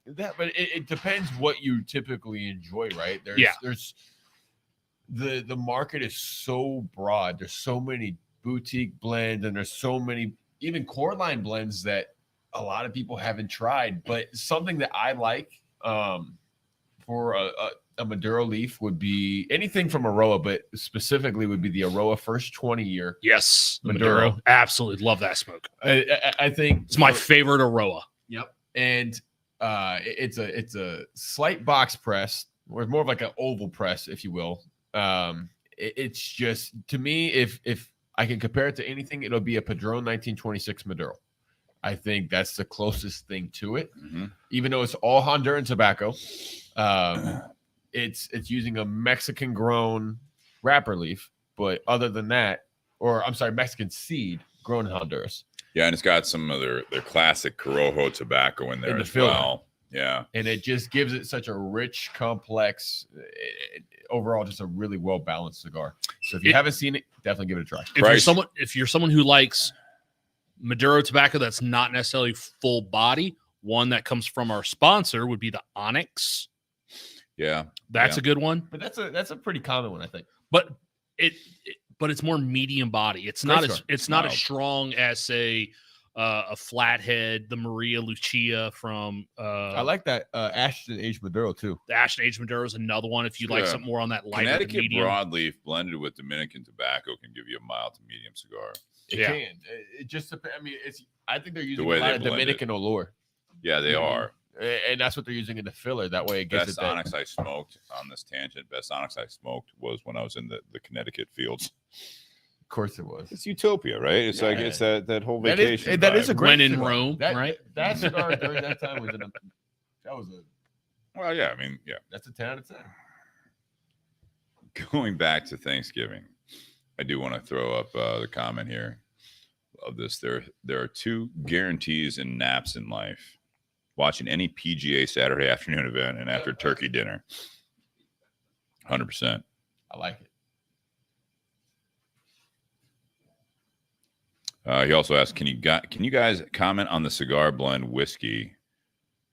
but it depends what you typically enjoy, right? There's the market is so broad. There's so many boutique blends, and there's so many even core line blends that a lot of people haven't tried. But something that I like for a Maduro leaf would be anything from Aroa, but specifically would be the Aroa first 20 year. Yes, Maduro. Maduro. Absolutely love that smoke. I think It's my favorite Aroa. Yep. And it's a slight box press, or more of like an oval press, if you will. It's just, to me, if I can compare it to anything, it'll be a Padron 1926 Maduro. I think that's the closest thing to it. Mm-hmm. Even though it's all Honduran tobacco, it's using a Mexican grown wrapper leaf. But other than that, or I'm sorry, Mexican seed grown in Honduras. Yeah, and it's got some of their classic Corojo tobacco in there the as filler. well. Yeah. And it just gives it such a rich, complex, overall, just a really well balanced cigar. So if you haven't seen it, definitely give it a try. If you're someone who likes Maduro tobacco that's not necessarily full body, one that comes from our sponsor would be the Onyx. Yeah. That's a good one. But that's a pretty common one, I think. But it's more medium body. It's Great not cigar. as not as Mild. strong as say a Flathead, the Maria Lucia from I like that Ashton aged Maduro too. the Ashton Age Maduro is another one. If you like Yeah. something more on that lighter to Connecticut medium. broadleaf blended with Dominican tobacco can give you a mild to medium cigar. It Yeah. can. It just depends. I mean, I think they're using way a lot they of blend it. Dominican Allure, Yeah, they are. and that's what they're using in the filler. That way, it gets Best it. Onyx I smoked on this tangent. Best Onyx I smoked was when I was in the Connecticut fields. Of course, it was. It's utopia, right? It's like Yeah. it's that whole That is- vacation. that is vibe. a great When in cigar. Rome, That, right? That cigar during that time was Well, yeah. I mean, yeah. that's a 10 out of 10. Going back to Thanksgiving, I do want to throw up the comment here of this. There are two guarantees in naps in life: watching any PGA Saturday afternoon event and after turkey dinner. 100%. I like it. He also asked, can you guys comment on the cigar blend whiskey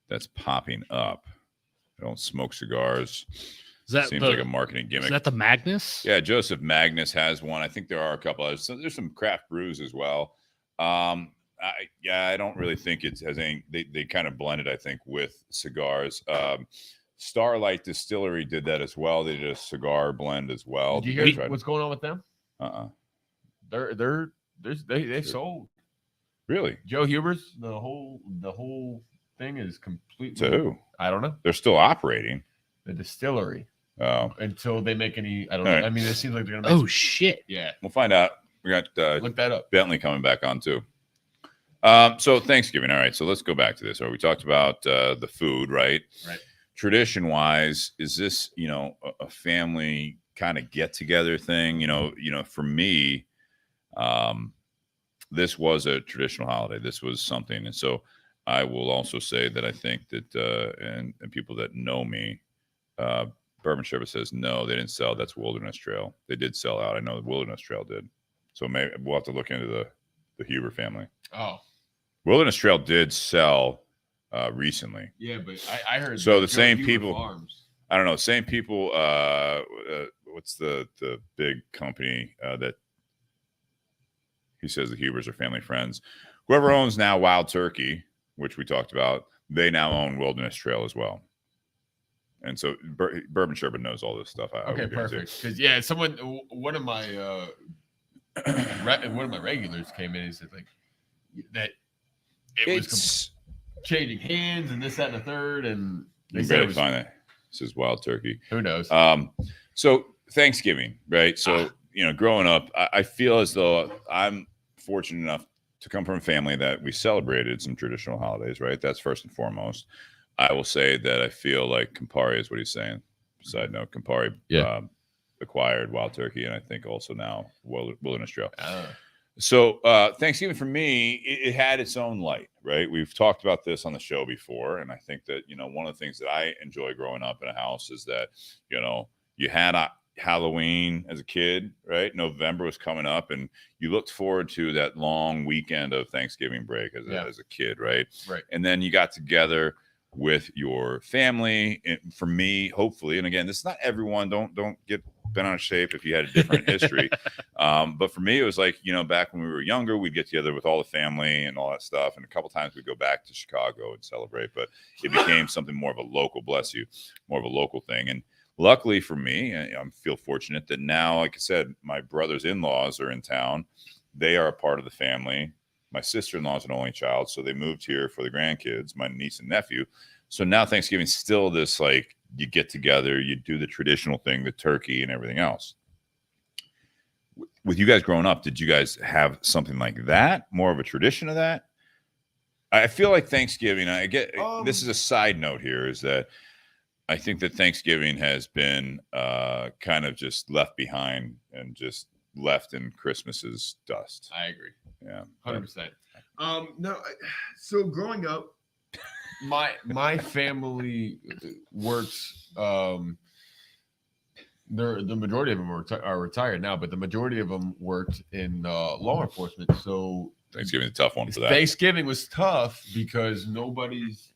that's popping up? I don't smoke cigars. Is that Seems the, like a marketing is gimmick. that the Magnus? Yeah, Joseph Magnus has one. I think there are a couple others. So there's some craft brews as well. I don't really think it has any. They kind of blended, I think, with cigars. Starlight Distillery did that as well. They did a cigar blend as well. Did you hear what's going on with them? They've sold. Really? Joe Huber's the whole thing is completely. To who? I don't know. They're still operating. The distillery Oh, until they make any. I don't All know. right. I mean, it seems like they're gonna. Make Oh shit! yeah. we'll find out. We got Look that up. Bentley coming back on too. So Thanksgiving. All right. So let's go back to this. All right, we talked about the food, right? Right. Tradition wise, is this, a family kind of get together thing? For me, this was a traditional holiday. This was something. And so I will also say that I think that, and people that know me, Bourbon Sherbet says, no, they didn't sell. That's Wilderness Trail. They did sell out. I know the Wilderness Trail did. So maybe we'll have to look into the Huber family. Oh, Wilderness Trail did sell recently. yeah, but I heard. So the Joe same Huber people- Farms. I don't know. Same people. What's the big company that he says the Hubers are family friends? whoever owns now Wild Turkey, which we talked about, they now own Wilderness Trail as well. And so Bourbon Sherbet knows all this stuff. Okay, perfect. Because one of my regulars came in and said like that was changing hands and this, that, and the third, and they you said better find it. This is Wild Turkey. Who knows? So Thanksgiving, right? So growing up, I feel as though I'm fortunate enough to come from a family that we celebrated some traditional holidays, right? That's first and foremost. I will say that I feel like Campari is what he's saying. Side note, Campari acquired Wild Turkey, and I think also now Wilderness Trail. So Thanksgiving for me, it had its own light, right? We've talked about this on the show before, and I think that one of the things that I enjoy growing up in a house is that you had Halloween as a kid, right? November was coming up, and you looked forward to that long weekend of Thanksgiving break as a kid, right? Right. And then you got together with your family. And for me, hopefully, and again, this is not everyone. Don't get bent out of shape if you had a different history. But for me, it was like back when we were younger, we'd get together with all the family and all that stuff, and a couple times we'd go back to Chicago and celebrate. But it became something more of a local, more of a local thing. And luckily for me, I feel fortunate that now, like I said, my brothers-in-laws are in town. They are a part of the family. My sister-in-law is an only child, so they moved here for the grandkids, my niece and nephew. So now Thanksgiving's still this, like, you get together, you do the traditional thing, the turkey and everything else. With you guys growing up, did you guys have something like that? More of a tradition of that? I feel like Thanksgiving, I get, this is a side note here, is that I think that Thanksgiving has been kind of just left behind and just left in Christmas's dust. I agree. Yeah, 100%. No, so growing up, my family works. The majority of them are retired now, but the majority of them worked in law enforcement. So Thanksgiving's a tough one for that. Thanksgiving was tough because no one's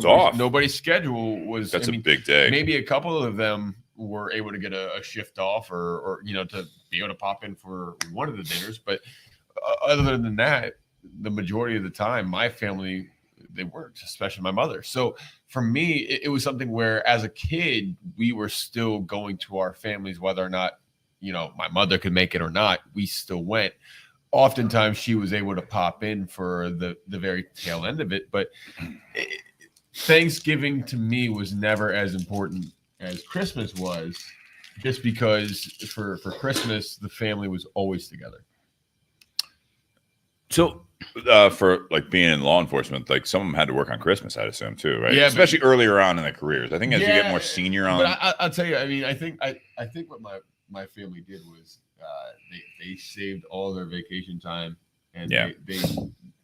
off. Nobody's schedule was. That's a big day. Maybe a couple of them were able to get a shift off, or to be able to pop in for one of the dinners. But other than that, the majority of the time, my family, they worked, especially my mother. So for me, it was something where as a kid, we were still going to our families, whether or not, my mother could make it or not, we still went. Oftentimes she was able to pop in for the very tail end of it. But Thanksgiving to me was never as important as Christmas was, just because for Christmas, the family was always together. So for like being in law enforcement, like some of them had to work on Christmas, I'd assume too, right? Yeah, especially earlier on in their careers. I think as you get more senior on. But I'll tell you, I mean, I think what my family did was they saved all their vacation time, and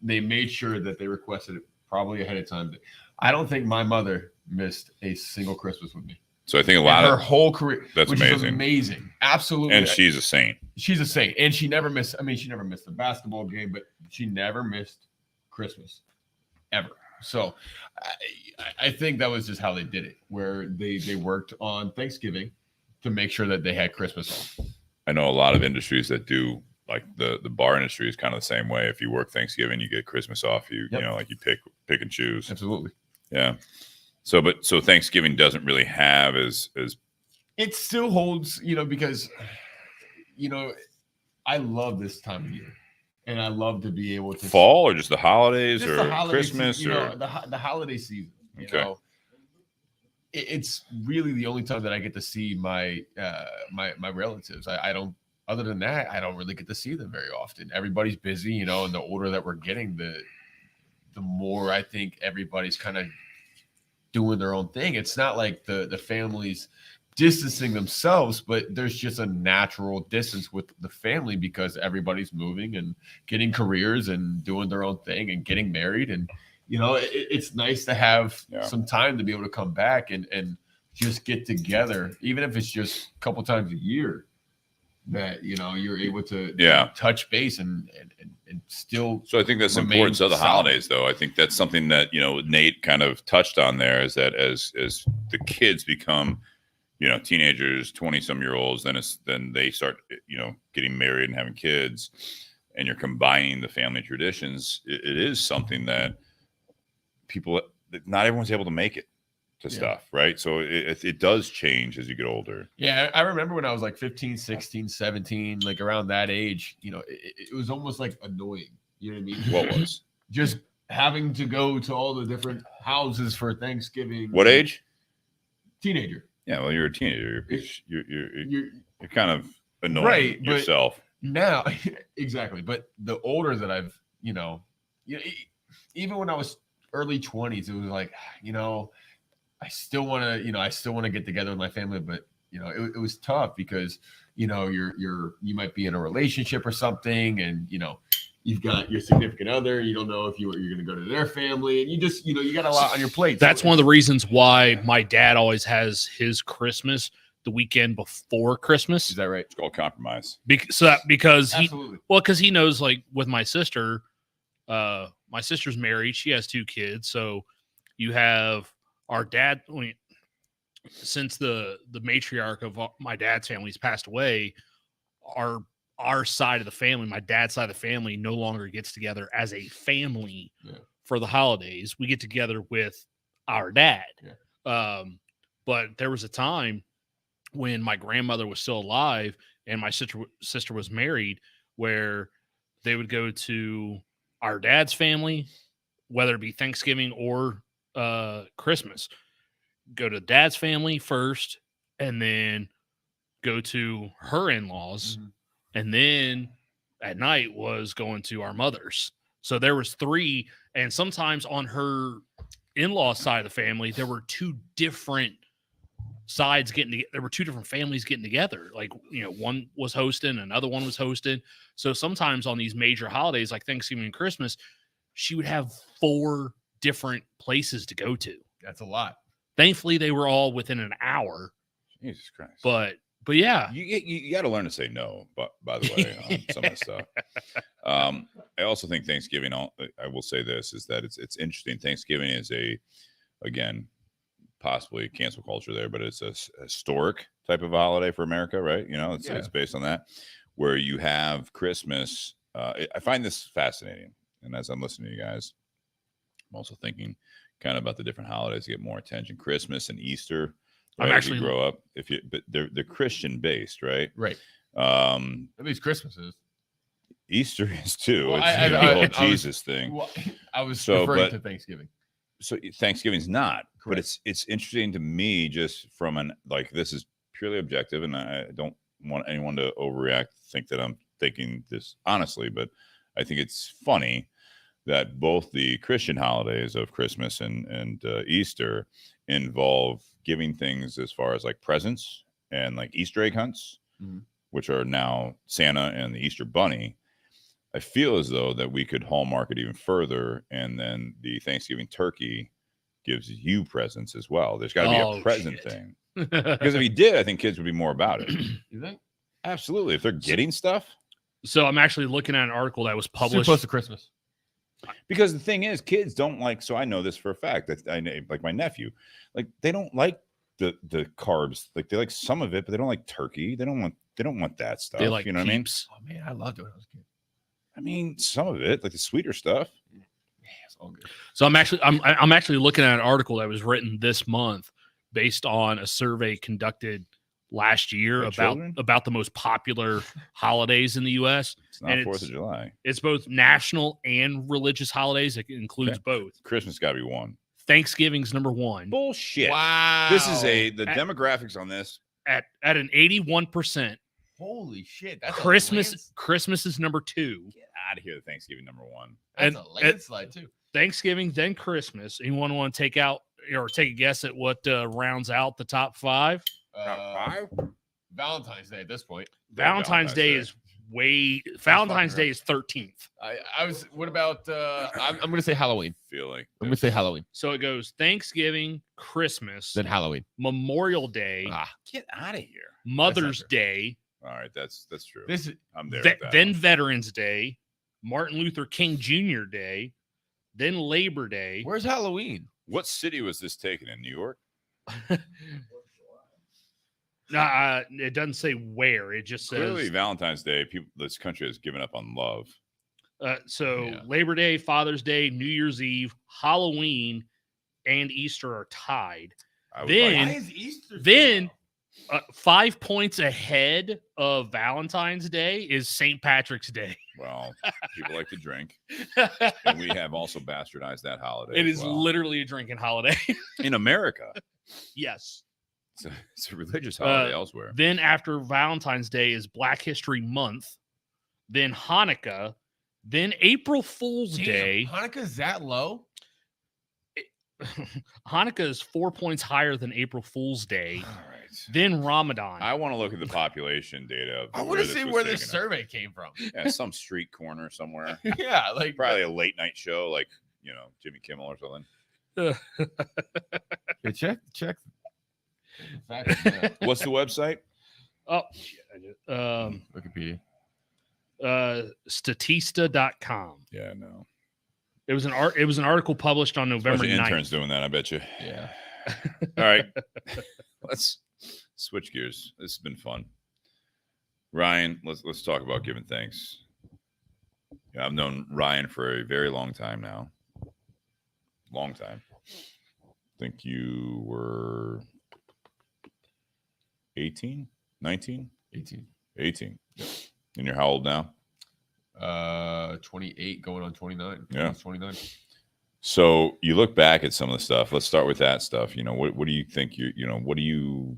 they made sure that they requested it probably ahead of time. I don't think my mother missed a single Christmas with me. So I think a lot of her of whole career. That's which amazing. Is amazing. Absolutely. And she's a saint. She's a saint. And she never missed. I mean, she never missed a basketball game, but she never missed Christmas ever. So I think that was just how they did it, where they worked on Thanksgiving to make sure that they had Christmas off. I know a lot of industries that do, like the bar industry is kind of the same way. If you work Thanksgiving, you get Christmas off. You know, like you pick and choose. Absolutely. Yeah. So Thanksgiving doesn't really have as it still holds, because I love this time of year, and I love to be able to fall or just the holidays just or the holiday Christmas season, or the holiday season. Okay. It's really the only time that I get to see my my relatives. I don't. Other than that, I don't really get to see them very often. Everybody's busy, and the older that we're getting, the more I think everybody's kind of doing their own thing. It's not like the families distancing themselves, but there's just a natural distance with the family because everybody's moving and getting careers and doing their own thing and getting married. And, it's nice to have some time to be able to come back and just get together, even if it's just a couple times a year, that, you're able to touch base and still. So I think that's the importance of the holidays, though. I think that's something that, Nate kind of touched on there, is that as the kids become, teenagers, 20-some-year-olds, then they start, getting married and having kids. and you're combining the family traditions, it is something that not everyone's able to make it to stuff, right? So it does change as you get older. Yeah, I remember when I was like 15, 16, 17, like around that age, it was almost like annoying. You know what I mean? What was? Just having to go to all the different houses for Thanksgiving. What age? Teenager. Yeah, well, you're a teenager. You're kind of annoying right, yourself. Now, exactly. But the older that I've, even when I was early 20s, it was like, I still want to get together with my family, but it was tough because you might be in a relationship or something, and you've got your significant other, you don't know if you're going to go to their family, and you just you got a lot on your plate. That's one of the reasons why my dad always has his Christmas the weekend before Christmas. Is that right? It's called compromise. Because Absolutely. because he knows, like with my sister's married, she has 2 kids, so you have our dad. Since the matriarch of my dad's family's passed away, our side of the family, my dad's side of the family, no longer gets together as a family for the holidays. We get together with our dad. Yeah. But there was a time when my grandmother was still alive and my sister was married, where they would go to our dad's family, whether it be Thanksgiving or Christmas, go to dad's family first, and then go to her in-laws. Mm-hmm. And then at night was going to our mother's. So there was 3. And sometimes on her in-law side of the family, there were 2 different sides getting together. There were 2 different families getting together. Like, one was hosting, another one was hosting. So sometimes on these major holidays like Thanksgiving and Christmas, she would have 4 different places to go to. That's a lot. Thankfully, they were all within an hour. Jesus Christ. But yeah, you got to learn to say no. But by the way, on some of the stuff, I also think Thanksgiving. I will say this is that it's interesting. Thanksgiving is again, possibly cancel culture there, but it's a historic type of holiday for America, right? It's based on that, where you have Christmas. I find this fascinating, and as I'm listening to you guys, I'm also thinking kind of about the different holidays that get more attention. Christmas and Easter. Right, I'm actually grow up but they're Christian based, right? Right. At least Christmas is. Easter is too. Well, it's the whole Jesus thing. Well, I was referring to Thanksgiving. So Thanksgiving's not, Correct. but it's interesting to me just from this is purely objective, and I don't want anyone to overreact, think that I'm thinking this honestly, but I think it's funny that both the Christian holidays of Christmas and Easter involve giving things as far as like presents and like Easter egg hunts, which are now Santa and the Easter Bunny. I feel as though that we could hallmark it even further, and then the Thanksgiving turkey gives you presents as well. There's got to be a present thing, because if he did, I think kids would be more about it. You think? Absolutely. If they're getting stuff. So I'm actually looking at an article that was published. Close to Christmas. Because the thing is, kids don't like. So I know this for a fact that I know, like my nephew, like they don't like the carbs. Like they like some of it, but they don't like turkey. They don't want that stuff. They like you know what I mean? Oh man, I loved it when I was a kid. I mean, some of it, like the sweeter stuff. Yeah, it's all good. So I'm actually looking at an article that was written this month based on a survey conducted last year about the most popular holidays in the U.S. It's not 4th of July. It's both national and religious holidays. It includes both. Christmas got to be one. Thanksgiving's number 1. Bullshit. Wow. This is the demographics on this. At an 81%. Holy shit. That's Christmas is number 2. Get out of here. Thanksgiving number 1. That's a landslide too. Thanksgiving, then Christmas. Anyone want to take a guess at what rounds out the top 5? Valentine's Day at this point. Valentine's Day is Valentine's Day is 13th. I was. What about? I'm going to say Halloween. Feel like I'm going to say Halloween. So it goes Thanksgiving, Christmas, Then Halloween. Memorial Day, get out of here. Mother's Day. All right, that's true. I'm there. Then Veterans Day, Martin Luther King Jr. Day, then Labor Day. Where's Halloween? What city was this taken in? New York? It doesn't say where. It just says clearly Valentine's Day. This country has given up on love, So Yeah. Labor Day, Father's Day, New Year's Eve, Halloween, and Easter are tied. I would Then- like, Why is Easter? so then- low? 5 points ahead of Valentine's Day is St. Patrick's Day. well, people like to drink, and we have also bastardized that holiday. It as is well. literally a drinking holiday. in America. Yes. It's a religious holiday Uh, elsewhere. Then after Valentine's Day is Black History Month, then Hanukkah, then April Fool's Damn, Day. Hanukkah's that low? Hanukkah is 4 points higher than April Fool's Day. All right. Then Ramadan. I want to look at the population data. Of I where want to this see was where this taken. survey came from. Yeah, some street corner somewhere. Yeah, like Probably a late night show, like Jimmy Kimmel or something. Yeah, check. Fact, yeah. What's the website? oh, shit. Wikipedia. Statista.com. Yeah, no. It was an article published on November Bunch of 9th. interns doing that, I bet you. Yeah. All right. Let's switch gears. This has been fun. Ryan, let's talk about giving thanks. Yeah, I've known Ryan for a very long time now. Long time. I think you were 18, 19, 18. 18. And you're how old now? 28 going on 29. Yeah. 29. So you look back at some of the stuff. Let's start with that stuff. What do you think what do you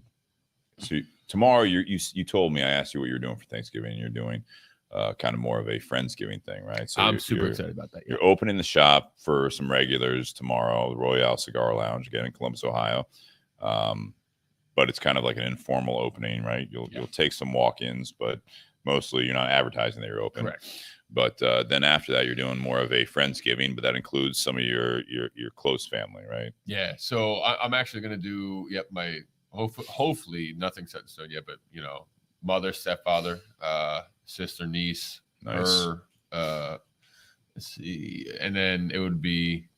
so tomorrow you told me, I asked you what you're doing for Thanksgiving, and you're doing kind of more of a Friendsgiving thing, right? So I'm you're- super you're- excited about that. You're opening the shop for some regulars tomorrow, the Royale Cigar Lounge again in Columbus, Ohio. But it's kind of like an informal opening, right? You'll take some walk-ins, but mostly you're not advertising that you're open. Correct. But then after that, you're doing more of a Friendsgiving, but that includes some of your close family, right? Yeah. So I'm actually going to do, my hopefully nothing set in stone yet, but mother, stepfather, sister, niece, Nice. her, let's see. And then it would be,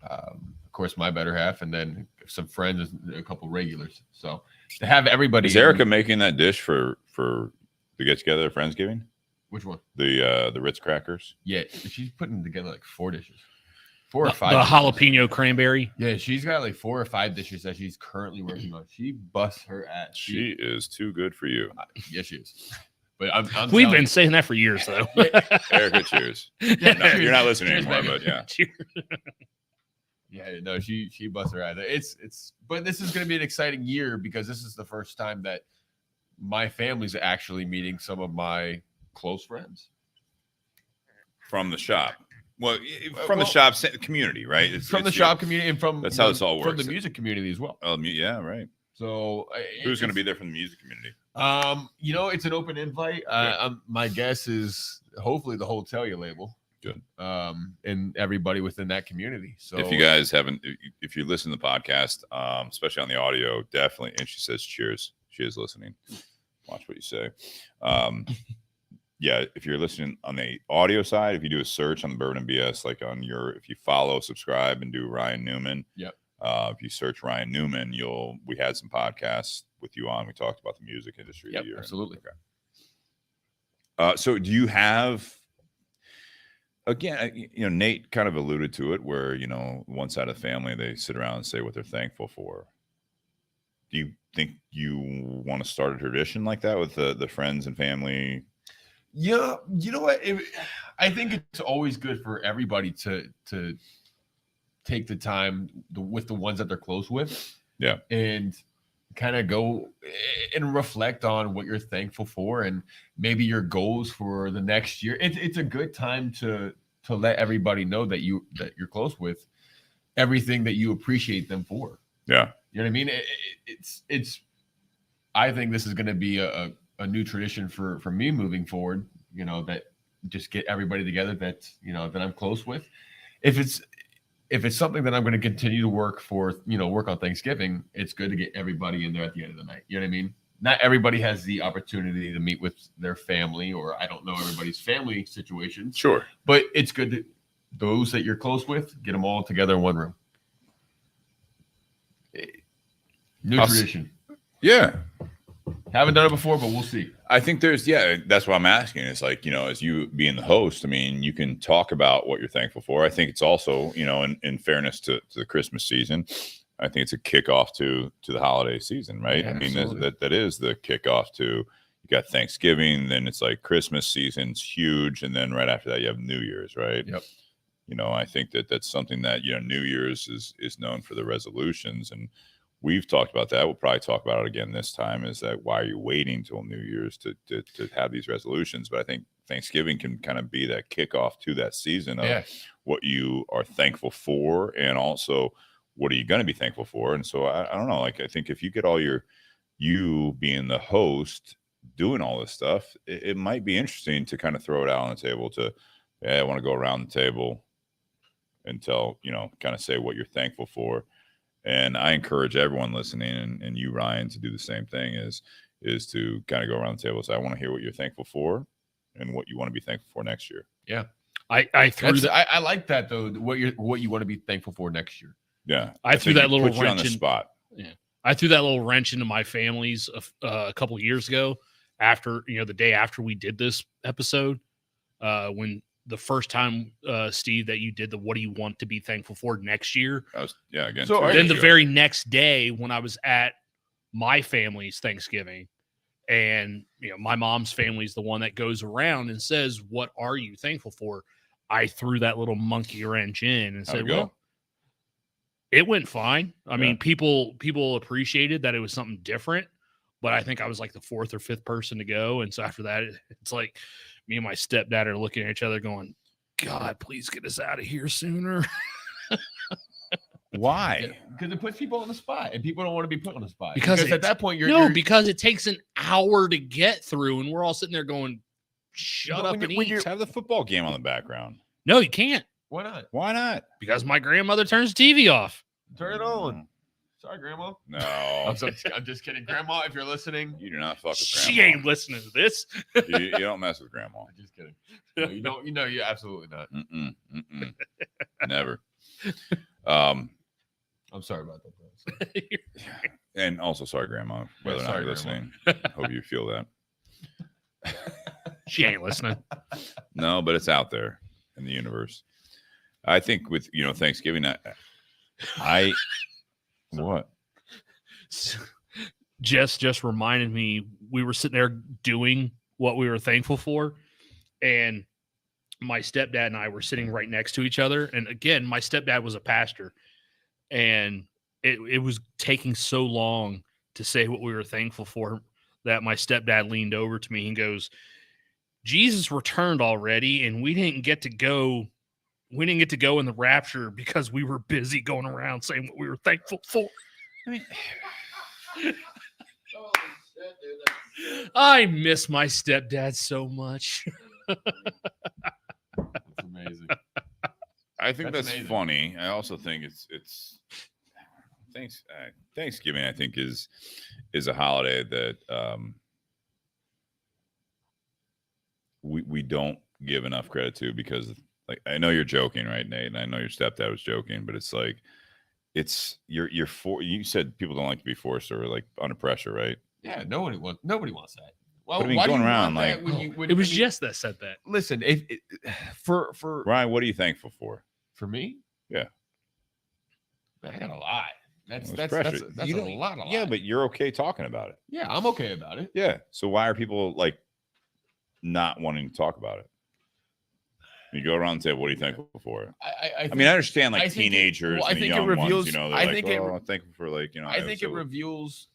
of course, my better half, and then some friends, and a couple regulars. So to have everybody. Is Erica making that dish for the get together at Friendsgiving? Which one? The Ritz crackers? Yeah, she's putting together like 4 dishes. 4 or The 5 dishes. jalapeno cranberry. Yeah, she's got like 4 or 5 dishes that she's currently working on. She busts her ass. She is too good for you. Yes, she is. But I'm We've telling been saying that for years, though. Erica, cheers. you- No, you're not listening Cheers, anymore, baby. but yeah. Cheers. Yeah, no, she busts her ass. It's but this is going to be an exciting year because this is the first time that my family's actually meeting some of my close friends From the shop. Well, from the shop community, right? from the shop community and from That's how this all from works. the music community as well. Yeah, right. So Who's going to be there from the music community? It's an open invite. My guess is hopefully the whole Tell You label. Good. And everybody within that community. So If you guys haven't, if you listen to the podcast, especially on the audio, definitely. And she says, cheers. She is listening. Watch what you say. Yeah, if you're listening on the audio side, if you do a search on the Bourbon and BS, like if you follow, subscribe, and do Ryan Newman. Yep. If you search Ryan Newman, we had some podcasts with you on. We talked about the music industry. Yep, of the year. absolutely. Okay. So do you have, again, Nate kind of alluded to it where, one side of the family, they sit around and say what they're thankful for. Do you think you want to start a tradition like that with the friends and family? Yeah, you know what? I think it's always good for everybody to take the time with the ones that they're close with. Yeah. And kind of go and reflect on what you're thankful for and maybe your goals for the next year. It's a good time to let everybody know that you're close with everything that you appreciate them for. Yeah. You know what I mean? It's I think this is going to be a new tradition for me moving forward, that just get everybody together that I'm close with. If it's something that I'm going to continue to work on Thanksgiving, it's good to get everybody in there at the end of the night. You know what I mean? Not everybody has the opportunity to meet with their family, or I don't know everybody's family situations, Sure. but it's good to those that you're close with, get them all together in one room. New I'll tradition. Yeah. Haven't done it before, but we'll see. I think that's what I'm asking. It's like, as you being the host, I mean, you can talk about what you're thankful for. I think it's also, in fairness to the Christmas season, I think it's a kickoff to the holiday season, right? Yeah, I mean, absolutely. that is the kickoff to, you got Thanksgiving, then it's like Christmas season's huge. And then right after that, you have New Year's, right? Yep. I think that's something that, New Year's is known for the resolutions, and we've talked about that. We'll probably talk about it again this time. Is that why are you waiting till New Year's to have these resolutions? But I think Thanksgiving can kind of be that kickoff to that season of what you are thankful for, and also what are you going to be thankful for. And so I don't know. Like, I think if you get all you being the host doing all this stuff, it might be interesting to kind of throw it out on the table to, I want to go around the table and tell, kind of say what you're thankful for. And I encourage everyone listening, and you, Ryan, to do the same thing, is to kind of go around the table and say, I want to hear what you're thankful for and what you want to be thankful for next year. Yeah. I threw that. I like that though. What you want to be thankful for next year. Yeah. I threw think that little put you on wrench the in spot. Yeah. I threw that little wrench into my family's a couple of years ago after, the day after we did this episode, when the first time, Steve, that you did the what do you want to be thankful for next year? Again. So Then the very next day when I was at my family's Thanksgiving, and my mom's family is the one that goes around and says, what are you thankful for? I threw that little monkey wrench in and said, well, it went fine. I mean, people appreciated that it was something different, but I think I was like the fourth or fifth person to go. And so after that, it's like me and my stepdad are looking at each other going, God, please get us out of here sooner. Why? Because it puts people on the spot, and people don't want to be put on the spot. Because at that point, you're because it takes an hour to get through, and we're all sitting there going, shut up and eat. Just have the football game on the background. No, you can't. Why not? Why not? Because my grandmother turns the TV off. Turn it on. Sorry, Grandma. No. I'm just kidding. Grandma, if you're listening. You do not fuck with Grandma. She ain't listening to this. you don't mess with Grandma. I'm just kidding. No, you don't. You're absolutely not. Never. I'm sorry about that, bro. And also, sorry, Grandma, whether or not you're listening. Hope you feel that. She ain't listening. No, but it's out there in the universe. I think with Thanksgiving, I what? Jess just reminded me we were sitting there doing what we were thankful for, and my stepdad and I were sitting right next to each other. And again, my stepdad was a pastor, and it was taking so long to say what we were thankful for that my stepdad leaned over to me and goes, Jesus returned already, and we didn't get to go in the rapture because we were busy going around saying what we were thankful for. I miss my stepdad so much. That's amazing. I think that's amazing. funny. I also think it's Thanksgiving, I think is a holiday that we don't give enough credit to, because like, I know you're joking, right, Nate? And I know your stepdad was joking, but it's like, you said people don't like to be forced or like under pressure, right? Yeah, nobody wants that. Well, But I mean, why do going you around, want that like, when It was Jess that said that. Listen, for Ryan, what are you thankful for? for me, Yeah. man, I got a lot. That's pressure. a You don't- lot. Yeah, but you're okay talking about it. Yeah, I'm okay about it. Yeah. So why are people like not wanting to talk about it? You go around and say, "What are you thankful for?" I mean, I understand like I think it- teenagers well, I and the think it young reveals- ones. They're I like, think it- "Oh, I'm thankful for like I think it reveals.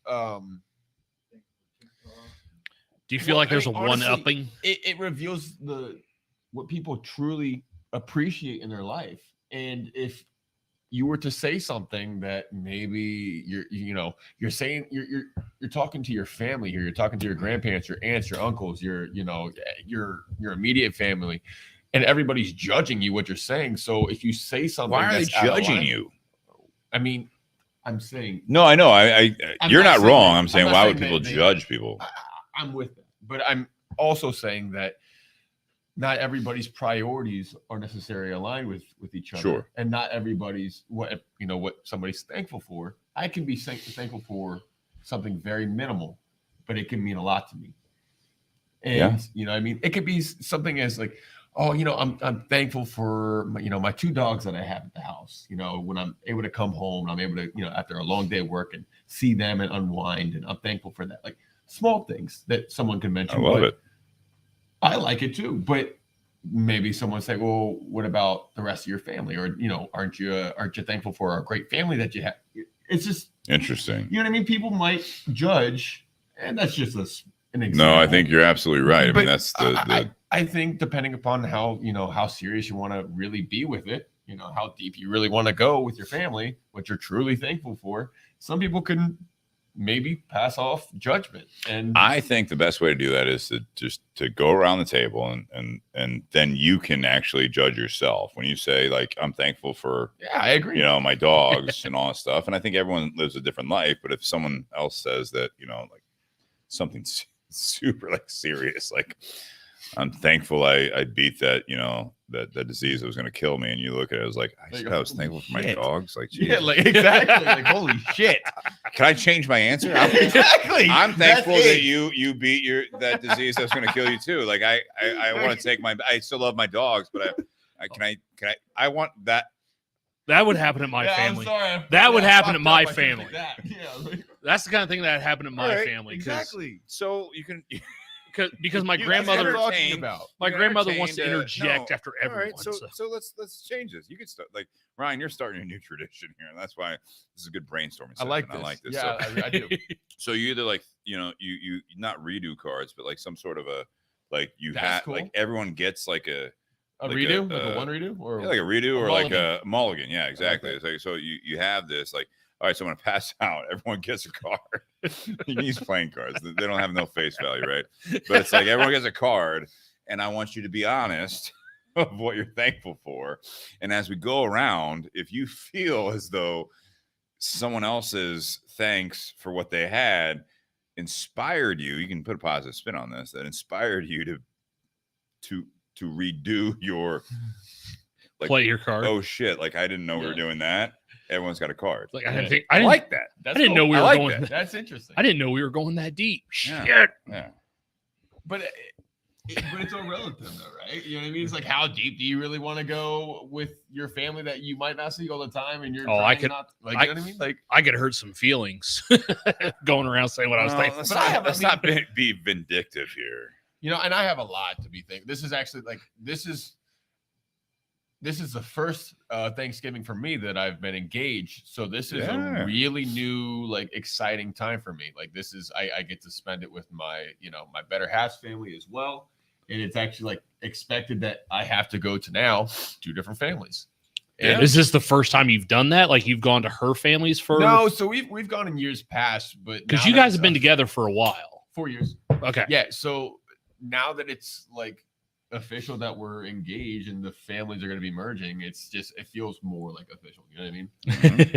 Do you feel like there's a honestly, one-upping? It reveals what people truly appreciate in their life, and if you were to say something that maybe you're saying you're talking to your family here, you're talking to your grandparents, your aunts, your uncles, your immediate family, and everybody's judging you what you're saying. So if you say something, why are they that's out of judging line- you? I mean, I'm saying No, I know. I'm You're not not saying wrong. that- I'm saying, I'm not why saying would people that they- judge people? I'm with that, but I'm also saying that not everybody's priorities are necessarily aligned with each other. Sure. And not everybody's what somebody's thankful for. I can be thankful for something very minimal, but it can mean a lot to me. And Yeah. you know, I mean, it could be something as like, oh, you know, I'm thankful for my, you know, my 2 dogs that I have at the house. You know, when I'm able to come home and I'm able to, you know, after a long day of work and see them and unwind, and I'm thankful for that. Like small things that someone can mention. I love but it. I like it too, but maybe someone say, well, what about the rest of your family? Or, you know, aren't you thankful for a great family that you have? It's just, Interesting. you know what I mean? People might judge, and that's just an example. No, I think you're absolutely right. I mean, But that's the I think depending upon how, you know, how serious you want to really be with it, you know, how deep you really want to go with your family, what you're truly thankful for, some people can maybe pass off judgment. And I think the best way to do that is to go around the table and then you can actually judge yourself when you say, like, I'm thankful for, yeah, I agree. you know, my dogs and all that stuff. And I think everyone lives a different life, but if someone else says that, you know, like something super like serious, like, I'm thankful I beat that, you know, that disease that was going to kill me. And you look at it as like, I said I was thankful for my Shit. dogs. Like, Yeah, geez. like exactly. Like, holy shit. Can I change my answer? Exactly. I'm thankful That's that it. you beat that disease that's going to kill you too. Like I want to take I still love my dogs, but I want that. That would happen at my Yeah, family. I'm sorry. That would Yeah, happen fucked at my up. I shouldn't family. do that. Yeah, like, That's the kind of thing that happened at my All right, family. exactly. So you can Because my You- grandmother, that's what I'm talking talking about. my you're grandmother wants to entertained, interject no. after All everyone. right, so let's change this. You can start, like, Ryan, you're starting a new tradition here, and that's why this is a good brainstorming I like session. this. I like this. Yeah, So, I do. so you either, like, you know, you not redo cards, but like some sort of a, like, you That's have cool. like everyone gets like a A like redo? a, Like a one redo? Or yeah, like a redo or like mulligan. a mulligan. Yeah, exactly. that. It's like, so you have this, like, all right, so I'm gonna pass out. Everyone gets a card. You can use playing cards. They don't have no face value, right? But it's like everyone gets a card, and I want you to be honest of what you're thankful for. And as we go around, if you feel as though someone else's thanks for what they had inspired you, you can put a positive spin on this, that inspired you to redo your, like, Play your card. oh shit, like, I didn't know we were Yeah. doing that. Everyone's got a card. Like, Yeah. I didn't, I like that. That's I didn't know cool. we I were like going. that. That's interesting. I didn't know we were going that deep. Yeah. Shit. Yeah. But it's all relative, though, right? You know what I mean? It's like, how deep do you really want to go with your family that you might not see all the time, and you're Oh, I trying could- not, like, you know what I mean? Like, I could hurt some feelings going around saying what I was Well, thankful let's for. But I not, have- I let's mean- not be vindictive here. you know, and I have a lot to be thankful. This is actually like this is the first Thanksgiving for me that I've been engaged. So this is Yeah. a really new, like, exciting time for me. Like, this is I get to spend it with my, you know, my better half's family as well. And it's actually, like, expected that I have to go to now 2 different families. And And is this the first time you've done that? Like, you've gone to her family's for? no, so we've gone in years past, but Because now you that guys it's, have been together for a while. 4 years. Okay. Yeah, so now that it's, like, official that we're engaged and the families are going to be merging, it's just, it feels more like official. You know what I mean?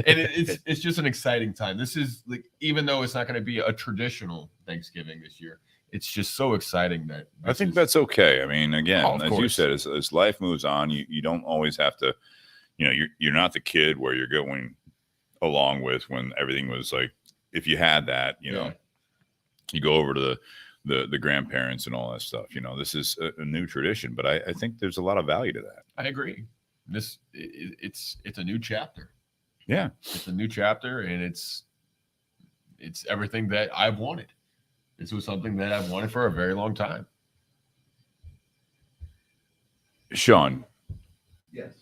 And it's just an exciting time. This is, like, even though it's not going to be a traditional Thanksgiving this year, it's just so exciting that I think that's okay. I mean, again, Oh, of as you course. said, as life moves on, you don't always have to, you know, you're not the kid where you're going along with when everything was like, if you had that, you know, Yeah. you go over to the grandparents and all that stuff. You know, this is a new tradition, but I think there's a lot of value to that. I agree. It's a new chapter. Yeah. It's a new chapter, and it's everything that I've wanted. This was something that I've wanted for a very long time. Sean, Yes.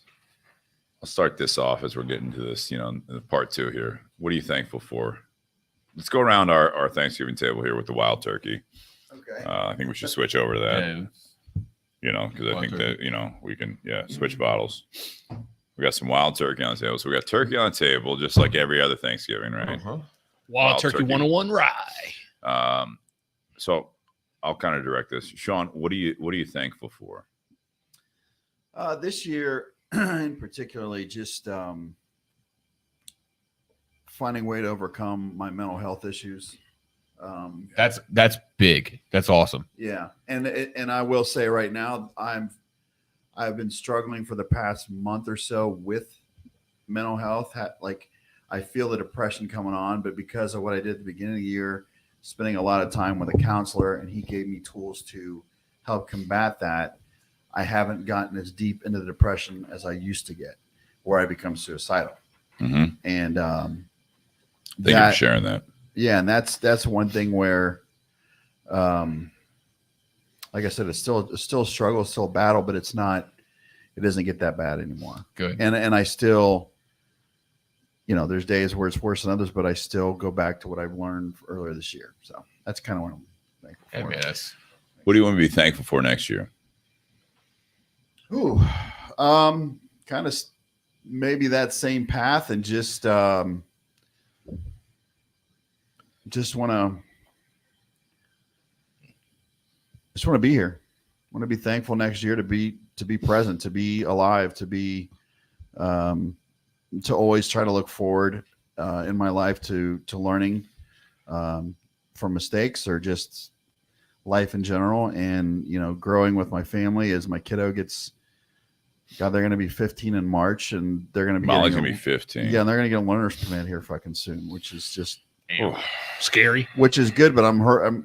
I'll start this off as we're getting to this, you know, part 2 here. What are you thankful for? Let's go around our Thanksgiving table here with the wild turkey. Okay. I think we should switch over to that. And You know, because I Wild think turkey. that, you know, we can, switch bottles. We got some wild turkey on the table. So we got turkey on the table, just like every other Thanksgiving, right? uh-huh. Wild Turkey 101 rye. So I'll kind of direct this. Sean, what are you thankful for? This year, in particularly, just finding a way to overcome my mental health issues. That's big. That's awesome. Yeah, and I will say right now, I've been struggling for the past month or so with mental health. Like, I feel the depression coming on, but because of what I did at the beginning of the year, spending a lot of time with a counselor, and he gave me tools to help combat that. I haven't gotten as deep into the depression as I used to get, where I become suicidal. Mm-hmm. And Thank you for sharing that. yeah, and that's one thing where, like I said, it's still a struggle, it's still a battle, but it doesn't get that bad anymore. Good. And I still, there's days where it's worse than others, but I still go back to what I've learned earlier this year. So that's kind of what I'm thankful for. Hey, man, that's What do you want to be thankful for next year? Ooh, kind of maybe that same path, and just want to be here. Want to be thankful next year to be present, to be alive, to always try to look forward in my life to learning from mistakes or just life in general, and growing with my family as my kiddo gets. God, they're going to be 15 in March, and they're going to be Molly's going to be 15. Yeah, and they're going to get a learner's permit here fucking soon, which is just Scary. Which is good, but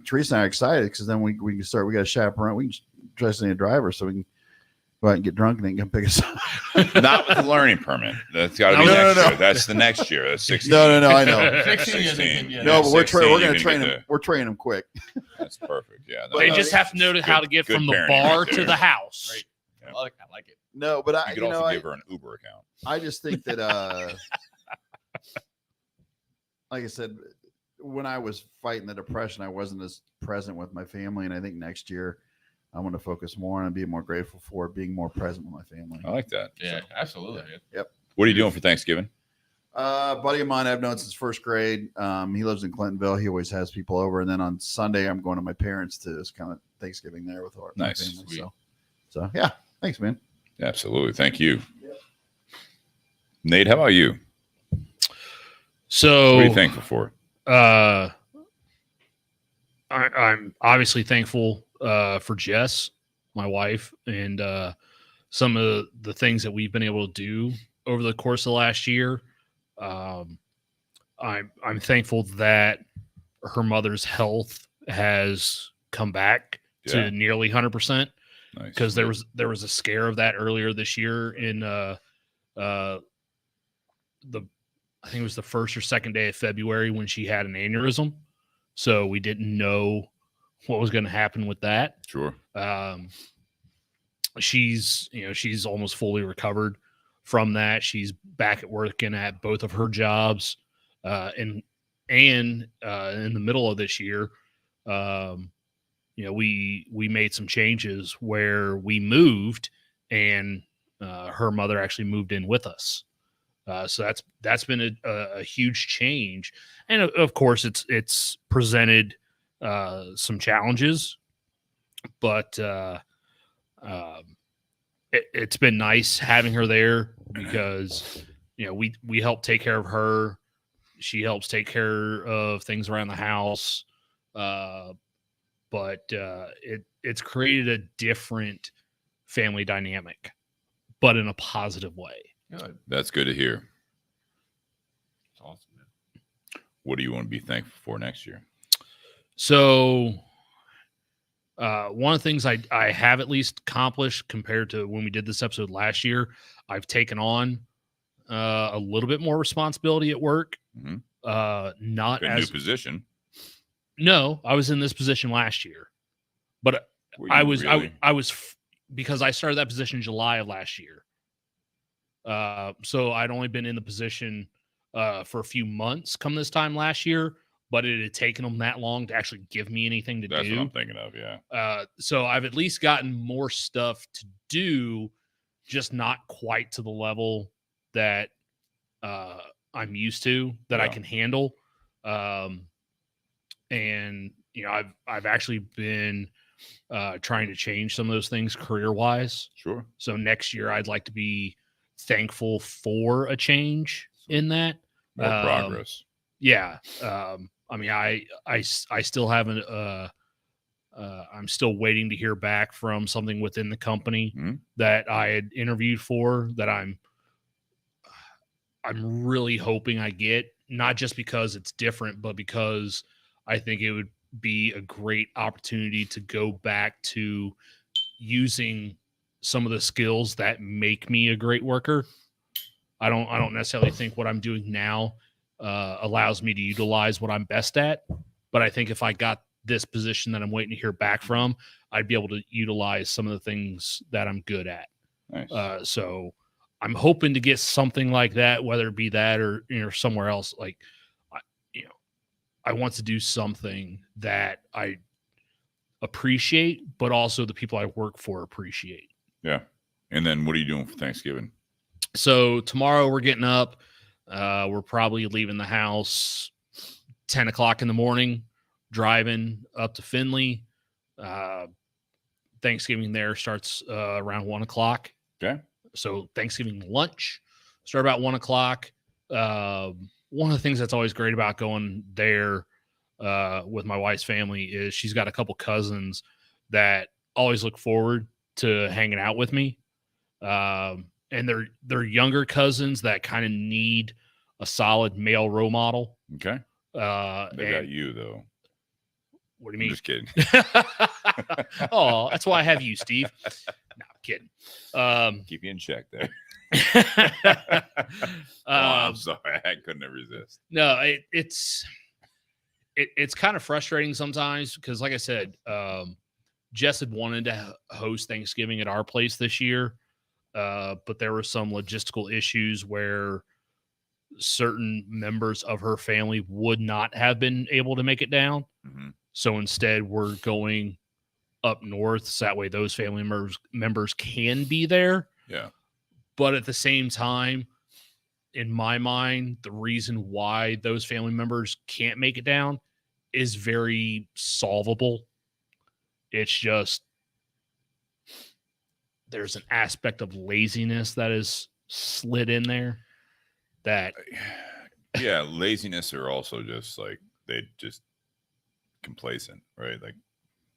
Teresa and I are excited because then we can start. We got a chaperone. We can dress in a driver, so we can go out and get drunk and then come pick us up. Not with the learning permit. That's got to be No, next no. year. That's the next year. That's 16. No, I know. 16. No, but we're 16, going you to can train get him. We're training him quick. That's perfect. Yeah. They just have to know how to get good from the parenting bar right to there. the house. Right. Yeah. I like it. No, but You could also give her an Uber account. I just think that, like I said, when I was fighting the depression, I wasn't as present with my family. And I think next year I'm going to focus more and be more grateful for being more present with my family. I like that. Yeah, absolutely. Man. Yep. What are you doing for Thanksgiving? Buddy of mine I've known since first grade. He lives in Clintonville. He always has people over. And then on Sunday, I'm going to my parents to just kind of Thanksgiving there with my Nice. family. So yeah, thanks, man. Absolutely. Thank you. Nate, how about you? So What are you thankful for? I'm obviously thankful for Jess, my wife, and some of the things that we've been able to do over the course of the last year. I'm thankful that her mother's health has come back Yeah. to nearly 100%. Nice. Because there was a scare of that earlier this year in I think it was the first or second day of February when she had an aneurysm. So we didn't know what was going to happen with that. Sure. She's almost fully recovered from that. She's back at working at both of her jobs. And in the middle of this year, we made some changes where we moved, and her mother actually moved in with us. So that's been a huge change, and of course it's presented some challenges, but it's been nice having her there because we help take care of her. She helps take care of things around the house, but it's created a different family dynamic, but in a positive way. Good. That's good to hear. That's awesome, man. What do you want to be thankful for next year? So one of the things I have at least accomplished compared to when we did this episode last year, I've taken on a little bit more responsibility at work. Mhm. Not A as new position. No, I was in this position last year, but Were I you was really? I was because I started that position in July of last year. So I'd only been in the position for a few months come this time last year, but it had taken them that long to actually give me anything to That's do. what I'm thinking of. Yeah. So I've at least gotten more stuff to do, just not quite to the level that I'm used to, that I Yeah. can handle. And I've actually been trying to change some of those things career wise. Sure. So next year I'd like to be thankful for a change in that. More progress. Yeah. I mean, I still haven't, I'm still waiting to hear back from something within the company Mhm. that I had interviewed for that I'm really hoping I get, not just because it's different, but because I think it would be a great opportunity to go back to using some of the skills that make me a great worker. I don't necessarily think what I'm doing now allows me to utilize what I'm best at, but I think if I got this position that I'm waiting to hear back from, I'd be able to utilize some of the things that I'm good at. Nice. So I'm hoping to get something like that, whether it be that or somewhere else. Like, I want to do something that I appreciate, but also the people I work for appreciate. Yeah. And then what are you doing for Thanksgiving? So tomorrow we're getting up. We're probably leaving the house 10 o'clock in the morning, driving up to Findlay. Thanksgiving there starts around 1 o'clock. Okay. So Thanksgiving lunch start about 1 o'clock. One of the things that's always great about going there with my wife's family is she's got a couple cousins that always look forward to hanging out with me. And they're younger cousins that kind of need a solid male role model. Okay. They got you though. What do you mean? I'm just kidding. Oh, that's why I have you, Steve. No, I'm kidding. Keep you in check there. Oh, I'm sorry. I couldn't resist. No, it's kind of frustrating sometimes because, like I said, Jess had wanted to host Thanksgiving at our place this year, but there were some logistical issues where certain members of her family would not have been able to make it down. Mm-hmm. So instead, we're going up north, so that way those family members can be there. Yeah. But at the same time, in my mind, the reason why those family members can't make it down is very solvable. It's just there's an aspect of laziness that is slid in there that Yeah, laziness or also just like they just complacent, right? Like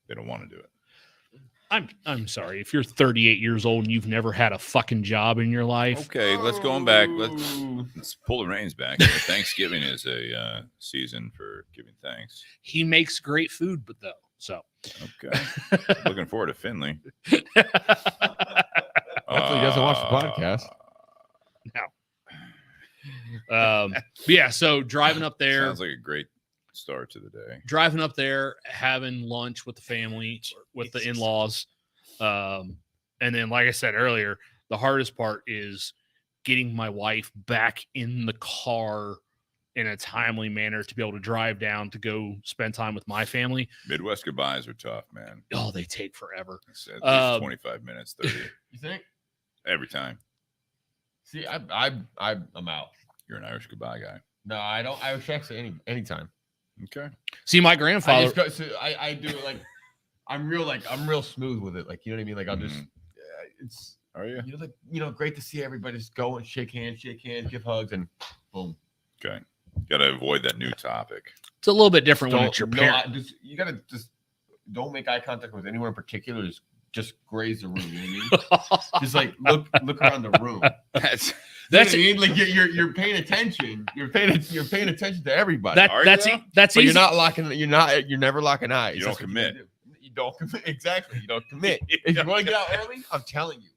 they don't want to do it. I'm sorry. If you're 38 years old and you've never had a fucking job in your life. Okay, let's go back. Let's pull the reins back. Thanksgiving is a season for giving thanks. He makes great food, but though. So okay. Looking forward to Finley. Hopefully he doesn't watch the podcast. No. Yeah, so driving up there. Sounds like a great start to the day. Driving up there, having lunch with the family, with the in-laws. And then, like I said earlier, the hardest part is getting my wife back in the car in a timely manner to be able to drive down to go spend time with my family. Midwest goodbyes are tough, man. Oh, they take forever. It's at least 25 minutes, 30. You think? Every time. See, I'm out. You're an Irish goodbye guy. No, I don't. I would text it anytime. Okay. See, my grandfather. I do it like I'm real smooth with it. Like, you know what I mean? Like I'll just it's Are you? Great to see everybody just go and shake hands, give hugs, and boom. Okay. Got to avoid that new topic. It's a little bit different when it's your parent. You gotta just don't make eye contact with anyone in particular. Just graze the room. You know what I mean? Just like look around the room. That's That's it. Like you're paying attention. You're paying attention to everybody. That's but easy. you're not locking. You're never locking eyes. You don't commit. You don't commit. Exactly. You don't commit. If you want to get out early, I'm telling you.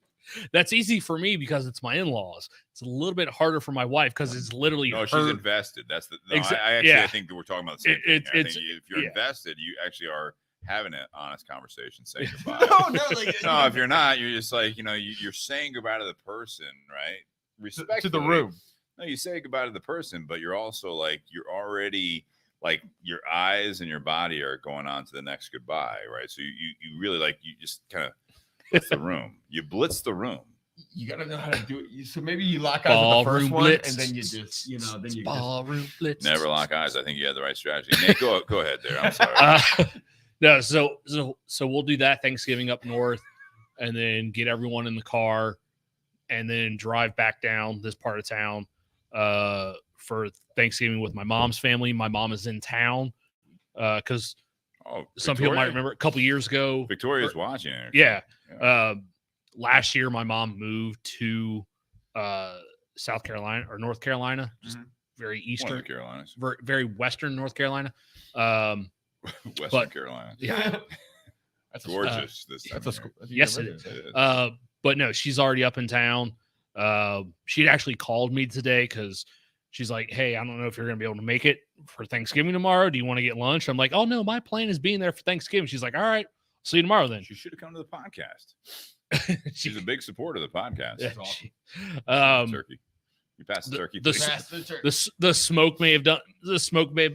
That's easy for me because it's my in-laws. It's a little bit harder for my wife because it's literally no. her. She's invested. That's the. No, I think that we're talking about the same thing. I think if you're invested, you actually are having an honest conversation, saying goodbye. No, if you're not, you're just like you're saying goodbye to the person, right? Respect to the room. No, you say goodbye to the person, but you're also like you're already like your eyes and your body are going on to the next goodbye, right? So you really like you just kind of blitz the room. You blitz the room. You gotta know how to do it. So maybe you lock eyes with the first one, blitz. and then you just then you ballroom blitz. Never lock eyes. I think you had the right strategy. Nate, go ahead there. I'm sorry. No, so we'll do that Thanksgiving up north, and then get everyone in the car, and then drive back down this part of town for Thanksgiving with my mom's family. My mom is in town because some people might remember a couple years ago. Victoria's watching it. Yeah. Last year, my mom moved to South Carolina or North Carolina, just very One of eastern, the Carolinas, very western North Carolina. Western but- Carolina. Yeah. That's Gorgeous this time. That's a of school. Yes, it year. It is. But no, she's already up in town. She'd actually called me today because she's like, "Hey, I don't know if you're gonna be able to make it for Thanksgiving tomorrow. Do you want to get lunch?" I'm like, "Oh no, my plan is being there for Thanksgiving." She's like, "All right, see you tomorrow then." She should have come to the podcast. She- She's a big supporter of the podcast. yeah, awesome. she- Turkey. You passed the turkey. the thing. Pass the turkey. the smoke may have done the smoke may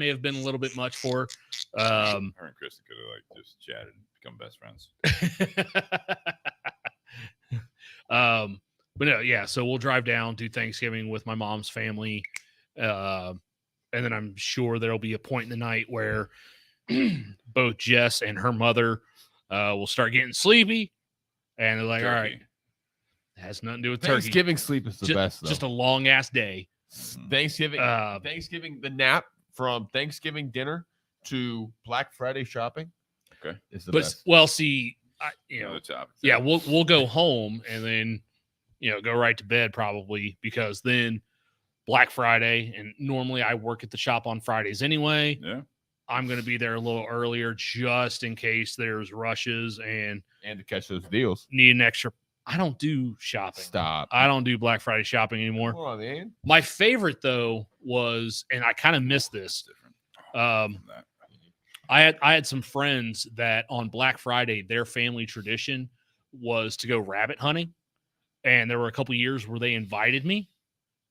have been a little bit much for her. Her and Krista could have like just chatted and become best friends. But no, yeah, so we'll drive down, do Thanksgiving with my mom's family, and then I'm sure there'll be a point in the night where both Jess and her mother will start getting sleepy, and they're like, "All right, Turkey. it has nothing to do with turkey. Thanksgiving sleep is the best. Though. Just a long ass day." Thanksgiving. Uh, Thanksgiving. The nap from Thanksgiving dinner to Black Friday shopping. Okay. Is the But best. well, see, Another topic. yeah, we'll go home and then go right to bed probably, because then Black Friday, and normally I work at the shop on Fridays anyway. Yeah. I'm going to be there a little earlier just in case there's rushes and And to catch those deals. need an extra. I don't do shopping. Stop. I don't do Black Friday shopping anymore. Come on, man. My favorite though was, and I kind of missed this. Different. Um, from that. I had some friends that on Black Friday, their family tradition was to go rabbit hunting. And there were a couple years where they invited me,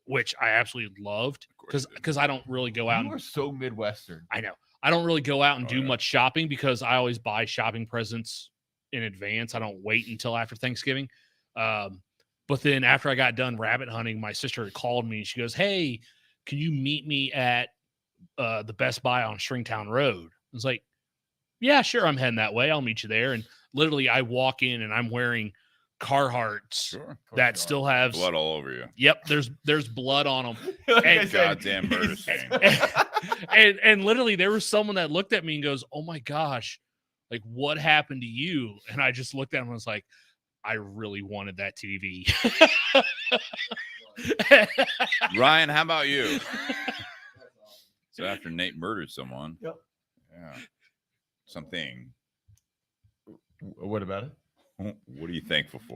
which I absolutely loved Of course you because I don't really go out. You are so Midwestern. I know I don't really go out and Oh, do yeah. much shopping because I always buy shopping presents in advance. I don't wait until after Thanksgiving. But then after I got done rabbit hunting, my sister had called me and she goes, "Hey, can you meet me at the Best Buy on Stringtown Road?" I was like, "Yeah, sure. I'm heading that way. I'll meet you there." And literally I walk in and I'm wearing Carhartts Sure. that still have Blood all over you. Yep, there's blood on them. Like I And- said, Goddamn murder scene. and literally there was someone that looked at me and goes, "Oh my gosh, like what happened to you?" And I just looked at him and was like, "I really wanted that TV." Ryan, how about you? So after Nate murdered someone. Yep. Yeah. Something. What about it? What are you thankful for?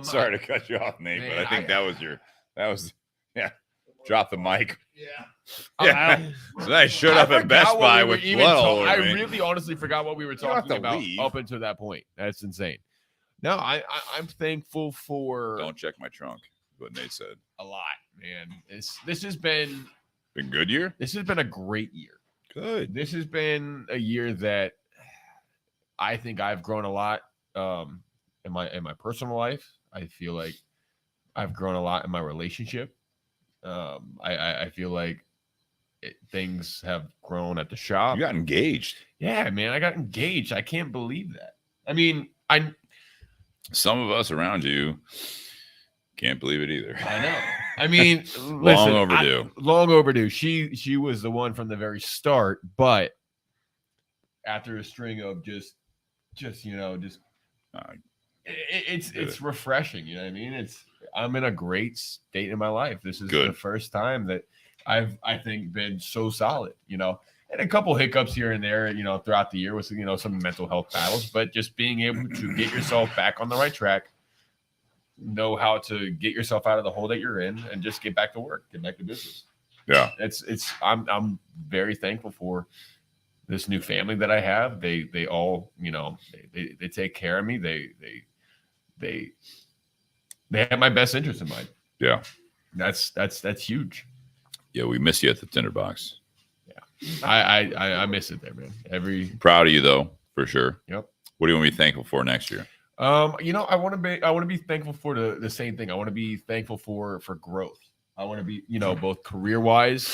Sorry to cut you off, Nate, but man, I think that was drop the mic. I- Yeah. So I showed up I at Best forgot what Buy we were with even blood all talk- over I me. really honestly forgot what we were don't have talking to about leave. up until that point. That's insane. No, I'm thankful for Don't check my trunk. is What Nate said. a lot, man. This has been Been a good year. a great year. Good. This has been a year that I think I've grown a lot in my personal life. I feel like I've grown a lot in my relationship. I feel like things have grown at the shop. You got engaged. Yeah, man, I got engaged. I can't believe that. I mean, Some of us around you can't believe it either. I know. I mean, Long listen, overdue. Long overdue. She was the one from the very start, but after a string of just Uh, it's refreshing. You know what I mean? I'm in a great state in my life. This is Good. the first time that I think been so solid. And a couple hiccups here and there. Throughout the year with some mental health battles, but just being able to get yourself back on the right track, know how to get yourself out of the hole that you're in, and just get back to work, get back to business. yeah. I'm very thankful for this new family that I have. They all, they take care of me. They have my best interest in mind. Yeah. That's huge. Yeah. We miss you at the tinderbox. I miss it there, man. Proud of you though, for sure. Yep. What do you want to be thankful for next year? I want to be thankful for the same thing. I want to be thankful for growth. I want to be, both career wise,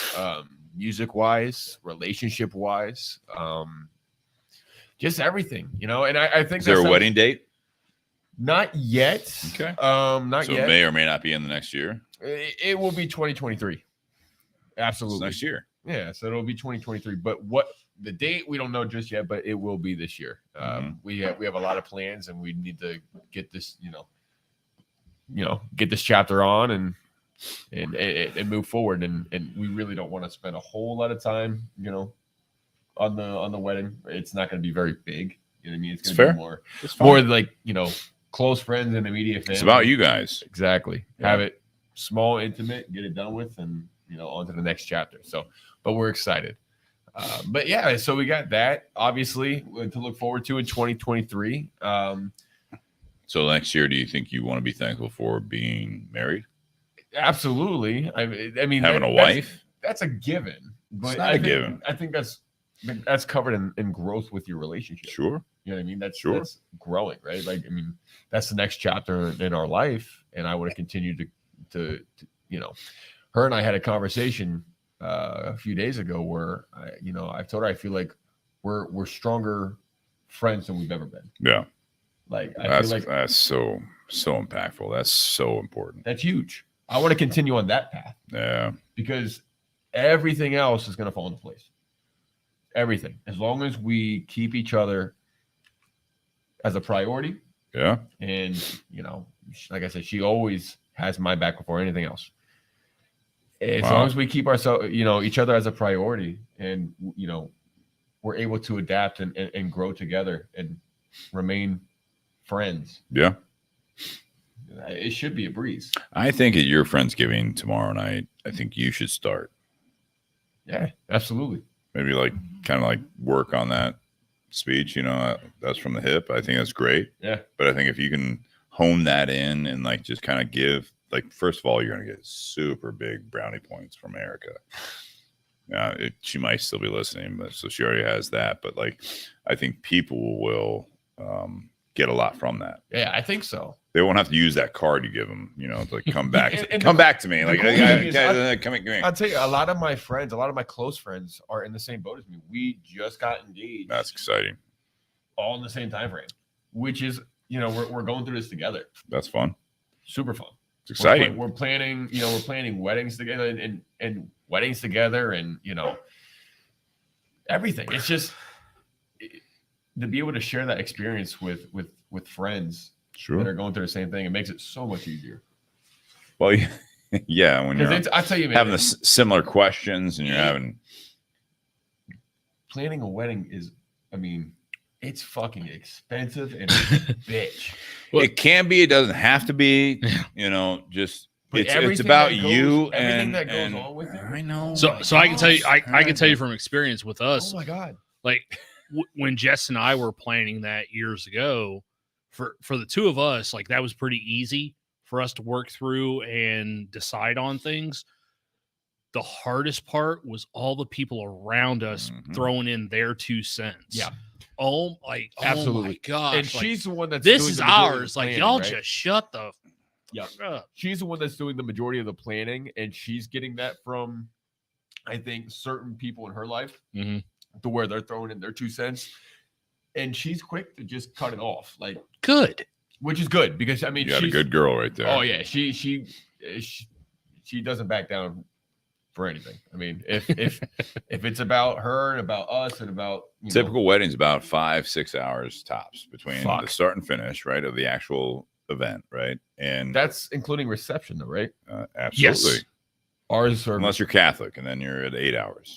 music wise, relationship wise, just everything, and I think Is there a wedding date? Not yet. Okay. Not So yet. it may or may not be in the next year. It will be 2023. It's Absolutely. next year. Yeah, so it'll be 2023. But what the date we don't know just yet, but it will be this year. We have a lot of plans, and we need to get this, get this chapter on and and move forward. And we really don't want to spend a whole lot of time, on the wedding. It's not going to be very big. You know what I mean? It's going to be more like, close friends and immediate family. It's about you guys. Exactly. Yeah. Have it small, intimate, get it done with, and on to the next chapter. So, but we're excited. But yeah, so we got that obviously to look forward to in 2023. So next year, do you think you want to be thankful for being married? Absolutely. I mean, Having a wife? That's a given. But It's not a given. I think that's covered in growth with your relationship. Sure. You know what I mean? That's growing, right? Like, I mean, that's the next chapter in our life, and I want to continue to her and I had a conversation a few days ago where I told her I feel like we're stronger friends than we've ever been. Yeah. Like I feel like that's so impactful. That's so important. That's huge. I want to continue on that path. Yeah. Because everything else is going to fall into place. Everything. As long as we keep each other as a priority. Yeah. And, like I said, she always has my back before anything else. As long as we keep ourselves, each other as a priority, and, we're able to adapt and grow together and remain friends. Yeah. It should be a breeze. I think at your Friendsgiving tomorrow night, I think you should start. Yeah, absolutely. Maybe kind of work on that speech, that's from the hip. I think that's great. Yeah. But I think if you can hone that in and just kind of give, first of all, you're going to get super big brownie points from Erica. She might still be listening, but so she already has that. But I think people will get a lot from that. Yeah, I think so. They won't have to use that card you give them, to come back. Come back to me. Come here. I'll tell you, a lot of my friends, a lot of my close friends are in the same boat as me. We just got engaged. That's exciting. All in the same time frame, which is, we're going through this together. That's fun. Super fun. It's exciting. We're planning weddings together and weddings together and, everything. It's just to be able to share that experience with friends that are going through the same thing. It makes it so much easier. Well, yeah. When you're I tell you, man, having the similar questions and you're having planning a wedding is, it's fucking expensive and bitch. Well, it can be. It doesn't have to be. Just it's about you and everything that goes on with it. I know. So I can tell you, I can tell you from experience with us. Oh my God! When Jess and I were planning that years ago, for the two of us, that was pretty easy for us to work through and decide on things. The hardest part was all the people around us throwing in their 2 cents. Yeah. Absolutely. Oh my God. And she's the one that's this doing is the majority ours. of the planning, Y'all right? just shut the fuck up. She's the one that's doing the majority of the planning, and she's getting that from, I think, certain people in her life to where they're throwing in their 2 cents, and she's quick to just cut it off. Good. Which is good because you got a good girl right there. Oh yeah, she doesn't back down for anything. If it's about her and about us and about typical weddings, about 5-6 hours tops between the start and finish, right, of the actual event, right? And that's including reception, though, right? Absolutely. Yes. Ours are, unless you're Catholic, and then you're at 8 hours.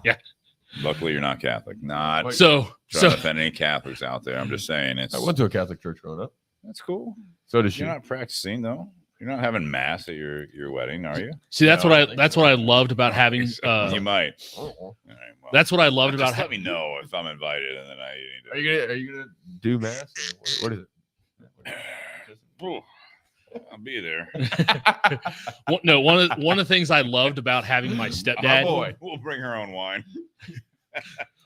Yeah. Luckily, you're not Catholic. Not so trying to offend any Catholics out there. I'm just saying I went to a Catholic church growing up. That's cool. So does she. You're not practicing though. You're not having mass at your wedding, are you? See, that's what I loved about having. You might. Uh-oh. Right, well, That's what I loved about. Just let me know if I'm invited, and then I need to. Are you gonna do mass? Or what is it? I'll be there. No, one of the things I loved about having my stepdad. Oh, boy. We'll bring our own wine.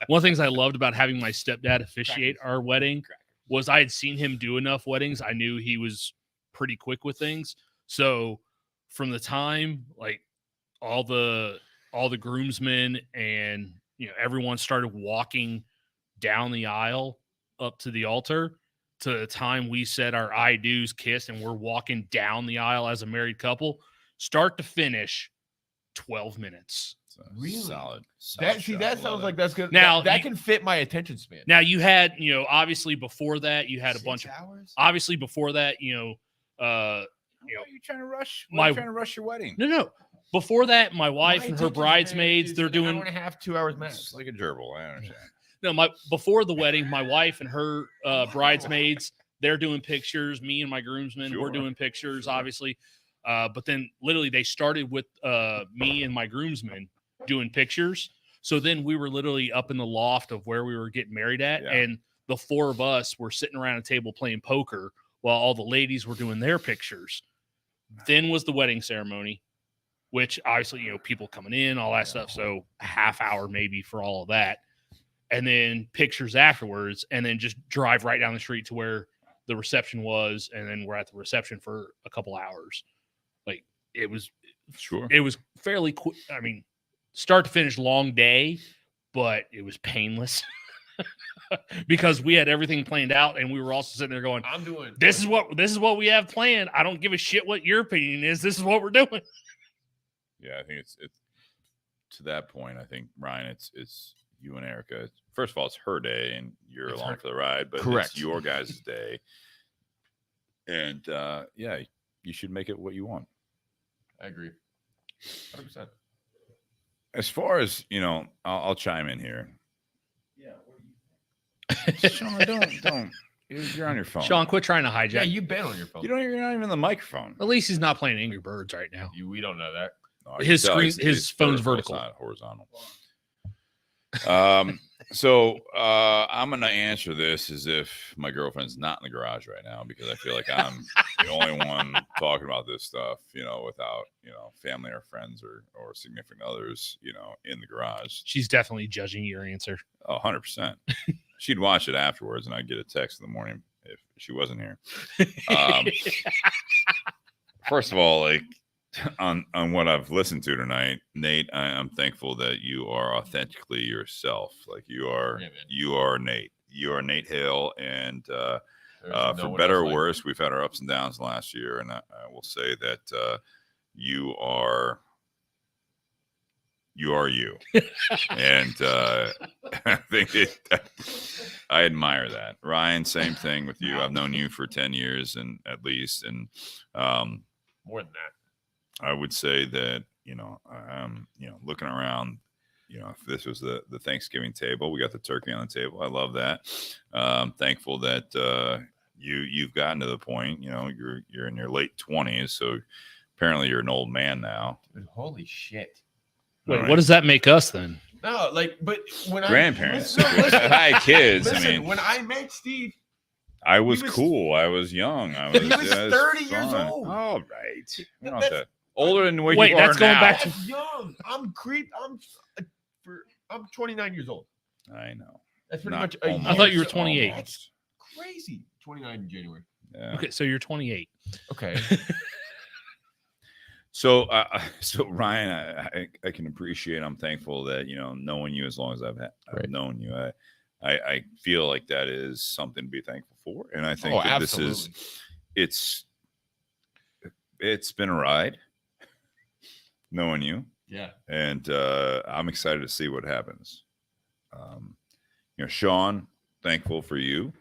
One of the things I loved about having my stepdad officiate our wedding was I had seen him do enough weddings. I knew he was pretty quick with things. So from the time all the groomsmen and everyone started walking down the aisle up to the altar to the time we said our I do's, kiss, and we're walking down the aisle as a married couple, start to finish, 12 minutes. Really? Solid. That sounds like that's good. Now that can fit my attention span. Now you had, obviously before that you had a bunch of hours. obviously before that, you know, Why are you trying to rush? Why are you trying to rush your wedding? no. Before that, my wife and her bridesmaids, they're doing hour and a half, 2 hours It's max. like a gerbil. I understand. no. Before the wedding, my wife and her bridesmaids, they're doing pictures. Me and my groomsmen, we're Sure. doing pictures, Sure. obviously. But then literally they started with me and my groomsmen doing pictures. So then we were literally up in the loft of where we were getting married at, Yeah. and the four of us were sitting around a table playing poker while all the ladies were doing their pictures. Then was the wedding ceremony, which obviously, you know, people coming in, all that stuff. So a half hour maybe for all of that. And then pictures afterwards, and then just drive right down the street to where the reception was. And then we're at the reception for a couple hours. Like it was Sure. fairly quick. I mean, start to finish, long day, but it was painless because we had everything planned out, and we were also sitting there going, I'm doing this is what we have planned. I don't give a shit what your opinion is. This is what we're doing. Yeah, I think it's to that point. I think Ryan, it's you and Erica. First of all, it's her day, and you're It's along her- for the ride. But Correct. it's your guys' day, and yeah, you should make it what you want. I agree. 100%. As far as you know, I'll chime in here. Yeah. What do you Sean, don't. You're on your phone. Sean, quit trying to hijack. Yeah, you've been on your phone. You're not even on the microphone. At least he's not playing Angry Birds right now. We don't know that. No, I can His tell screen- it's his phone's vertical. It's not horizontal. So I'm gonna answer this as if my girlfriend's not in the garage right now, because I feel like I'm the only one talking about this stuff, you know, without, you know, family or friends or significant others, you know, in the garage. She's definitely judging your answer. 100%. She'd watch it afterwards, and I'd get a text in the morning if she wasn't here. First of all, like on what I've listened to tonight, Nate, I'm thankful that you are authentically yourself. Like you are, Yeah, man. you are Nate. You are Nate Hale, and There's no for one better else or like worse, we've had our ups and downs last year, and I will say that you are you, and I think I admire that. Ryan, same thing with you. I've known you for 10 years and at least, and more than that. I would say that, you know, looking around, you know, if this was the Thanksgiving table, we got the turkey on the table. I love that. Thankful that you've gotten to the point, you know, you're in your late 20s, so apparently you're an old man now. Dude, holy shit. Wait, All right. what does that make us then? No, like, but when Grandparents. I listen, I had kids. listen, I mean, when I met Steve, I was he was- cool. I was young. I was, He was yeah, it 30 years fun. old. All right. We don't have That's- to- older than what Wait, you that's are going now. back to- that's young. I'm 29 years old. I know. That's pretty Not much a almost, I thought you were year- 28. almost. Crazy. 29 in January. Yeah. Okay, so you're 28. Okay. So Ryan, I can appreciate. I'm thankful that, you know, knowing you as long as I've Right. known you, I feel like that is something to be thankful for, and I think Oh, that absolutely. it's been a ride knowing you, Yeah. and I'm excited to see what happens. You know, Sean, thankful for you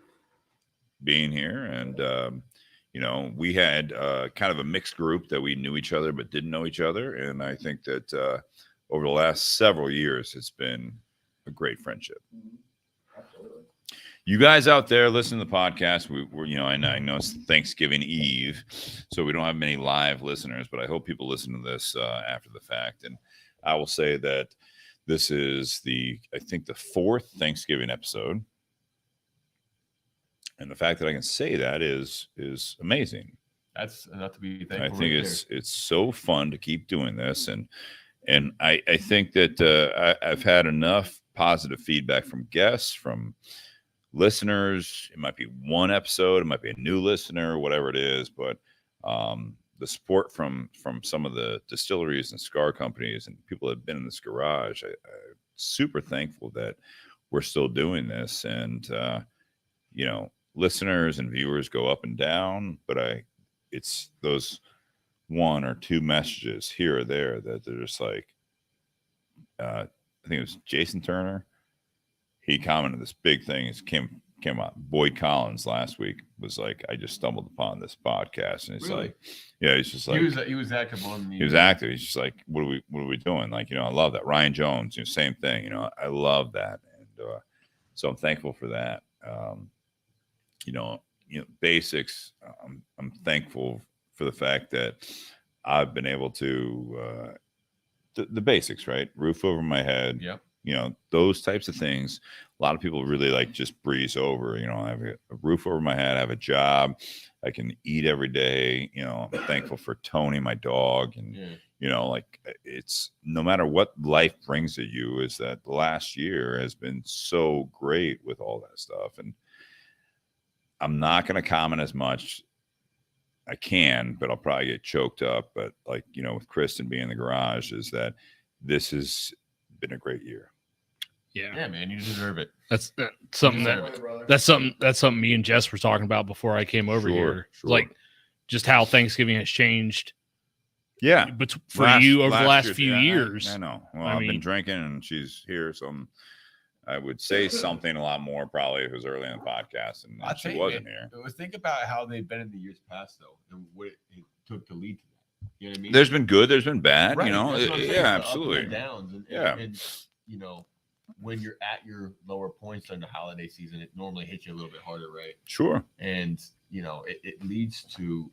being here, and you know, we had kind of a mixed group that we knew each other but didn't know each other, and I think that over the last several years, it's been a great friendship. Absolutely. You guys out there listening to the podcast, we're you know, I know it's Thanksgiving Eve, so we don't have many live listeners, but I hope people listen to this after the fact. And I will say that this is I think the 4th Thanksgiving episode. And the fact that I can say that is amazing. That's enough to be thankful. I think it's so fun to keep doing this, and I think that I've had enough positive feedback from guests, from listeners. It might be one episode, it might be a new listener, whatever it is, but the support from some of the distilleries and cigar companies and people that have been in this garage, I'm super thankful that we're still doing this, and you know, listeners and viewers go up and down, but it's those 1 or 2 messages here or there that they're just like, I think it was Jason Turner. He commented this big thing. It came came on. Boyd Collins last week was like, I just stumbled upon this podcast, and it's Really? like, yeah, he's just like, he was active on the. he was active. He's just like, what are we doing? Like, I love that. Ryan Jones, same thing. I love that, and so I'm thankful for that. Basics. I'm thankful for the fact that I've been able to the basics, right? Roof over my head. Yep. Those types of things. A lot of people really like just breeze over. I have a roof over my head. I have a job. I can eat every day. I'm thankful for Tony, my dog, and it's no matter what life brings at you. Is that the last year has been so great with all that stuff, and I'm not going to comment as much. I can, but I'll probably get choked up. But with Kristen being in the garage, is that this has been a great year. Yeah, man, you deserve it. That's something that's something me and Jess were talking about before I came over here. Sure. Like just how Thanksgiving has changed. Yeah, but for you over the last year, few years. I know. Well, I've been drinking, and she's here, so I would say something a lot more probably if it was early in the podcast, and she wasn't here. Think about how they've been in the years past, though, and what it took to lead to that. You know what I mean? There's been good, there's been bad. Right, Yeah, absolutely. Ups and downs, and when you're at your lower points during the holiday season, it normally hits you a little bit harder, right? Sure. And it leads to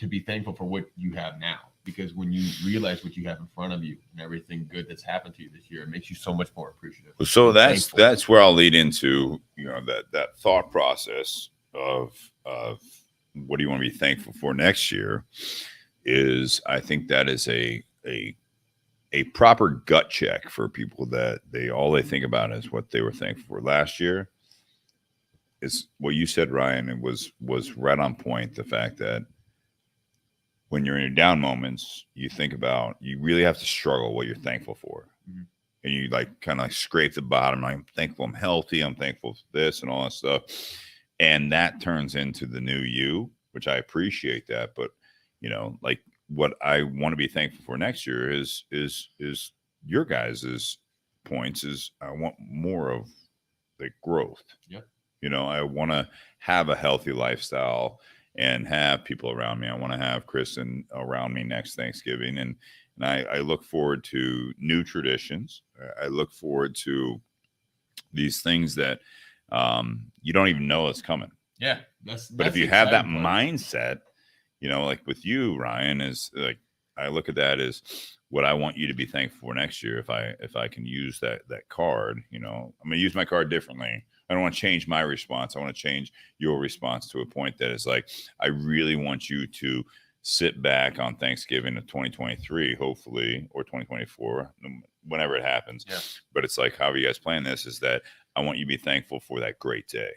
be thankful for what you have now, because when you realize what you have in front of you and everything good that's happened to you this year, it makes you so much more appreciative. So that's where I'll lead into that thought process of what do you want to be thankful for next year. Is I think that is a proper gut check for people that all they think about is what they were thankful for last year. Is what you said, Ryan, and was right on point. The fact that when you're in your down moments, you really have to struggle what you're thankful for. Mm-hmm. And you kind of scrape the bottom. I'm thankful I'm healthy. I'm thankful for this and all that stuff. And that turns into the new you, which I appreciate that. But, what I want to be thankful for next year is your guys' points is I want more of the growth. Yep. I want to have a healthy lifestyle and have people around me. I want to have Kristen around me next Thanksgiving. And I look forward to new traditions. I look forward to these things that you don't even know is coming. Yeah. But if you have that mindset, like with you, Ryan, is like, I look at that as what I want you to be thankful for next year. If I can use that card, I'm going to use my card differently. I don't want to change my response. I want to change your response to a point that is like, I really want you to sit back on Thanksgiving of 2023, hopefully, or 2024, whenever it happens. Yeah. But it's like, how are you guys playing this? Is that I want you to be thankful for that great day.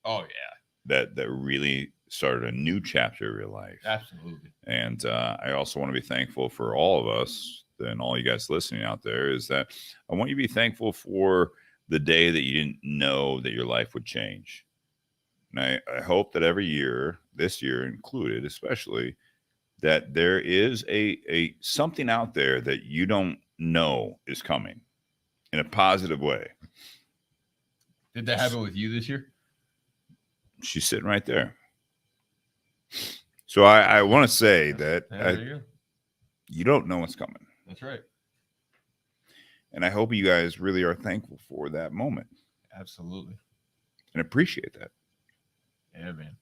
Oh, yeah. That really started a new chapter of your life. Absolutely. And I also want to be thankful for all of us and all you guys listening out there, is that I want you to be thankful for the day that you didn't know that your life would change. And I hope that every year, this year included, especially, that there is a something out there that you don't know is coming in a positive way. Did that happen with you this year? She's sitting right there. So I want to say that you don't know what's coming. That's right. And I hope you guys really are thankful for that moment. Absolutely. And appreciate that. Yeah, man.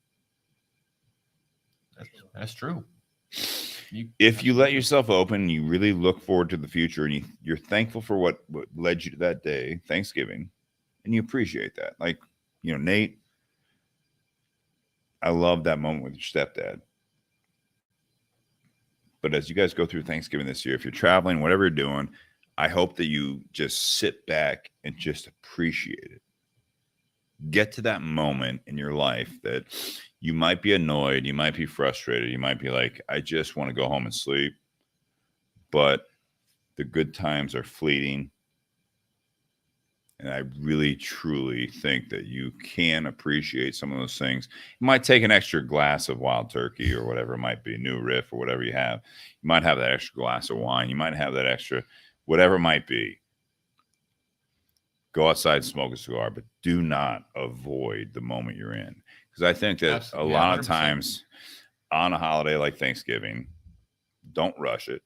That's true. If you let yourself open, you really look forward to the future, and you're thankful for what led you to that day, Thanksgiving, and you appreciate that. Like, Nate, I love that moment with your stepdad. But as you guys go through Thanksgiving this year, if you're traveling, whatever you're doing, I hope that you just sit back and just appreciate it. Get to that moment in your life that you might be annoyed, you might be frustrated, you might be like, I just want to go home and sleep. But the good times are fleeting. And I really, truly think that you can appreciate some of those things. You might take an extra glass of wild turkey or whatever it might be, new Riff or whatever you have. You might have that extra glass of wine. You might have that extra, whatever it might be. Go outside and smoke a cigar, but do not avoid the moment you're in. Because I think that Absolutely. a lot 100%. of times on a holiday like Thanksgiving, don't rush it.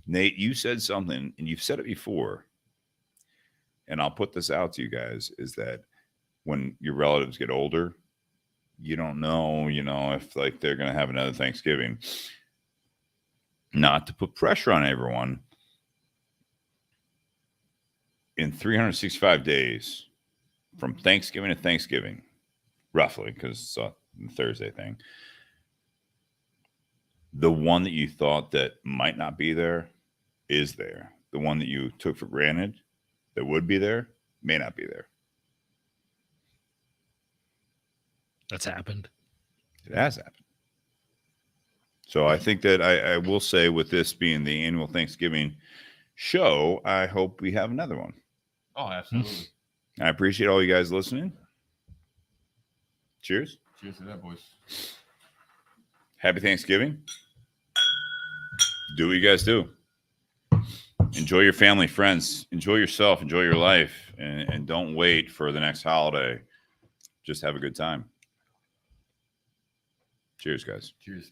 Nate, you said something, and you've said it before, and I'll put this out to you guys, is that when your relatives get older, you don't know, if like they're going to have another Thanksgiving. Not to put pressure on everyone. In 365 days, from Thanksgiving to Thanksgiving, roughly, because it's a Thursday thing, the one that you thought that might not be there is there. The one that you took for granted that would be there may not be there. That's happened. It has happened. So I think that I will say, with this being the annual Thanksgiving show, I hope we have another one. Oh, absolutely. I appreciate all you guys listening. Cheers. Cheers to that, boys. Happy Thanksgiving. Do what you guys do. Enjoy your family, friends. Enjoy yourself. Enjoy your life. And don't wait for the next holiday. Just have a good time. Cheers, guys. Cheers.